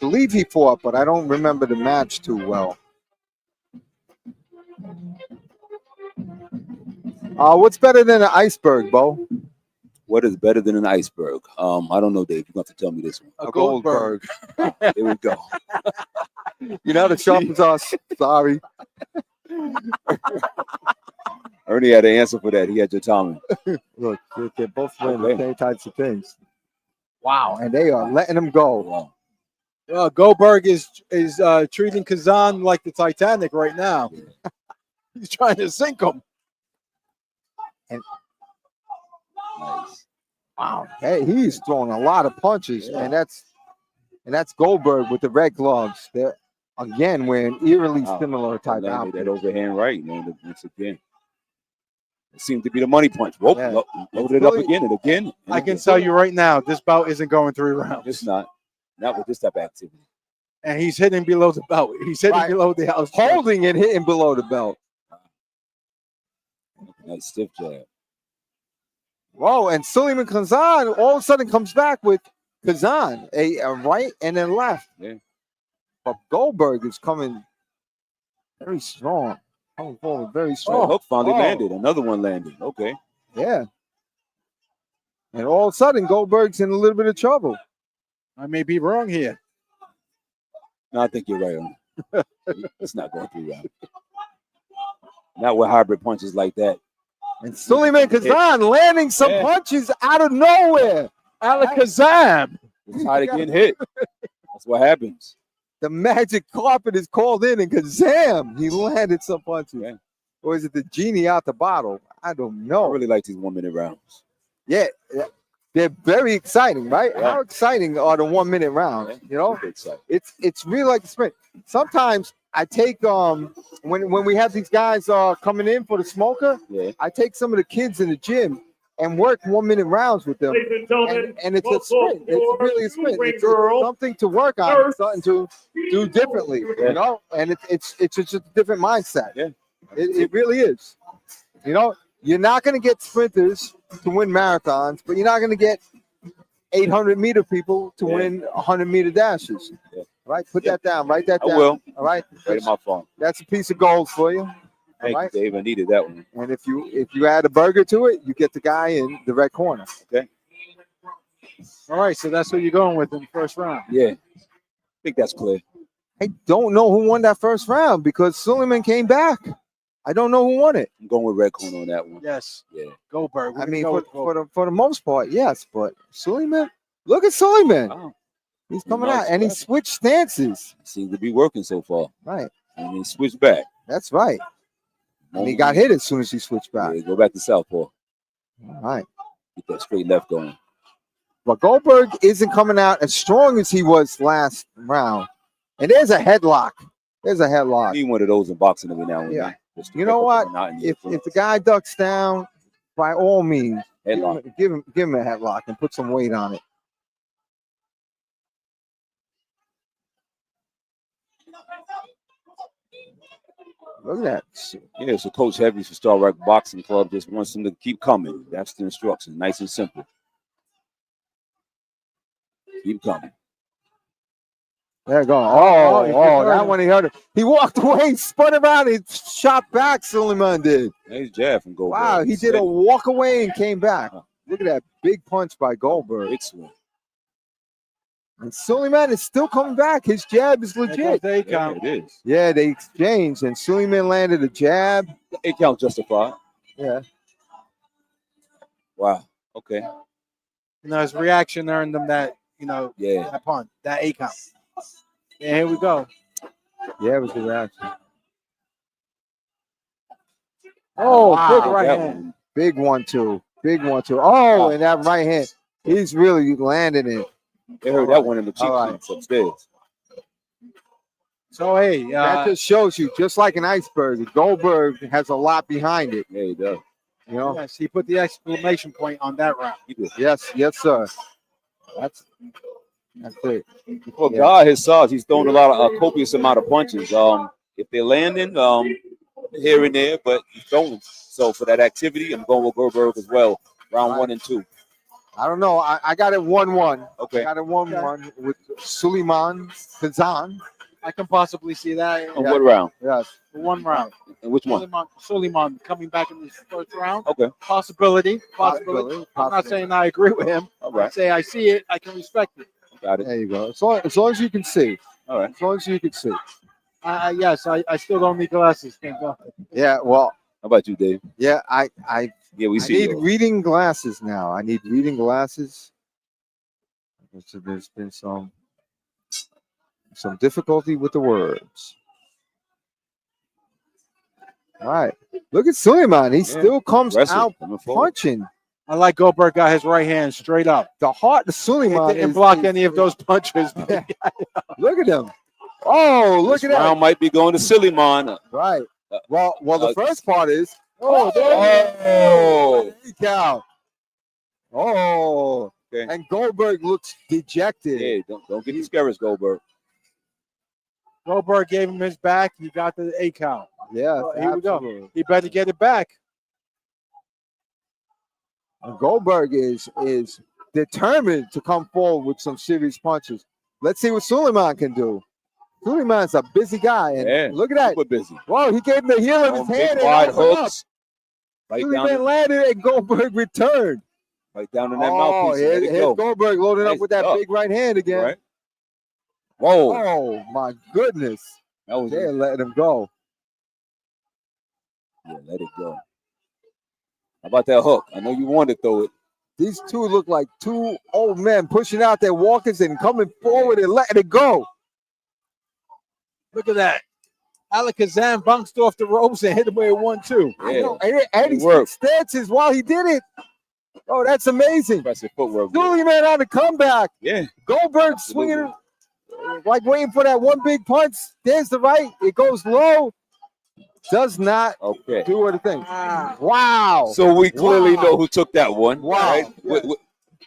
believe he fought, but I don't remember the match too well. What's better than an iceberg, Bo? What is better than an iceberg? I don't know, Dave. You're going to have to tell me this one. A Goldberg. There we go. You're not as sharp as us. Sorry. Ernie had an answer for that. He had your timing. Look, they're both doing the same types of things. Wow, and they are letting him go. Goldberg is treating Kazan like the Titanic right now. He's trying to sink him. And Nice. wow, hey, he's throwing a lot of punches, and that's Goldberg with the red gloves. They're again wearing eerily similar type Landed that outfits. overhand right. Landed once again. It seemed to be the money punch. Whoop, Yeah. loaded it up again and again. And I can again. tell you right now, this bout isn't going 3 rounds. It's not with this type of activity. And he's hitting below the belt. He's hitting Right. below the house. Holding and hitting below the belt. Nice stiff jab. Whoa, and Suleiman Kazan all of a sudden comes back with Kazan, a right and then left. Yeah. But Goldberg is coming very strong. Coming forward very Oh, strong. hook finally Oh. landed. Another one landed. Okay. Yeah. And all of a sudden, Goldberg's in a little bit of trouble. I may be wrong here. No, I think you're right on it. It's not going 3 rounds. Not with hybrid punches like that. And Suleiman Kazan landing some punches out of nowhere. Alakazam. It's hard to get hit. That's what happens. The magic carpet is called in, and Kazam, he landed some punches. Yeah. Or is it the genie out the bottle? I don't I know. really like these 1 minute rounds. Yeah, they're very exciting, right? Yeah. How exciting are the 1 minute rounds? Yeah. You know, Super exciting. it's really like a sprint. Sometimes I take when we have these guys coming in for the smoker, Yeah. I take some of the kids in the gym and work 1 minute rounds with them. Ladies and gentlemen, And it's a welcome sprint. It's really a sprint. ring It's girl, something to work on, something to do differently, you know. And it's just a different mindset. Yeah. It really is. You know, you're not going to get sprinters to win marathons, but you're not going to get 800-meter people to win 100-meter dashes. Yeah. All right, put that down. Write that I down. will. All right, Right in my phone. that's a piece of gold for you. Thank All right. you, Dave. I needed that one. And if you add a burger to it, you get the guy in the red corner. Okay. All right, so that's what you're going with in the first round. Yeah. I think that's clear. I don't know who won that first round because Suleiman came back. I don't know who won it. I'm going with red corner on that one. Yes, Yeah. Goldberg. We're I gonna mean, go with Goldberg. for the most part, yes. But Suleiman, look at Suleiman. Wow. He's coming Nice out, and he weapon. switched stances. Seems to be working so far. Right, And then switch back. that's right. And he got hit as soon as he switched back. Yeah, go back to southpaw. All right. Get that straight left going. But Goldberg isn't coming out as strong as he was last round. And there's a headlock. There's a I headlock. need one of those in boxing every now and Yeah. then. Just to You pick know up what? the monotony of If the guy ducks down, by all means, headlock. give him a headlock and put some weight on it. Look at that. Yeah, so Coach Heavy's for Star Rock Boxing Club just wants them to keep coming. That's the instruction. Nice and simple. Keep coming. There you go. Oh, That one he hurt it. He walked away, spun around, he shot back, Suleiman did. Nice jab from Goldberg. Wow, he did a walk away and came back. Look at that big punch by Goldberg. big swing. And Suleiman is still coming back. His jab is legit. They Yeah, count. it is. Yeah, they exchanged, and Suleiman landed a jab. It count justified. Yeah. Wow. Okay. You know, his reaction earned him that. Yeah. That punt, that 8 count. Yeah, here we go. Yeah, it was the reaction. Oh, Wow, big right that hand. one. Big 1-2. Big 1-2. Oh, and that right hand. He's really landing it. They heard that one in the cheap All right. seats upstairs. So hey, That just shows you, just like an iceberg, Goldberg has a lot behind it. Yeah, he does. You know? yes, he put the exclamation point on that round. He did. Yes, sir. That's it. For a guy his size, he's throwing a lot of copious amount of punches. If they're landing, here and there, but he's throwing. So for that activity, I'm going with Goldberg as well. Round 1 and 2. I don't know. I got it 1-1. Okay. I got it 1-1 with Suleiman Kazan. I can possibly see that. And what round? Yes. For one round. And which one? Suleiman coming back in this first round. Okay. Possibility. Possibility. I'm not saying I agree with him. All right. I say I see it. I can respect it. Got it. There you go. As long as you can see. All right. As long as you can see. Yes, I still don't need glasses. Thank God. Yeah, well, How about you, Dave? yeah, I Yeah, we I see need you. reading glasses now. I need reading glasses. So there's been some difficulty with the words. All right. Look at Suleiman. He still comes Wrestle, out coming forward. punching. I like Goldberg got his right hand straight up. The heart of He Suleiman didn't is block any of those punches. Look at him. Oh, look This at that. round might be going to Suleiman. Right. Well, the first part is Oh, holy cow. Oh, Okay. and Goldberg looks dejected. Yeah, don't get these scares, Goldberg. Goldberg gave him his back. He got the A count. Yeah, Here we go. absolutely. He better get it back. And Goldberg is determined to come forward with some serious punches. Let's see what Suleiman can do. Suleiman's a busy guy, and Yeah, look at that. super busy. Whoa, he gave him the heel of his Big hand and wide opened up. hooks. Right down, Suleiman landed, and Goldberg returned. right down in that Oh, mouthpiece. Let it here's go. Goldberg loading up Nice with that up. big right hand again. Right. Whoa. Oh my goodness! That was They're letting him go. Yeah, let it go. How about that hook? I know you wanted to throw it. These two look like two old men pushing out their walkers and coming forward and letting it go. Look at that. Kazan bounced off the ropes and hit him with a 1-2. I Yeah. know, and he Good work. stances while he did it. Oh, that's amazing. Impressive footwork. Suleiman on the comeback. Yeah. Goldberg swinging like waiting for that one big punch. There's the right. It goes low. Does not Okay. do what it thinks. Wow. So we clearly Wow. know who took that one. Wow. Right?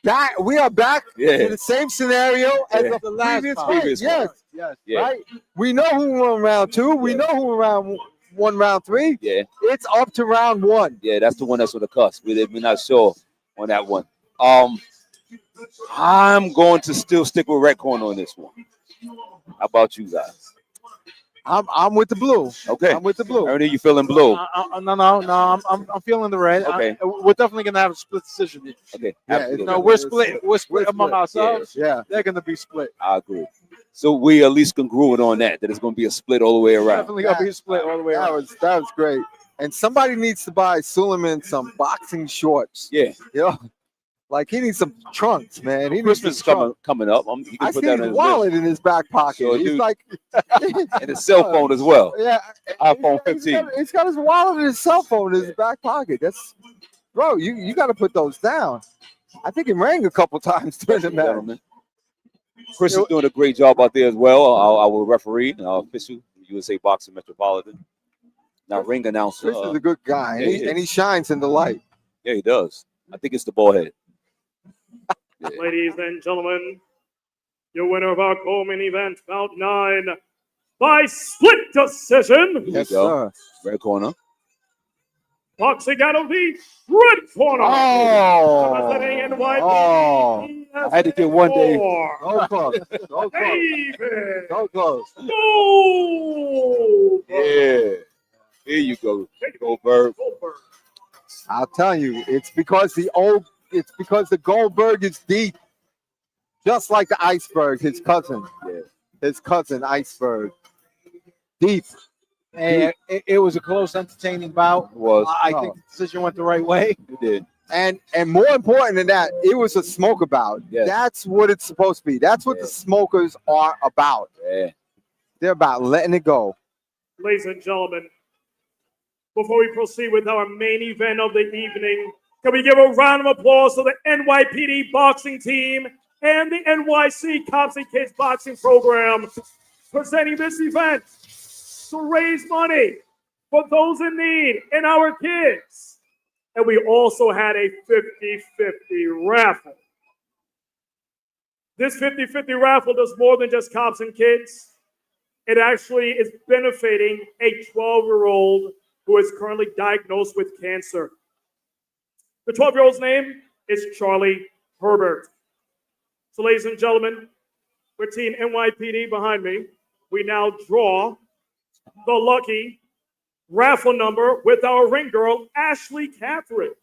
Yeah. We are back Yeah. to the same scenario as Yeah. the last previous time. fight. Previous Yes. Yes. Yeah. Right. We know who won round 2. We Yeah. know who won round 3. Yeah. It's up to round 1. Yeah, that's the one that's with the cusp. We're not sure on that one. I'm going to still stick with Red Corner on this one. How about you guys? I'm with the blue. Okay. I'm with the blue. Ernie, you feeling blue? No. I'm feeling the red. Okay. We're definitely gonna have a split decision here. Okay. Yeah, absolutely. No, we're split. We're split We're among split. ourselves. Yeah. They're gonna be split. I agree. So we at least congruent on that it's going to be a split all the way around. Definitely gonna be split all the way That around. was great. And somebody needs to buy Suleiman some boxing shorts. Yeah. You know, like he needs some trunks, man. He needs Christmas is some trunks. coming up. He can I put see that his in his wallet in his back pocket. So, He's dude, like, and his cell phone as well. yeah, iPhone 15. He's got his wallet and his cell phone in his back pocket. That's, bro, you got to put those down. I think it rang a couple times during the match. Gentlemen. Chris is doing a great job out there as well. Our referee, official, USA Boxing Metropolitan. Now ring announcer. Chris is a good guy, yeah, he and he shines in the light. Yeah, he does. I think it's the ball head. Yeah. Ladies and gentlemen, your winner of our co-main event, bout 9, by split decision, Here we Yes, go. sir. Red corner. boxing out of the red corner. Oh, Representing NYPD, oh, I had to get one day. so close, so close, David so close. Goldberg. Yeah. Here you go. Goldberg. I'll tell you, it's because the Goldberg is deep, just like the iceberg, his cousin. Yeah. His cousin, iceberg, deep. Hey, it was a close, entertaining bout. It was. I think the decision went the right way. It did. And more important than that, it was a smoke about. Yes. That's what it's supposed to be. That's what Yeah. the smokers are about. Yeah. They're about letting it go. Ladies and gentlemen, before we proceed with our main event of the evening, Can we give a round of applause to the NYPD boxing team and the NYC Cops and Kids boxing program presenting this event to raise money for those in need and our kids. And we also had a 50-50 raffle. This 50-50 raffle does more than just Cops and Kids. It actually is benefiting a 12-year-old who is currently diagnosed with cancer. The 12-year-old's name is Charlie Herbert. So, ladies and gentlemen, with Team NYPD behind me, we now draw the lucky raffle number with our ring girl, Ashley Catherine.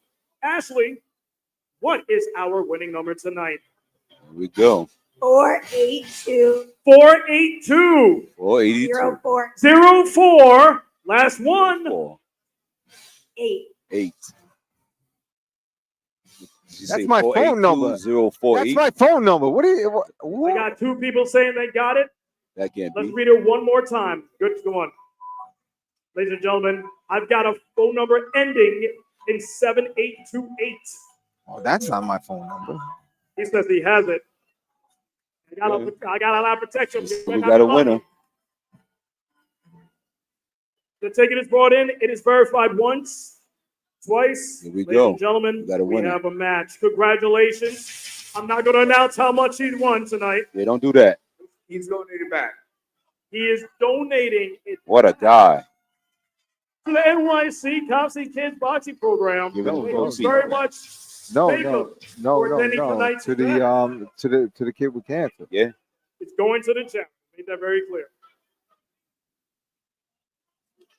Ashley, what is our winning number tonight? Here we go. 482 482 482. 04 04. Last one. 4 8. 8. That's my phone number. 048. That's my phone number. What are you? I What? got 2 people saying they got it. That can't Let's be. read it one more time. Good one. Ladies and gentlemen, I've got a phone number ending in 7828. Oh, that's not my phone number. He says he has it. I got a lot of protection. We got a winner. The ticket is brought in. It is verified once, twice. Here we Ladies go. and gentlemen, We got a we winner. have a match. Congratulations. I'm not going to announce how much he won tonight. They don't do that. He's donated back. He is donating it What a guy. to the NYC Cops and Kids boxing program. Give it a Thank go. you very much. No, Thank no, you no, for no, attending no. tonight's To event. the kid with cancer. Yeah. It's going to the channel. Made that very clear.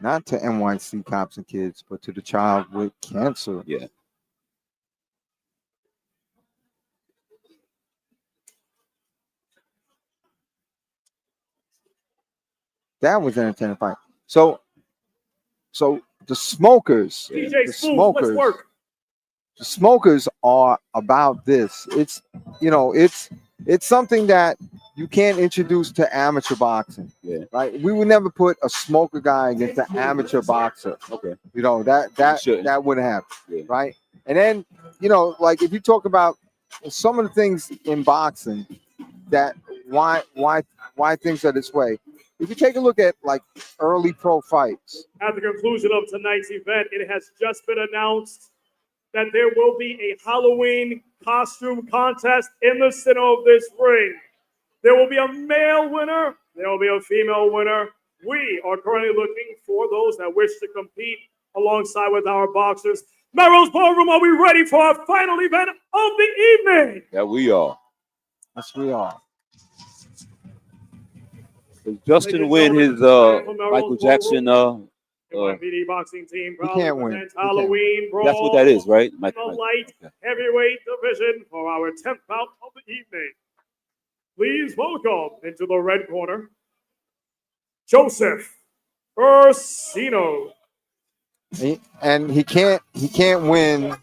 Not to NYC Cops and Kids, but to the child with cancer. Yeah. That was an entertaining fight. So the smokers, DJ the Smooth, let's smokers, work. the smokers are about this. It's it's something that you can't introduce to amateur boxing. Yeah. Right? We would never put a smoker guy against an amateur boxer. Okay. That shouldn't. wouldn't happen. Yeah. Right? And then, like if you talk about some of the things in boxing that why things are this way. If you take a look at like early pro fights, At the conclusion of tonight's event, it has just been announced that there will be a Halloween costume contest in the center of this ring. There will be a male winner. There will be a female winner. We are currently looking for those that wish to compete alongside with our boxers. Melrose Ballroom, are we ready for our final event of the evening? That we are. yes, we are. Does Justin win his Michael Jackson? NYPD boxing team He proudly can't win. presents He can't. Halloween Brawl. That's what that is, right? The light heavyweight division for our 10th bout of the evening. Please welcome into the red corner, Joseph Ursino. And he can't win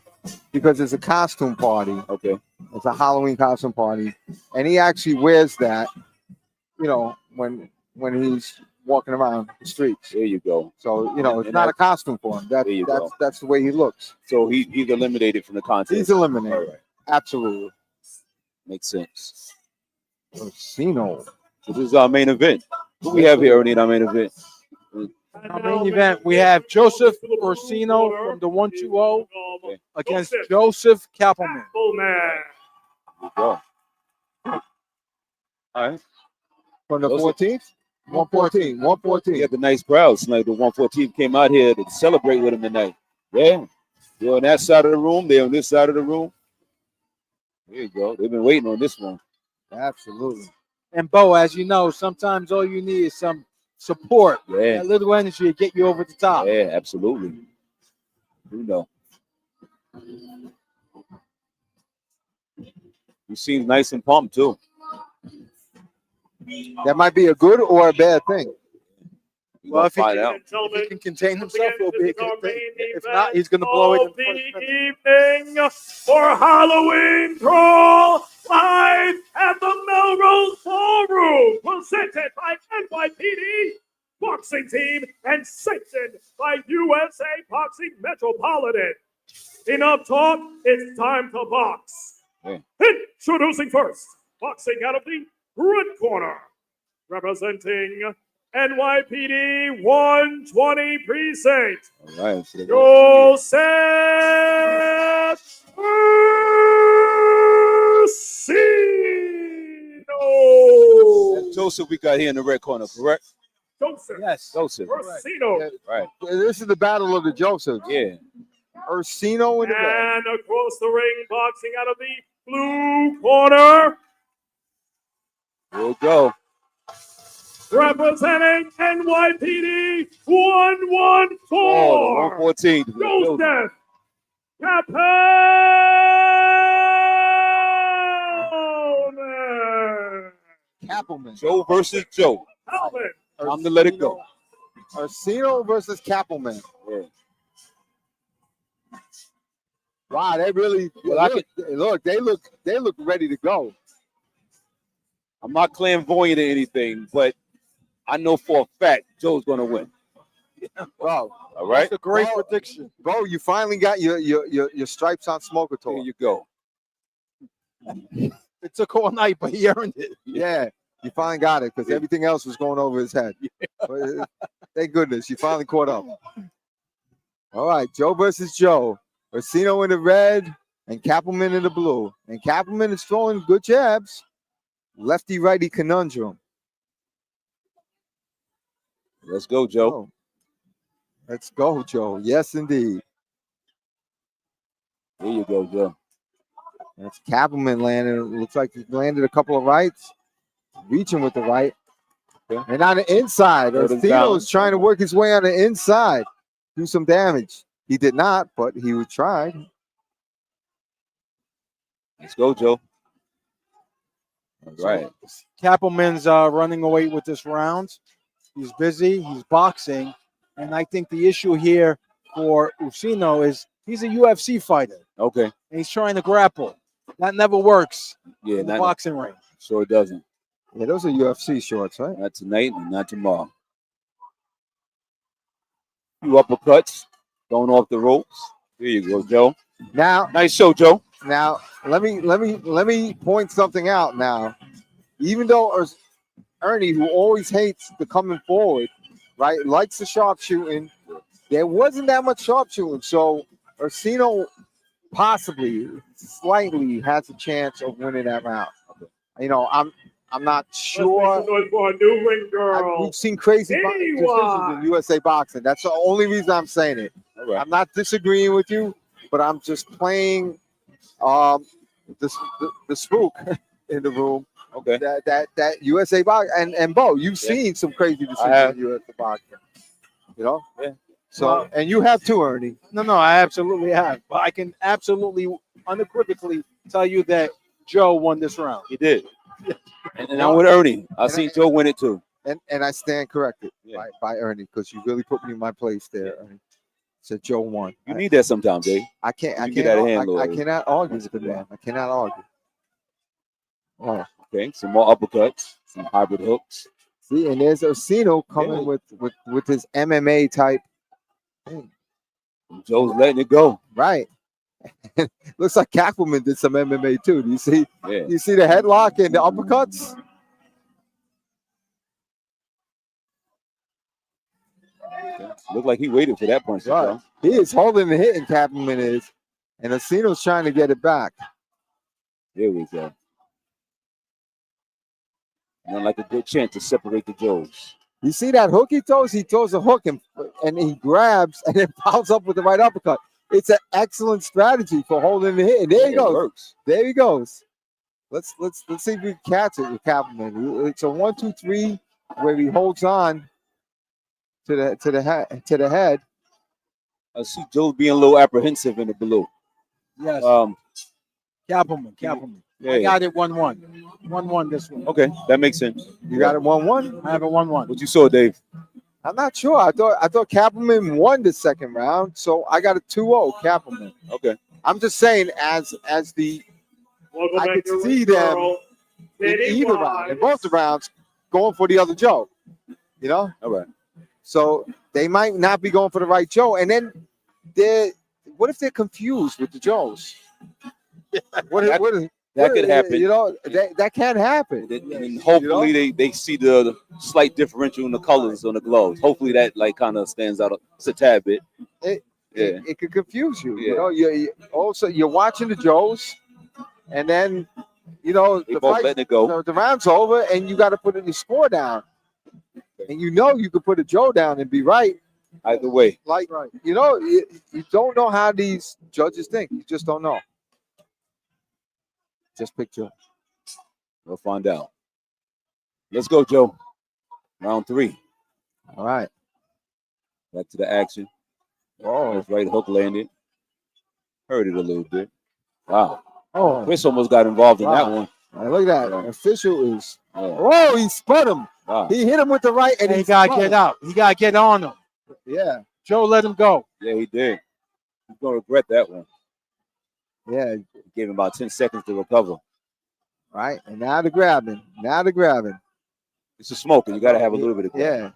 because it's a costume party. Okay. It's a Halloween costume party, and he actually wears that, when he's walking around the streets. There you go. So it's And not a costume for him. There you go. That's the way he looks. So he's eliminated from the contest. He's eliminated. All right. Absolutely. Makes sense. Ursino. So this is our main event. What we have here, Ernie, in our main event? Our main event, we have Joseph Ursino from the 120 against Joseph Kappelman. Man. There you go. All right. From the Joseph. 14th? 114. 114. He had the nice crowd tonight. The 114 came out here to celebrate with him tonight. Yeah. They're on that side of the room. They're on this side of the room. There you go. They've been waiting on this one. Absolutely. And Bo, as you know, sometimes all you need is some support. Yeah. A little energy to get you over the top. Yeah, absolutely. You know. He seems nice and pumped, too. That might be a good or a bad thing. Well, if he find out. If he can contain himself, it'll be a good thing. If Event not, he's going to blow it in of the first minute. the evening for Halloween Brawl live at the Melrose Ballroom, presented by NYPD Boxing Team and sanctioned by USA Boxing Metropolitan. Enough talk. It's time to box. Yeah. Introducing first, boxing out of the red corner, representing NYPD 120 Precinct, All right. So Joseph Ursino. Joseph, we got here in the red corner, correct? Joseph Yes. Joseph. Ursino. Right. This is the battle of the Josephs. Yeah. Ursino in the red. And across the ring, boxing out of the blue corner, Here we go. representing NYPD Oh, 114, 114. Joseph Capelman. Kappelman. Joe versus Joe. Calvin. Time to let it go. Ursino versus Kappelman. Yeah. Wow, they really they look ready to go. I'm not clairvoyant or anything, but I know for a fact Joe's gonna win. Bro, All right. That's a great Bro, prediction. bro, you finally got your stripes on Smoker Here Tour. you go. It took all night, but he earned it. Yeah, you finally got it because everything else was going over his head. But, thank goodness you finally caught up. All right, Joe versus Joe. Ursino in the red and Kappelman in the blue. And Kappelman is throwing good jabs. Lefty righty conundrum. Let's go, Joe. Oh. Let's go, Joe. Yes, indeed. Here you go, Joe. That's Kappelman landing. Looks like he landed a couple of rights. Reaching with the right. Okay. And on the inside, Throw them Ursino down. is trying to work his way on the inside. Do some damage. He did not, but he would try. Let's go, Joe. All right. Kappelman's running away with this round. He's busy. He's boxing. And I think the issue here for Ursino is he's a UFC fighter. Okay. And he's trying to grapple. That never works Yeah, in the not, boxing ring. sure it doesn't. Yeah, those are UFC shorts, right? Not tonight and not tomorrow. Few uppercuts going off the ropes. Here you go, Joe. Now, Nice show, Joe. now let me point something out now. Even though Ernie, who always hates the coming forward, right, likes the sharpshooting, there wasn't that much sharpshooting. So Ursino possibly, slightly has a chance of winning that round. You know, I'm not Let's make sure. some noise for a new ring girl. We've seen crazy decisions in USA boxing. That's the only reason I'm saying it. All right. I'm not disagreeing with you, but I'm just playing the spook in the room. Okay. That USA boxing and Bo, you've seen some crazy decisions in USA boxing. You know? Yeah. So and you have too, Ernie. No, I absolutely have. But I can absolutely unequivocally tell you that Joe won this round. He did. And I'm with Ernie. I seen Joe win it too. And I stand corrected Yeah. by Ernie because you really put me in my place there, Ernie. Said Joe won. You need that sometimes, Dave. I You get out of hand, I Lord. cannot argue with the man. I cannot argue. Oh, Okay. Some more uppercuts, some hybrid hooks. see, and there's Ursino coming with his MMA type thing. Joe's letting it go. Right. Looks like Kappelman did some MMA too. Do you see? Yeah. You see the headlock and the uppercuts? Looked like he waited for that punch. Right. He is holding the hit, and Kappelman is, and Ursino's trying to get it back. There we go. And like a good chance to separate the Joes. You see that hook he throws? He throws a hook and he grabs and then pops up with the right uppercut. It's an excellent strategy for holding the hit. And there he It goes. works. There he goes. Let's see if we can catch it with Kappelman. It's a 1-2-3 where he holds on to the head. I see Joe being a little apprehensive in the blue. Yes. Kappelman. Yeah. I got it 1-1. 1-1 this one. Okay, that makes sense. You got it 1-1? I have it 1-1. What you saw, Dave? I'm not sure. I thought Kappelman won the second round, so I got a 2-0 Kappelman. Okay. I'm just saying as the Welcome I back could to see ring them girl. in City either round, in both the rounds, going for the other Joe. You know? All right. So they might not be going for the right Joe. And then what if they're confused with the Joes? What if That could happen. You know, that can happen. And hopefully they see the slight differential in the colors on the gloves. Hopefully that like kind of stands out just a tad bit. It could confuse you. Yeah. You know, you're watching the Joes, and then They both letting it go. the round's over, and you got to put your score down, and you could put a Joe down and be right. Either way. Like you don't know how these judges think. You just don't know. Just pick Joe. We'll find out. Let's go, Joe. Round 3. All right. Back to the action. Oh, His right hook landed. Heard it a little bit. Wow. oh, Chris almost got involved in that Wow. one. look at that. Official is. Yeah. Oh, he spun him. Wow. He hit him with the right, and And he he got to spun get him. out. He got to get on him. Yeah, Joe let him go. Yeah, he did. He's going to regret that one. yeah. He gave him about 10 seconds to recover. Right, and now the grabbing. It's a smoker. You got to have a little bit of grab.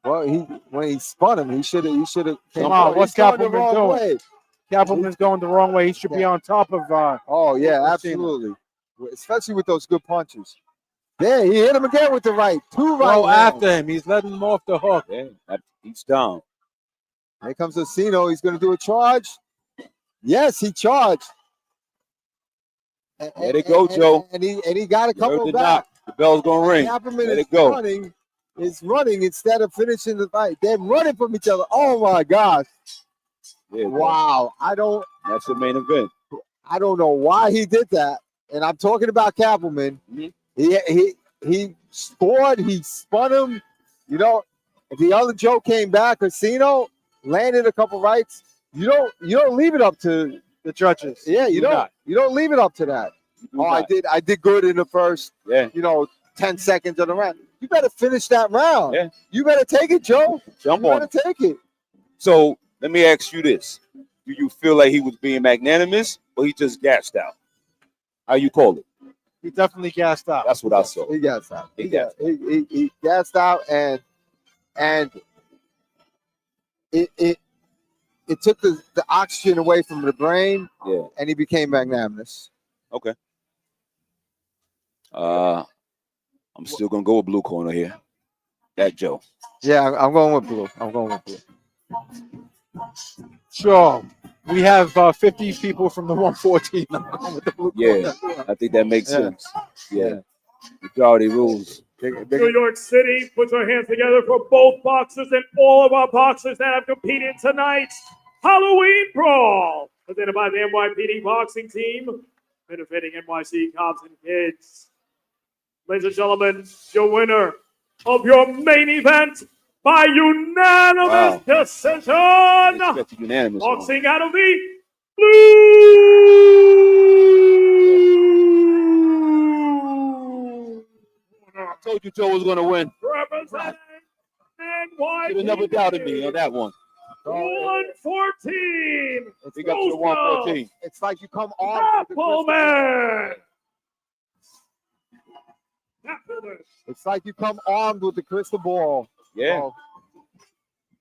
Yeah. Well, when he spun him, he should have. Come on, what's Kappelman doing? Way. Kappelman's going the wrong way. He should be on top of. Oh yeah, Ursino. absolutely. Especially with those good punches. There, he hit him again with the right. 2 right. Go hands. after him. He's letting him off the hook. Yeah, he's down. Here comes Ursino. He's going to do a charge. Yes, he charged. There they go, Joe. And he got a You heard couple the back. knock. The bell's going to ring. Kappelman Let is it go. running instead of finishing the fight. They're running from each other. Oh my gosh! Yeah, Wow, that's the main event. I don't know why he did that. And I'm talking about Kappelman. Mhm. He scored. He spun him. You know, if the other Joe came back, Ursino landed a couple rights. You don't leave it up to The judges. yeah. You Do don't not. you don't leave it up to that. Do Oh, not. I did good in the first. Yeah. 10 seconds of the round. You better finish that round. Yeah. You better take it, Joe. Jump You on better it. take it. So let me ask you this. Do you feel like he was being magnanimous or he just gassed out? How you call it? He definitely gassed out. That's what I saw. He gassed out. He gassed He gassed out, and it took the oxygen away from the brain, Yeah. and he became magnanimous. Okay. I'm still gonna go with blue corner here. That Joe. Yeah, I'm going with blue. Sure. We have 50 people from the 114. I'm going with the blue Yeah, corner. I think that makes Yeah. sense. Yeah. Majority rules. New York City, put your hands together for both boxers and all of our boxers that have competed tonight. Halloween Brawl, presented by the NYPD boxing team, benefiting NYC cops and kids. Ladies and gentlemen, your winner of your main event by unanimous decision, I expected unanimous. one. boxing out of the blue. I told you Joe was gonna win. Representing NYPD. Should have never doubted me on that one. 114. He got to the 114. It's like you come on. with the crystal ball. Appleman. It's like you come armed with the crystal ball. Yeah, Oh,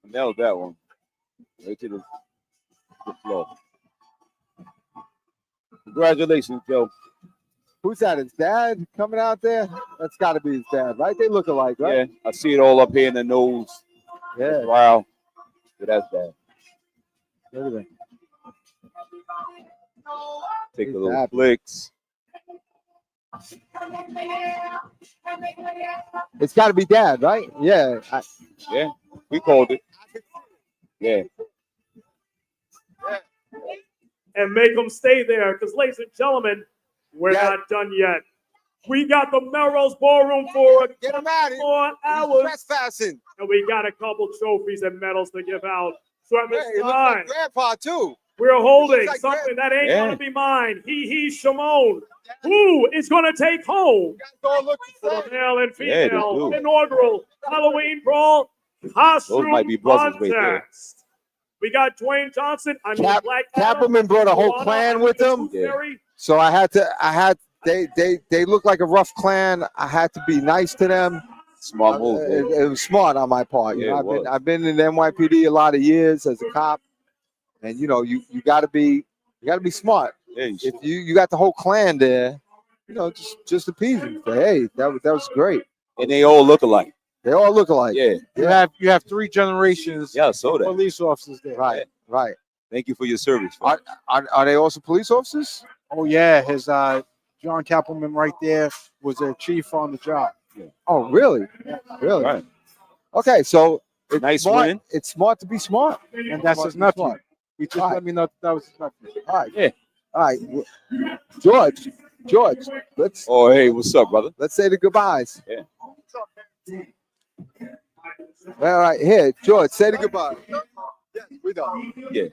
I nailed that one. Right to the floor. Congratulations, Joe. who's that? His dad coming out there? That's got to be his dad, right? They look alike, right? Yeah, I see it all up here in the nose. Yeah. Wow. Yeah, that's bad. Look at that. Take a He's little happy. flicks. It's got to be dad, right? Yeah. Yeah, we called it. Yeah. And make them stay there because, ladies and gentlemen, we're Yeah. not done yet. We got the Melrose Ballroom for Get him out of here. 4 He's hours, trespassing. and we got a couple trophies and medals to give out. So at Yeah, this he looks time, like grandpa, too. we're holding like something that ain't Yeah. gonna be mine. He, Shimon. Who is gonna take home Guys all look the the same. male and Yeah, they female do. inaugural Halloween Brawl costume Those might be brothers right there. contest? We got Dwayne Johnson. I mean, Cap- Black Adam, Kappelman brought a whole Luana, clan with him. Gooseberry. So they look like a rough clan. I had to be nice to them. Smart move. It, man. it was smart on my part. You Yeah, know, it was. I've been in the NYPD a lot of years as a cop, and you gotta be smart. Yeah, If you got the whole clan there, just appease them. Say, hey, that was great. and they all look alike. They all look alike. Yeah. You have 3 generations Yeah, I saw of that. police officers there. Right. Thank you for your service. Are they also police officers? Oh yeah, his John Kappelman right there was a chief on the job. Oh, really? Really? Right. Okay, so it's Nice smart. win. It's smart to be smart. And that's his Smart to be nephew. smart. He just Right. let me know that was his nephew. All right. Yeah. All right. George, let's Oh, hey, what's up, brother? say the goodbyes. Yeah. All right, here, George, say the goodbye. Yes, we done. Yeah.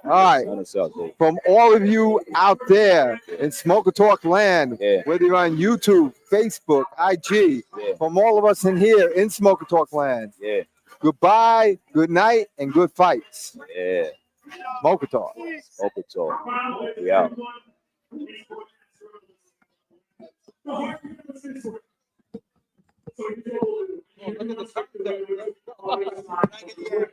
All right. Sign us out, Dave. From all of you out there in Smoker Talk land, Yeah. whether you're on YouTube, Facebook, IG, Yeah. from all of us in here in Smoker Talk land, Yeah. goodbye, good night, and good fights. Yeah. Smoker Talk. Open talk. Yeah.